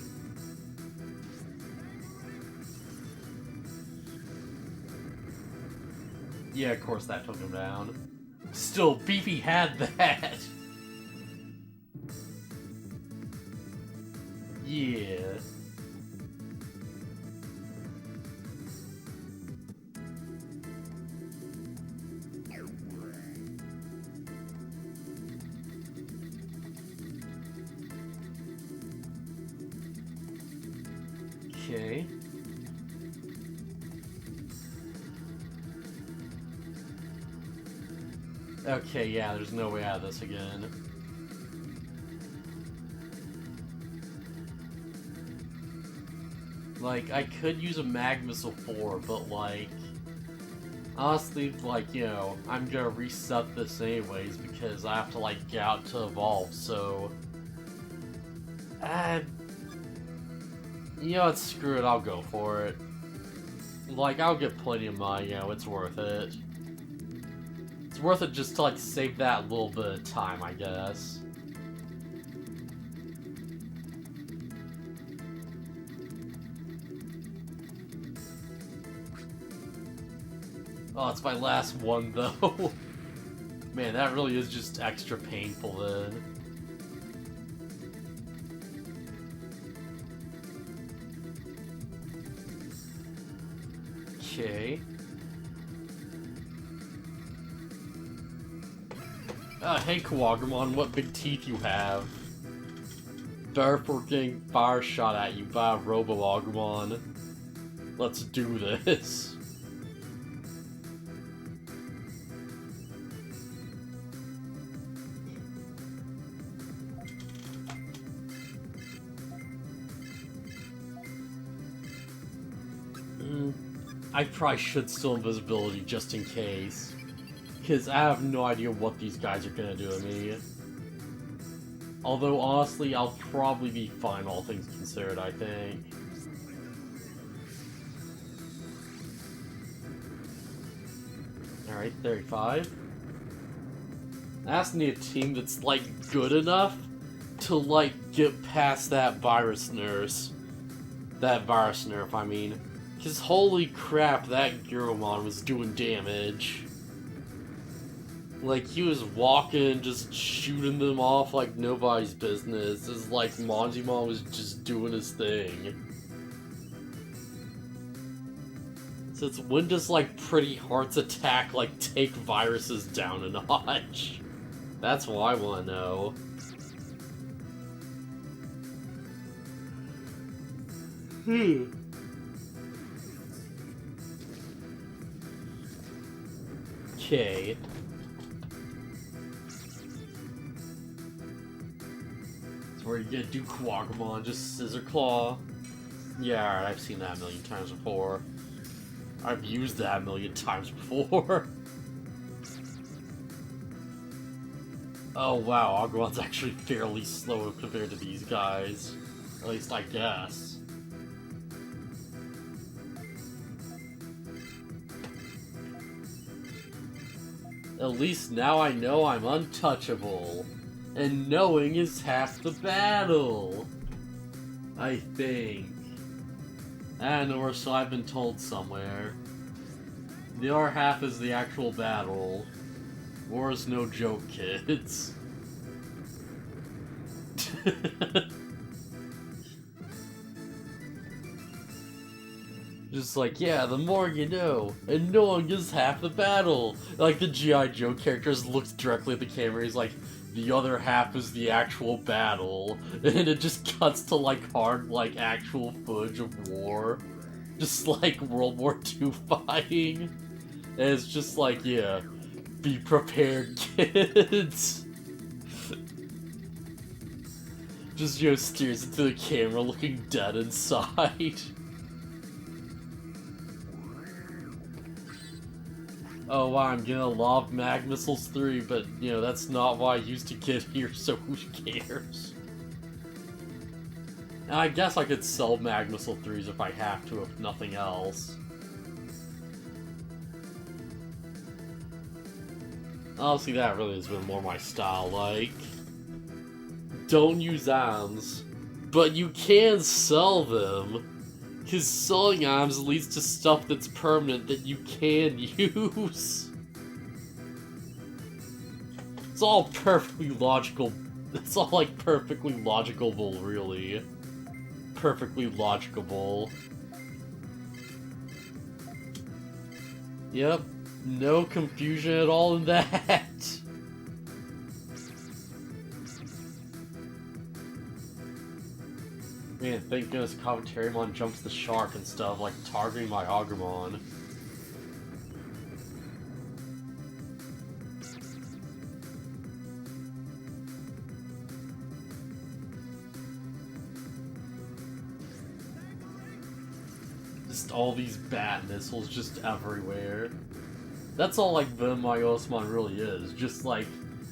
Yeah, of course that took him down. Still, Beefy had that! Yeah. Okay. Okay, yeah, there's no way out of this again. Like, I could use a Mag Missile 4, but like... honestly, like, you know, I'm gonna reset this anyways because I have to, like, get out to evolve, so... you know what, screw it, I'll go for it. Like, I'll get plenty of money, you know, it's worth it. It's worth it just to, like, save that little bit of time, I guess. Oh, it's my last one, though. Man, that really is just extra painful, then. Okay. Hey Kawagramon, what big teeth you have. Better for getting fire shot at you by a Robo-Agumon. Let's do this. I probably should steal invisibility just in case. Because I have no idea what these guys are gonna do to me. Although, honestly, I'll probably be fine, all things considered, I think. Alright, 35. I just need a team that's, like, good enough to, like, get past that virus nurse. That virus nerf, I mean. Because holy crap, that Gurumon was doing damage. Like, he was walking, just shooting them off like nobody's business. It's like Manjimon was just doing his thing. So it's when does, like, Pretty Heart's attack, like, take viruses down a notch? That's what I want to know. Okay. So where you get do Kawagramon, just Scissor Claw. Yeah, alright, I've seen that a million times before. I've used that a million times before. Oh wow, Agumon's actually fairly slow compared to these guys. At least I guess. At least now I know I'm untouchable. And knowing is half the battle. I think. I don't know, or so I've been told somewhere. The other half is the actual battle. War is no joke, kids. Just like, yeah, the more you know, and knowing is half the battle. Like, the G.I. Joe characters looks directly at the camera, he's like, the other half is the actual battle. And it just cuts to, like, hard, like, actual footage of war. Just like World War II fighting. And it's just like, yeah, be prepared, kids. Just, you know, steers into the camera looking dead inside. Oh wow, I'm gonna love Mag Missiles 3, but, you know, that's not what I used to get here, so who cares? And I guess I could sell Mag Missile 3s if I have to, if nothing else. Honestly, that really has been more my style, like... don't use items, but you can sell them! Because selling items leads to stuff that's permanent that you can use. It's all perfectly logical. It's all, like, perfectly logicable, really. Perfectly logicable. Yep. No confusion at all in that. Man, thank goodness Cavitarimon jumps the shark and stuff, like targeting my Agumon. Just all these bat missiles just everywhere. That's all like my Osmon really is. Just like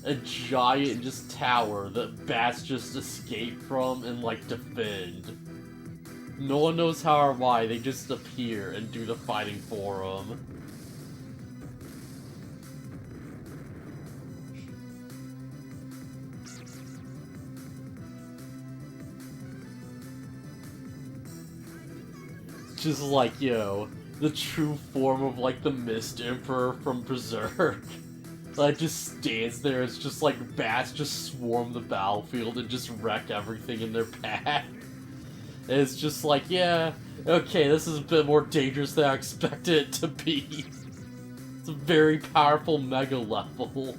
a giant just tower that bats just escape from and like defend. No one knows how or why, they just appear and do the fighting for them. Just like, yo, the true form of like the Mist Emperor from Berserk. Like, just stands there, it's just like bats just swarm the battlefield and just wreck everything in their path. And it's just like, yeah, okay, this is a bit more dangerous than I expected it to be. It's a very powerful mega level.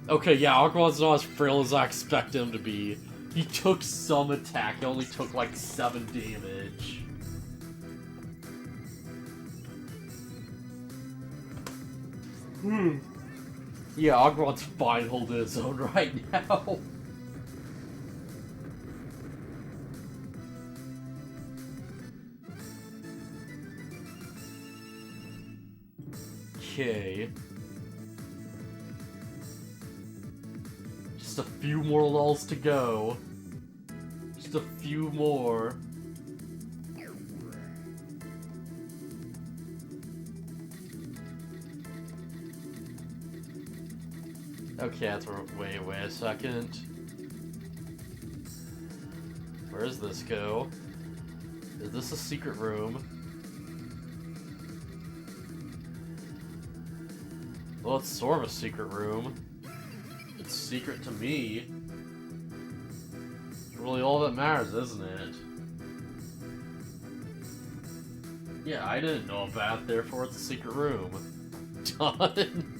Okay, yeah, Agumon's not as frail as I expected him to be. He took some attack, he only took like 7 damage. Yeah, Agumon's fine holding his own right now. Okay. Just a few more lulls to go. Just a few more. Okay, that's wait a second. Where does this go? Is this a secret room? Well, it's sort of a secret room. It's secret to me. It's really all that matters, isn't it? Yeah, I didn't know about it, therefore it's a secret room. Done.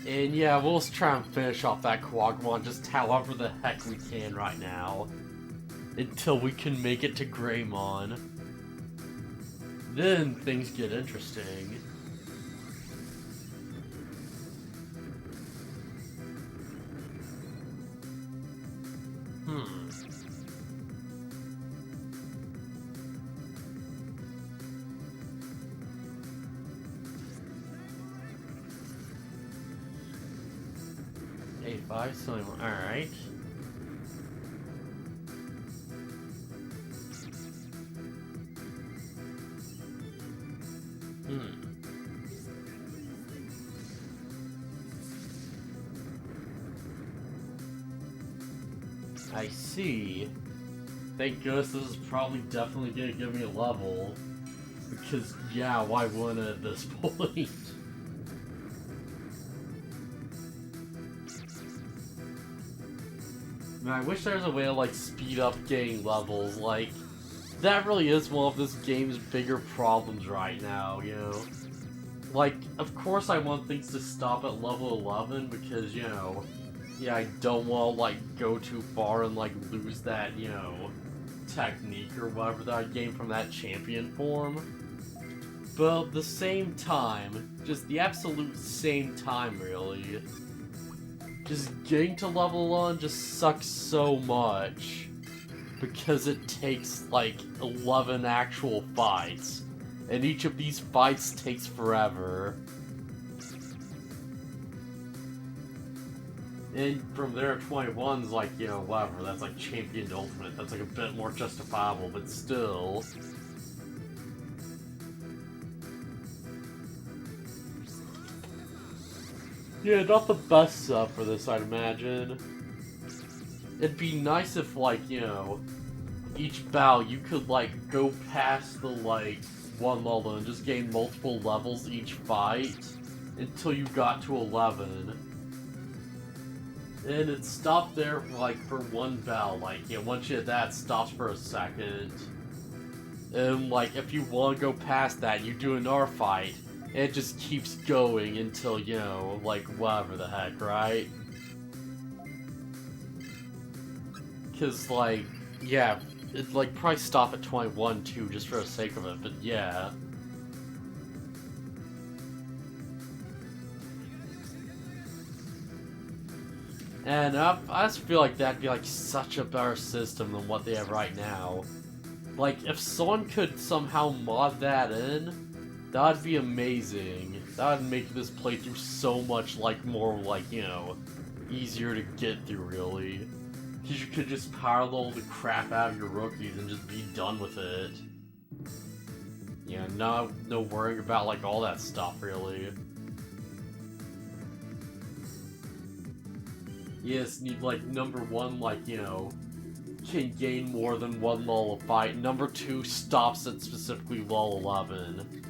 And yeah, we'll just try and finish off that Quagmon just however the heck we can right now. Until we can make it to Greymon. Then things get interesting. A5, so alright. I see. Thank goodness this is probably definitely gonna give me a level. Because, yeah, why wouldn't it at this point? Man, I wish there was a way to, like, speed up getting levels. Like, that really is one of this game's bigger problems right now, you know? Like, of course I want things to stop at level 11 because, you know, yeah, I don't want to, like, go too far and, like, lose that, you know, technique or whatever that I gained from that champion form. But at the same time, just the absolute same time, really, just getting to level 1 just sucks so much. Because it takes, like, 11 actual fights. And each of these fights takes forever. And from there, 21's like, you know, whatever, that's like Champion Ultimate. That's like a bit more justifiable, but still. Yeah, not the best stuff for this, I'd imagine. It'd be nice if, like, you know, each battle you could, like, go past the, like, one level and just gain multiple levels each fight until you got to 11. And it stopped there for, like, for one bell. Like, you know, once you hit that, it stops for a second. And, like, if you want to go past that, you do another fight. And it just keeps going until, you know, like, whatever the heck, right? Because, like, yeah, it'd, like, probably stop at 21, too, just for the sake of it, but yeah. And I just feel like that'd be, like, such a better system than what they have right now. Like, if someone could somehow mod that in, that'd be amazing. That'd make this playthrough so much, like, more, like, you know, easier to get through, really. Because you could just parallel the crap out of your rookies and just be done with it. You know, no worrying about, like, all that stuff, really. You just need, like, number one, like, you know, can gain more than one lull of fight. Number two stops at specifically lull 11.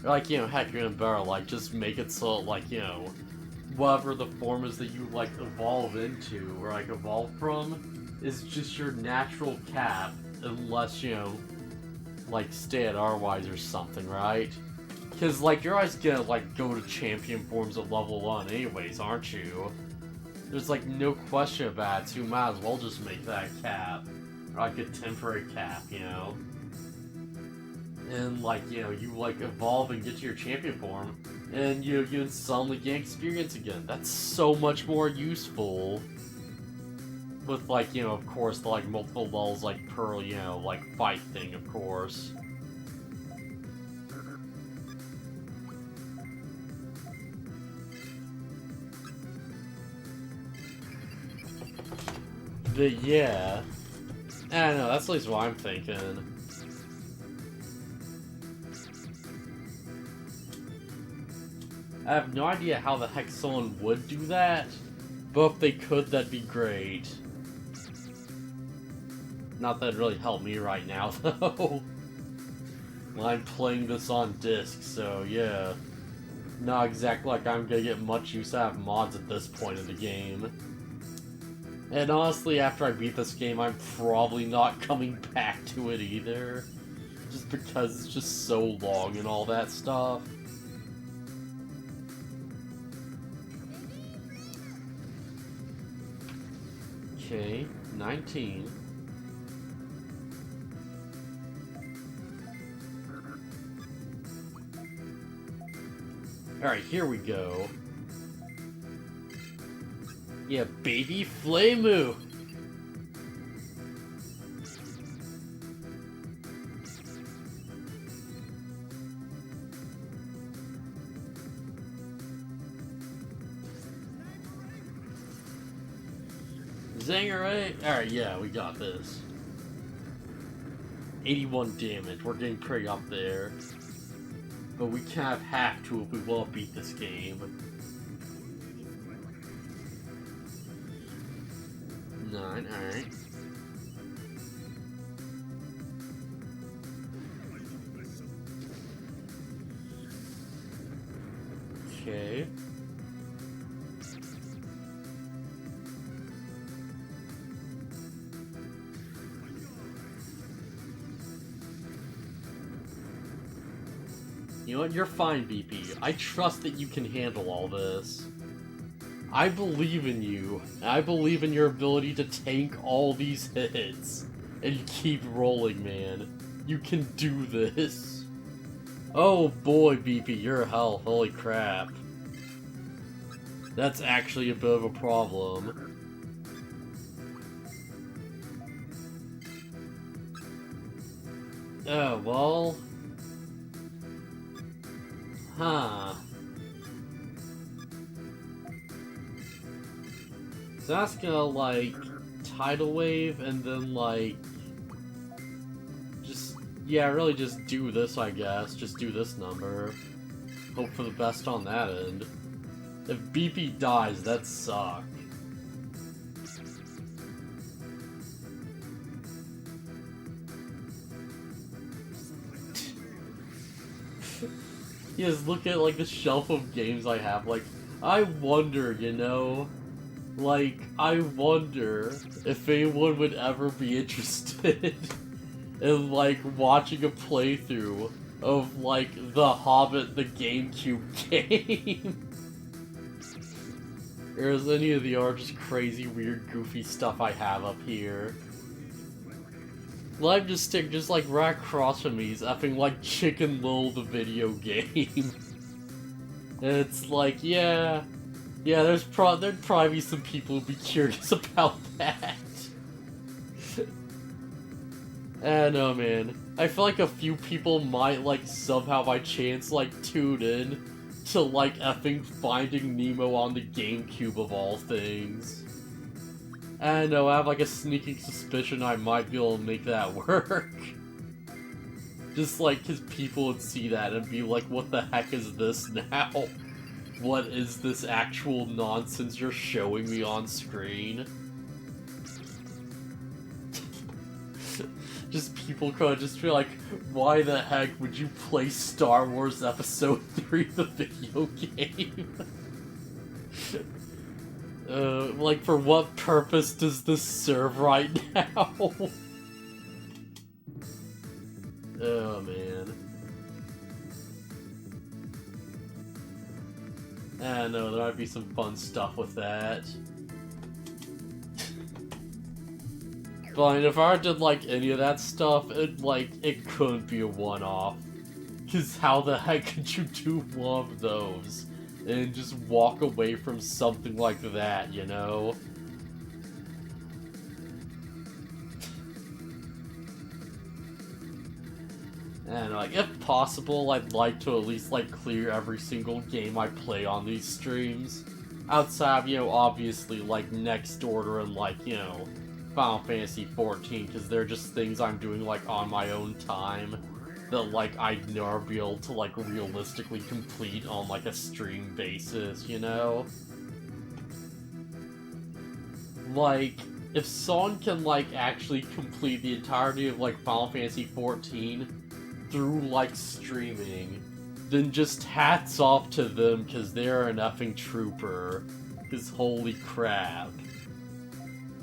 Like, you know, heck, you're gonna better, like, just make it so, like, you know, whatever the form is that you, like, evolve into, or, like, evolve from, is just your natural cap, unless, you know, like, stay at otherwise or something, right? Because, like, you're always gonna, like, go to champion forms at level 1 anyways, aren't you? There's, like, no question about it, so you might as well just make that cap. Or, like, a temporary cap, you know? And, like, you know, you, like, evolve and get to your champion form, and you suddenly gain experience again. That's so much more useful. With, like, you know, of course, the, like, multiple lulls, like, per, you know, like, fight thing, of course. But, yeah. I don't know, that's at least what I'm thinking. I have no idea how the heck someone would do that, but if they could, that'd be great. Not that it really helped me right now, though. I'm playing this on disc, so yeah. Not exactly like I'm gonna get much use out of mods at this point of the game. And honestly, after I beat this game, I'm probably not coming back to it either. Just because it's just so long and all that stuff. Okay, 19. Alright, here we go. Yeah, baby Flamu! Zangarate! Alright, yeah, we got this. 81 damage, we're getting pretty up there. But we kind of have to if we want to beat this game. 9, alright. Okay. You know what? You're fine, BP. I trust that you can handle all this. I believe in you. I believe in your ability to tank all these hits. And you keep rolling, man. You can do this. Oh boy, BP, you're hell. Holy crap. That's actually a bit of a problem. Oh, well... Huh. So that's gonna, like, tidal wave and then, like... Just, yeah, really just do this, I guess. Just do this number. Hope for the best on that end. If BP dies, that sucks. Yes, look at, like, the shelf of games I have. Like, I wonder, you know? Like, I wonder if anyone would ever be interested in, like, watching a playthrough of, like, The Hobbit, the GameCube game. Or is any of the other just crazy, weird, goofy stuff I have up here. Live just stick just like right across from me is effing like Chicken Little the video game. And it's like, yeah, there'd probably be some people who'd be curious about that. I don't know, man. I feel like a few people might, like, somehow by chance, like, tune in to, like, effing Finding Nemo on the GameCube of all things. I don't know, I have, like, a sneaking suspicion I might be able to make that work. Just, like, because people would see that and be like, what the heck is this now? What is this actual nonsense you're showing me on screen? Just people could just be like, why the heck would you play Star Wars Episode 3, the video game? Like, for what purpose does this serve right now? Oh, man. I don't know, there might be some fun stuff with that. But if I did, like, any of that stuff, it couldn't be a one-off. Because how the heck could you do one of those and just walk away from something like that, you know? And, like, if possible, I'd like to at least, like, clear every single game I play on these streams. Outside of, you know, obviously, like, Next Order and, like, you know, Final Fantasy XIV, because they're just things I'm doing, like, on my own time that, like, I'd never be able to, like, realistically complete on, like, a stream basis, you know? Like, if someone can, like, actually complete the entirety of, like, Final Fantasy XIV through, like, streaming, then just hats off to them, because they're an effing trooper. Because holy crap.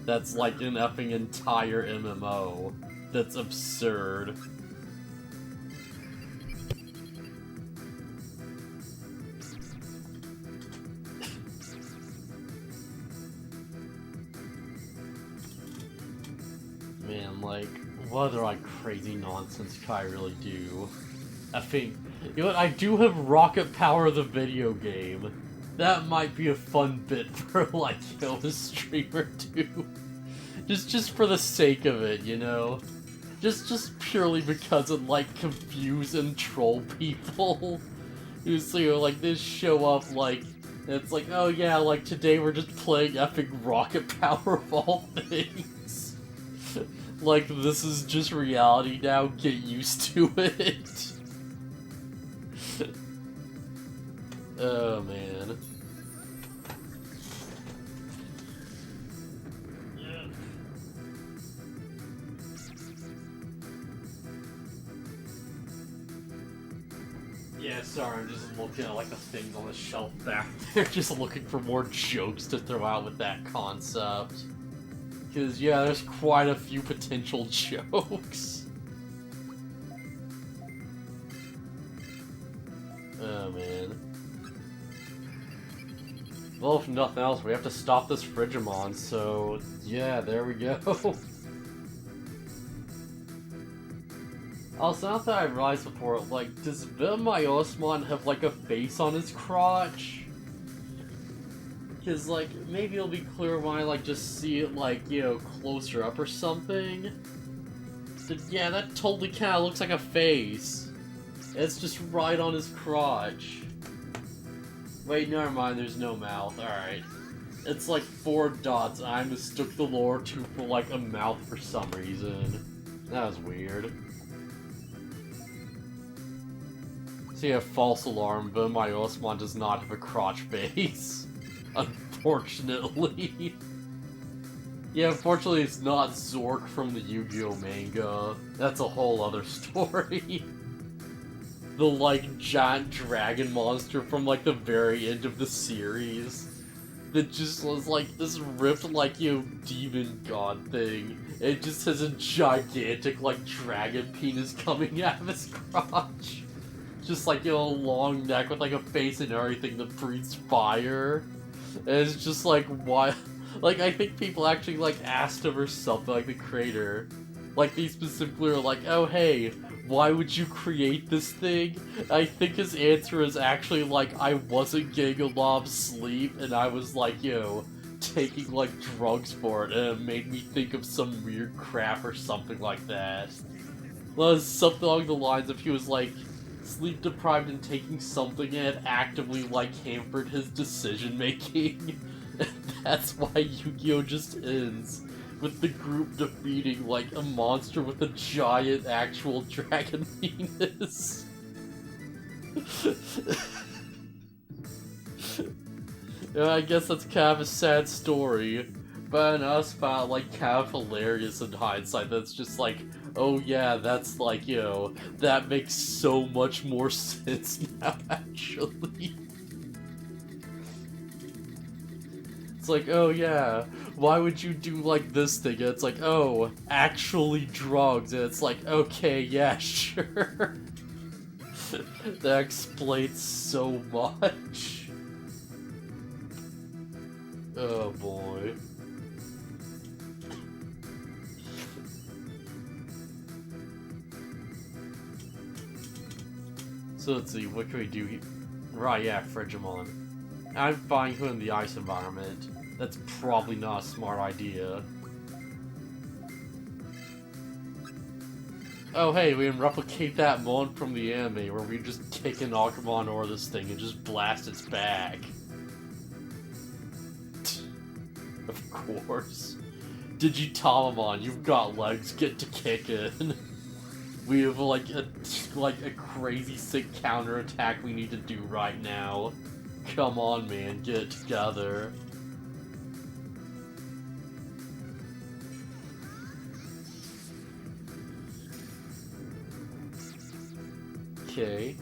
That's like an effing entire MMO. That's absurd. Man, like, what other, like, crazy nonsense can I really do? I think, you know what, I do have Rocket Power the video game. That might be a fun bit for, like, you know, a stream or two. Just for the sake of it, you know? Just purely because it, like, confuse and troll people. Who, so, you know, like, they show up, like, and it's like, oh yeah, like, today we're just playing epic Rocket Power of all things. Like, this is just reality now, get used to it. Oh, man. Yeah, sorry, I'm just looking at, like, the things on the shelf back there, just looking for more jokes to throw out with that concept. Because, yeah, there's quite a few potential jokes. Oh, man. Well, if nothing else, we have to stop this Frigimon, so yeah, there we go. Also, not that I realized before, like, does PM EST have, like, a face on his crotch? Because, like, maybe it'll be clear when I, like, just see it, like, you know, closer up or something. But yeah, that totally kind of looks like a face. It's just right on his crotch. Wait, never mind, there's no mouth, alright. It's like 4 dots, I mistook the lower 2 for like a mouth for some reason. That was weird. So yeah, false alarm, but my Osman does not have a crotch face. Unfortunately. Yeah, unfortunately it's not Zork from the Yu-Gi-Oh manga. That's a whole other story. the, like, giant dragon monster from, like, the very end of the series. That just was, like, this ripped, like, demon god thing. It just has a gigantic, like, dragon penis coming out of his crotch. Just, like, a long neck with, like, a face and everything that breathes fire. And it's just, like, why... Like, I think people actually, like, asked him or something, like, the creator. Like, they specifically were like, oh, hey, why would you create this thing? I think his answer is actually, like, I wasn't getting a lot of sleep, and I was, like, taking, like, drugs for it, and it made me think of some weird crap or something like that. Well, it was something along the lines of he was, like, sleep-deprived and taking something and it actively, like, hampered his decision-making. And that's why Yu-Gi-Oh! Just ends with the group defeating, like, a monster with a giant actual dragon penis. Yeah, I guess that's kind of a sad story, but I also found, like, kind of hilarious in hindsight. That's just like, oh yeah, that's like, that makes so much more sense now, actually. It's like, oh yeah, why would you do, like, this thing? And it's like, oh, actually drugs. And it's like, okay, yeah, sure. That explains so much. Oh boy. So let's see, what can we do here? Right, yeah, Frigimon. I'm finding who in the ice environment. That's probably not a smart idea. Oh hey, we can replicate that moment from the anime where we just kick an Agumon over this thing and just blast its back. Of course. Digitamon, you've got legs, get to kicking. We have like a crazy sick counterattack we need to do right now. Come on, man, get it together. Okay.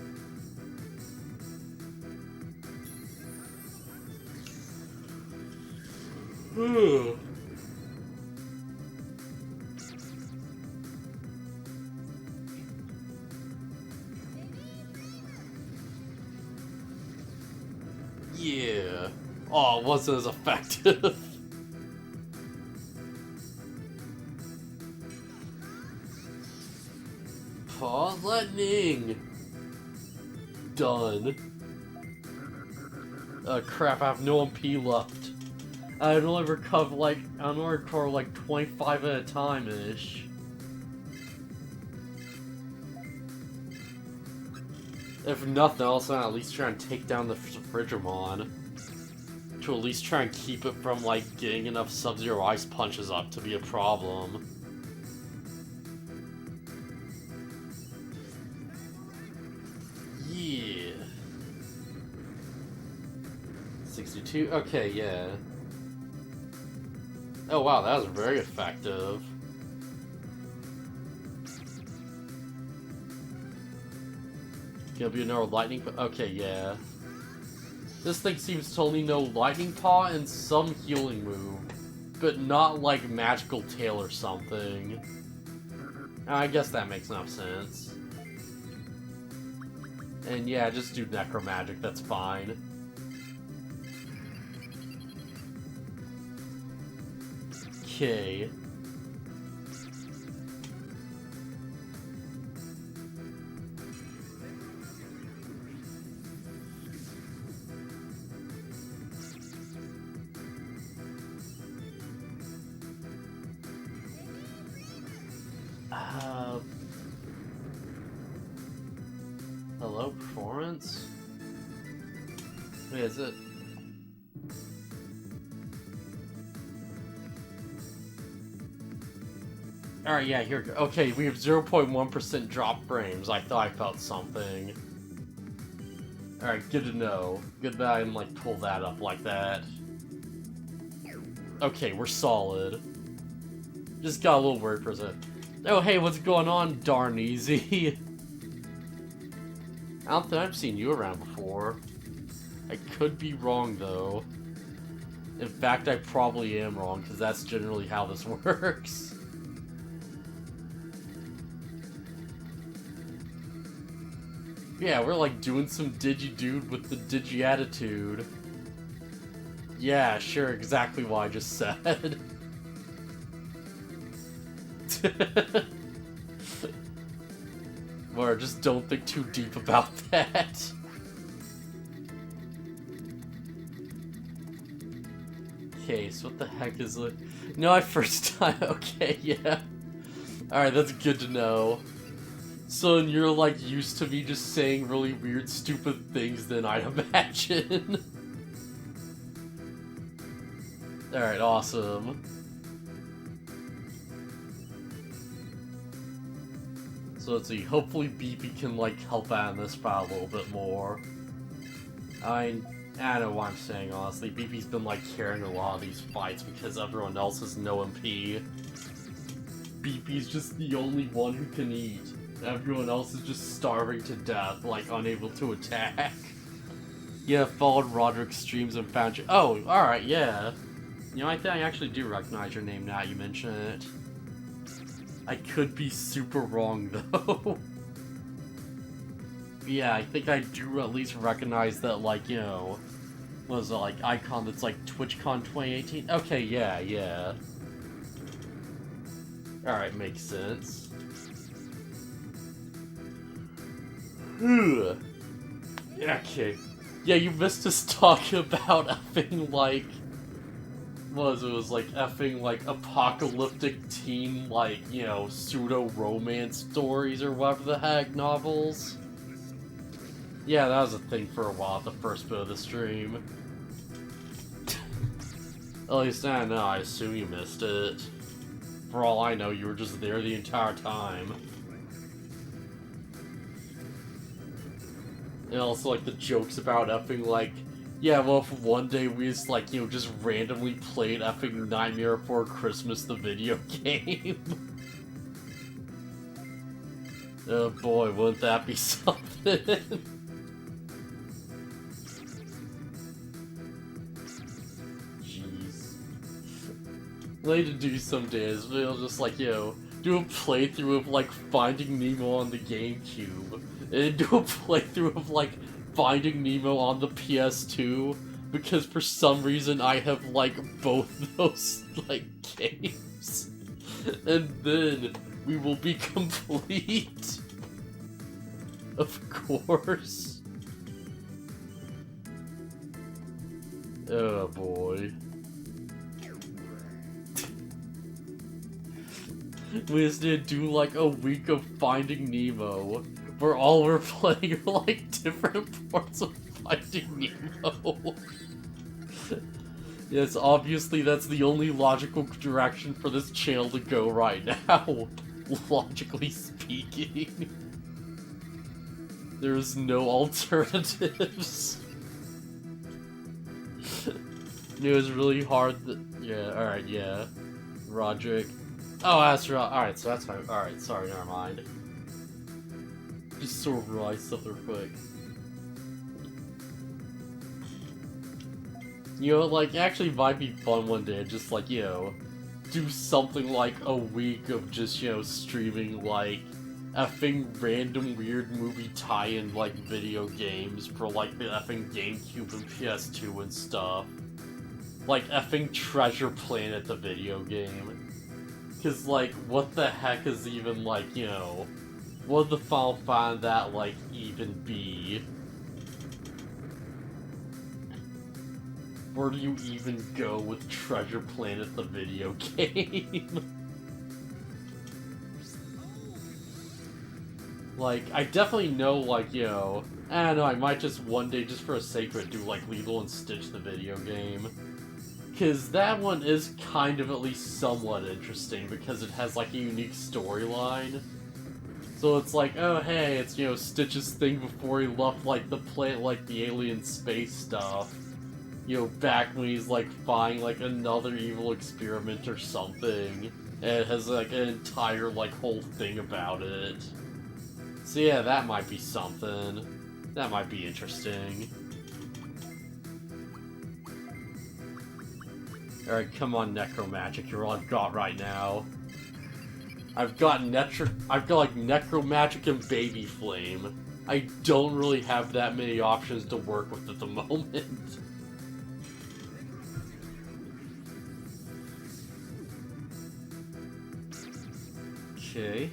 Yeah. Oh, it wasn't as effective. Pause lightning. Done. Crap, I have no MP left. I can only recover like 25 at a time-ish. If nothing else, I'll at least try and take down the Frigimon. To at least try and keep it from, like, getting enough Sub-Zero Ice Punches up to be a problem. Yeah. 62? Okay, yeah. Oh wow, that was very effective. Gonna be another lightning paw? Okay, yeah. This thing seems to only know lightning paw and some healing move, but not like magical tail or something. I guess that makes enough sense. And yeah, just do necromagic, that's fine. Okay. Hello, performance? Wait, is it? Alright, yeah, here we go. Okay, we have 0.1% drop frames. I thought I felt something. Alright, good to know. Good that I can, like, pull that up like that. Okay, we're solid. Just got a little worried for a second. Oh, hey, what's going on, darn easy? I don't think I've seen you around before. I could be wrong, though. In fact, I probably am wrong, because that's generally how this works. Yeah, we're like doing some digi-dude with the digi-attitude. Yeah, sure, exactly what I just said. Or just don't think too deep about that. Okay, so what the heck is it? No, I first time. Okay, yeah. Alright, that's good to know. So you're like used to me just saying really weird, stupid things, then I'd imagine. Alright, awesome. So let's see, hopefully BP can like help out in this fight a little bit more. I don't know what I'm saying, honestly. BP's been like carrying a lot of these fights because everyone else has no MP. BP's just the only one who can eat. Everyone else is just starving to death, like unable to attack. Yeah, followed Roderick's streams and found you. Oh, alright, yeah. You know, I think I actually do recognize your name now you mention it. I could be super wrong, though. Yeah, I think I do at least recognize that, like, you know, what is it, like, icon that's like TwitchCon 2018? Okay, yeah. Alright, makes sense. Okay. Yeah, you missed us talking about effing, like, what was like effing, like, apocalyptic teen, like, you know, pseudo-romance stories or whatever the heck, novels. Yeah, that was a thing for a while at the first bit of the stream. At least I don't know, I assume you missed it. For all I know, you were just there the entire time. And also, like, the jokes about effing, like, yeah, well, if one day we just, like, you know, just randomly played effing Nightmare Before Christmas, the video game. Oh boy, wouldn't that be something? Jeez. Later to do some days, we'll just, like, you know, do a playthrough of, like, Finding Nemo on the GameCube. And do a playthrough of, like, Finding Nemo on the PS2, because for some reason I have, like, both those, like, games. And then we will be complete. Of course. Oh boy. We just need to do, like, a week of Finding Nemo, where all we're playing are, like, different parts of Finding Nemo. Yes, obviously that's the only logical direction for this channel to go right now, logically speaking. There's no alternatives. It was really hard that... Yeah, alright, yeah. Roderick. Oh, that's right. Alright, so that's fine. Alright, sorry, never mind. Just sort of realized something quick. You know, like, actually might be fun one day, just like, you know, do something like a week of just, you know, streaming, like, effing random weird movie tie-in, like, video games for, like, the effing GameCube and PS2 and stuff. Like, effing Treasure Planet, the video game. Cause, like, what the heck is even, like, you know, what would the Final Fantasy that, like, even be? Where do you even go with Treasure Planet, the video game? Like, I definitely know, like, you know, I don't know, I might just one day, just for a sake of it, do, like, Lilo and Stitch, the video game. Because that one is kind of at least somewhat interesting, because it has, like, a unique storyline. So it's like, oh, hey, it's, you know, Stitch's thing before he left, like, the planet, like, the alien space stuff. You know, back when he's, like, finding, like, another evil experiment or something. And it has, like, an entire, like, whole thing about it. So yeah, that might be something. That might be interesting. Alright, come on, Necromagic, you're all I've got right now. I've got like Necromagic and Baby Flame. I don't really have that many options to work with at the moment. Okay.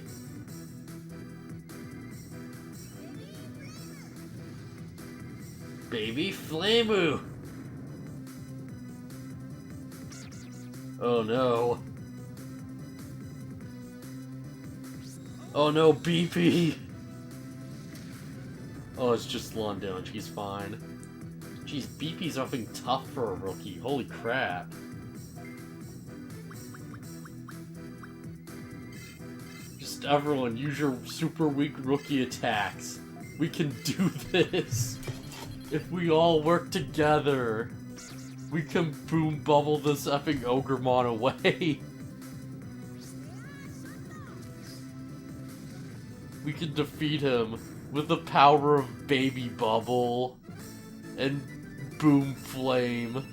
Baby Flameu! Oh no. Oh no, BP! Oh, it's just London, she's fine. Jeez, BP's nothing tough for a rookie, holy crap. Just everyone, use your super weak rookie attacks. We can do this! If we all work together, we can boom bubble this effing Ogremon away. We can defeat him with the power of Baby Bubble and Boom Flame.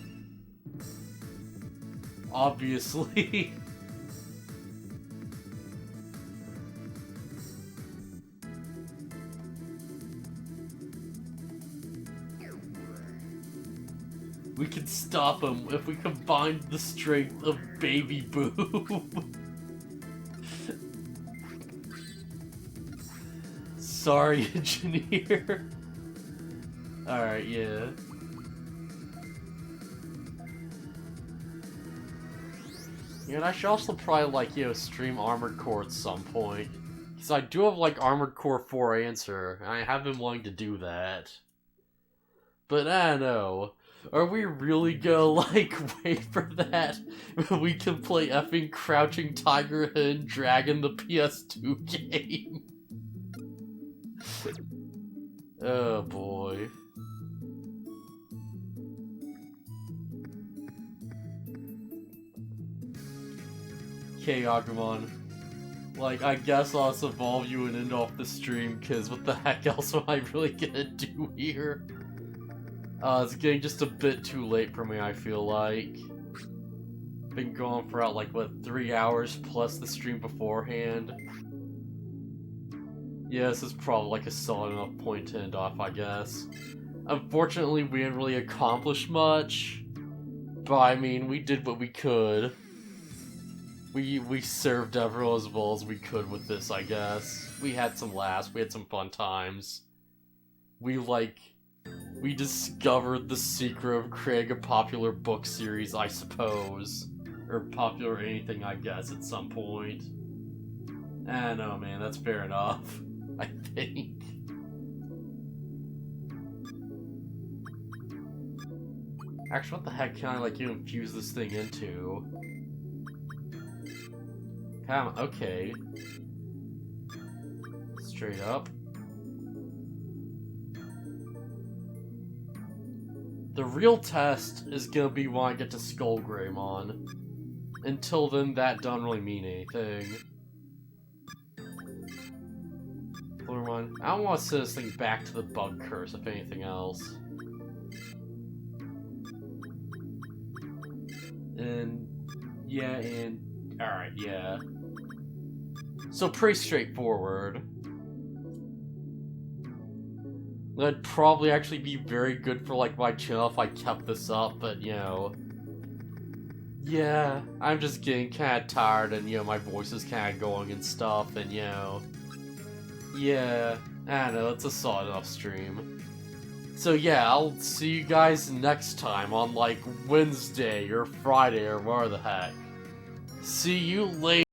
Obviously. We can stop him if we combine the strength of Baby Boom. Sorry, engineer. Alright, yeah. Yeah, and I should also probably, like, stream Armored Core at some point. Because I do have, like, Armored Core 4 answer, and I have been wanting to do that. But I don't know. Are we really gonna, like, wait for that? We can play effing Crouching Tiger, Hidden Dragon, the PS2 game. Oh boy. Okay, Agumon. Like, I guess I'll just evolve you and end off the stream, cause what the heck else am I really gonna do here? It's getting just a bit too late for me, I feel like. Been going for like, what, 3 hours plus the stream beforehand? Yeah, this is probably like a solid enough point to end off, I guess. Unfortunately, we didn't really accomplish much. But, I mean, we did what we could. We served everyone as well as we could with this, I guess. We had some laughs, we had some fun times. We discovered the secret of creating a popular book series, I suppose. Or popular anything, I guess, at some point. I don't know, man, that's fair enough. I think. Actually, what the heck can I, like, infuse this thing into? Okay. Straight up. The real test is gonna be when I get to Skullgreymon. Until then, that doesn't really mean anything. One. I don't want to send this thing back to the bug curse, if anything else. And yeah, and alright, yeah. So pretty straightforward. That'd probably actually be very good for like my channel if I kept this up, but yeah, I'm just getting kinda tired and my voice is kinda going and stuff, and yeah, I don't know, it's a solid enough stream. So yeah, I'll see you guys next time on like Wednesday or Friday or whatever the heck. See you later.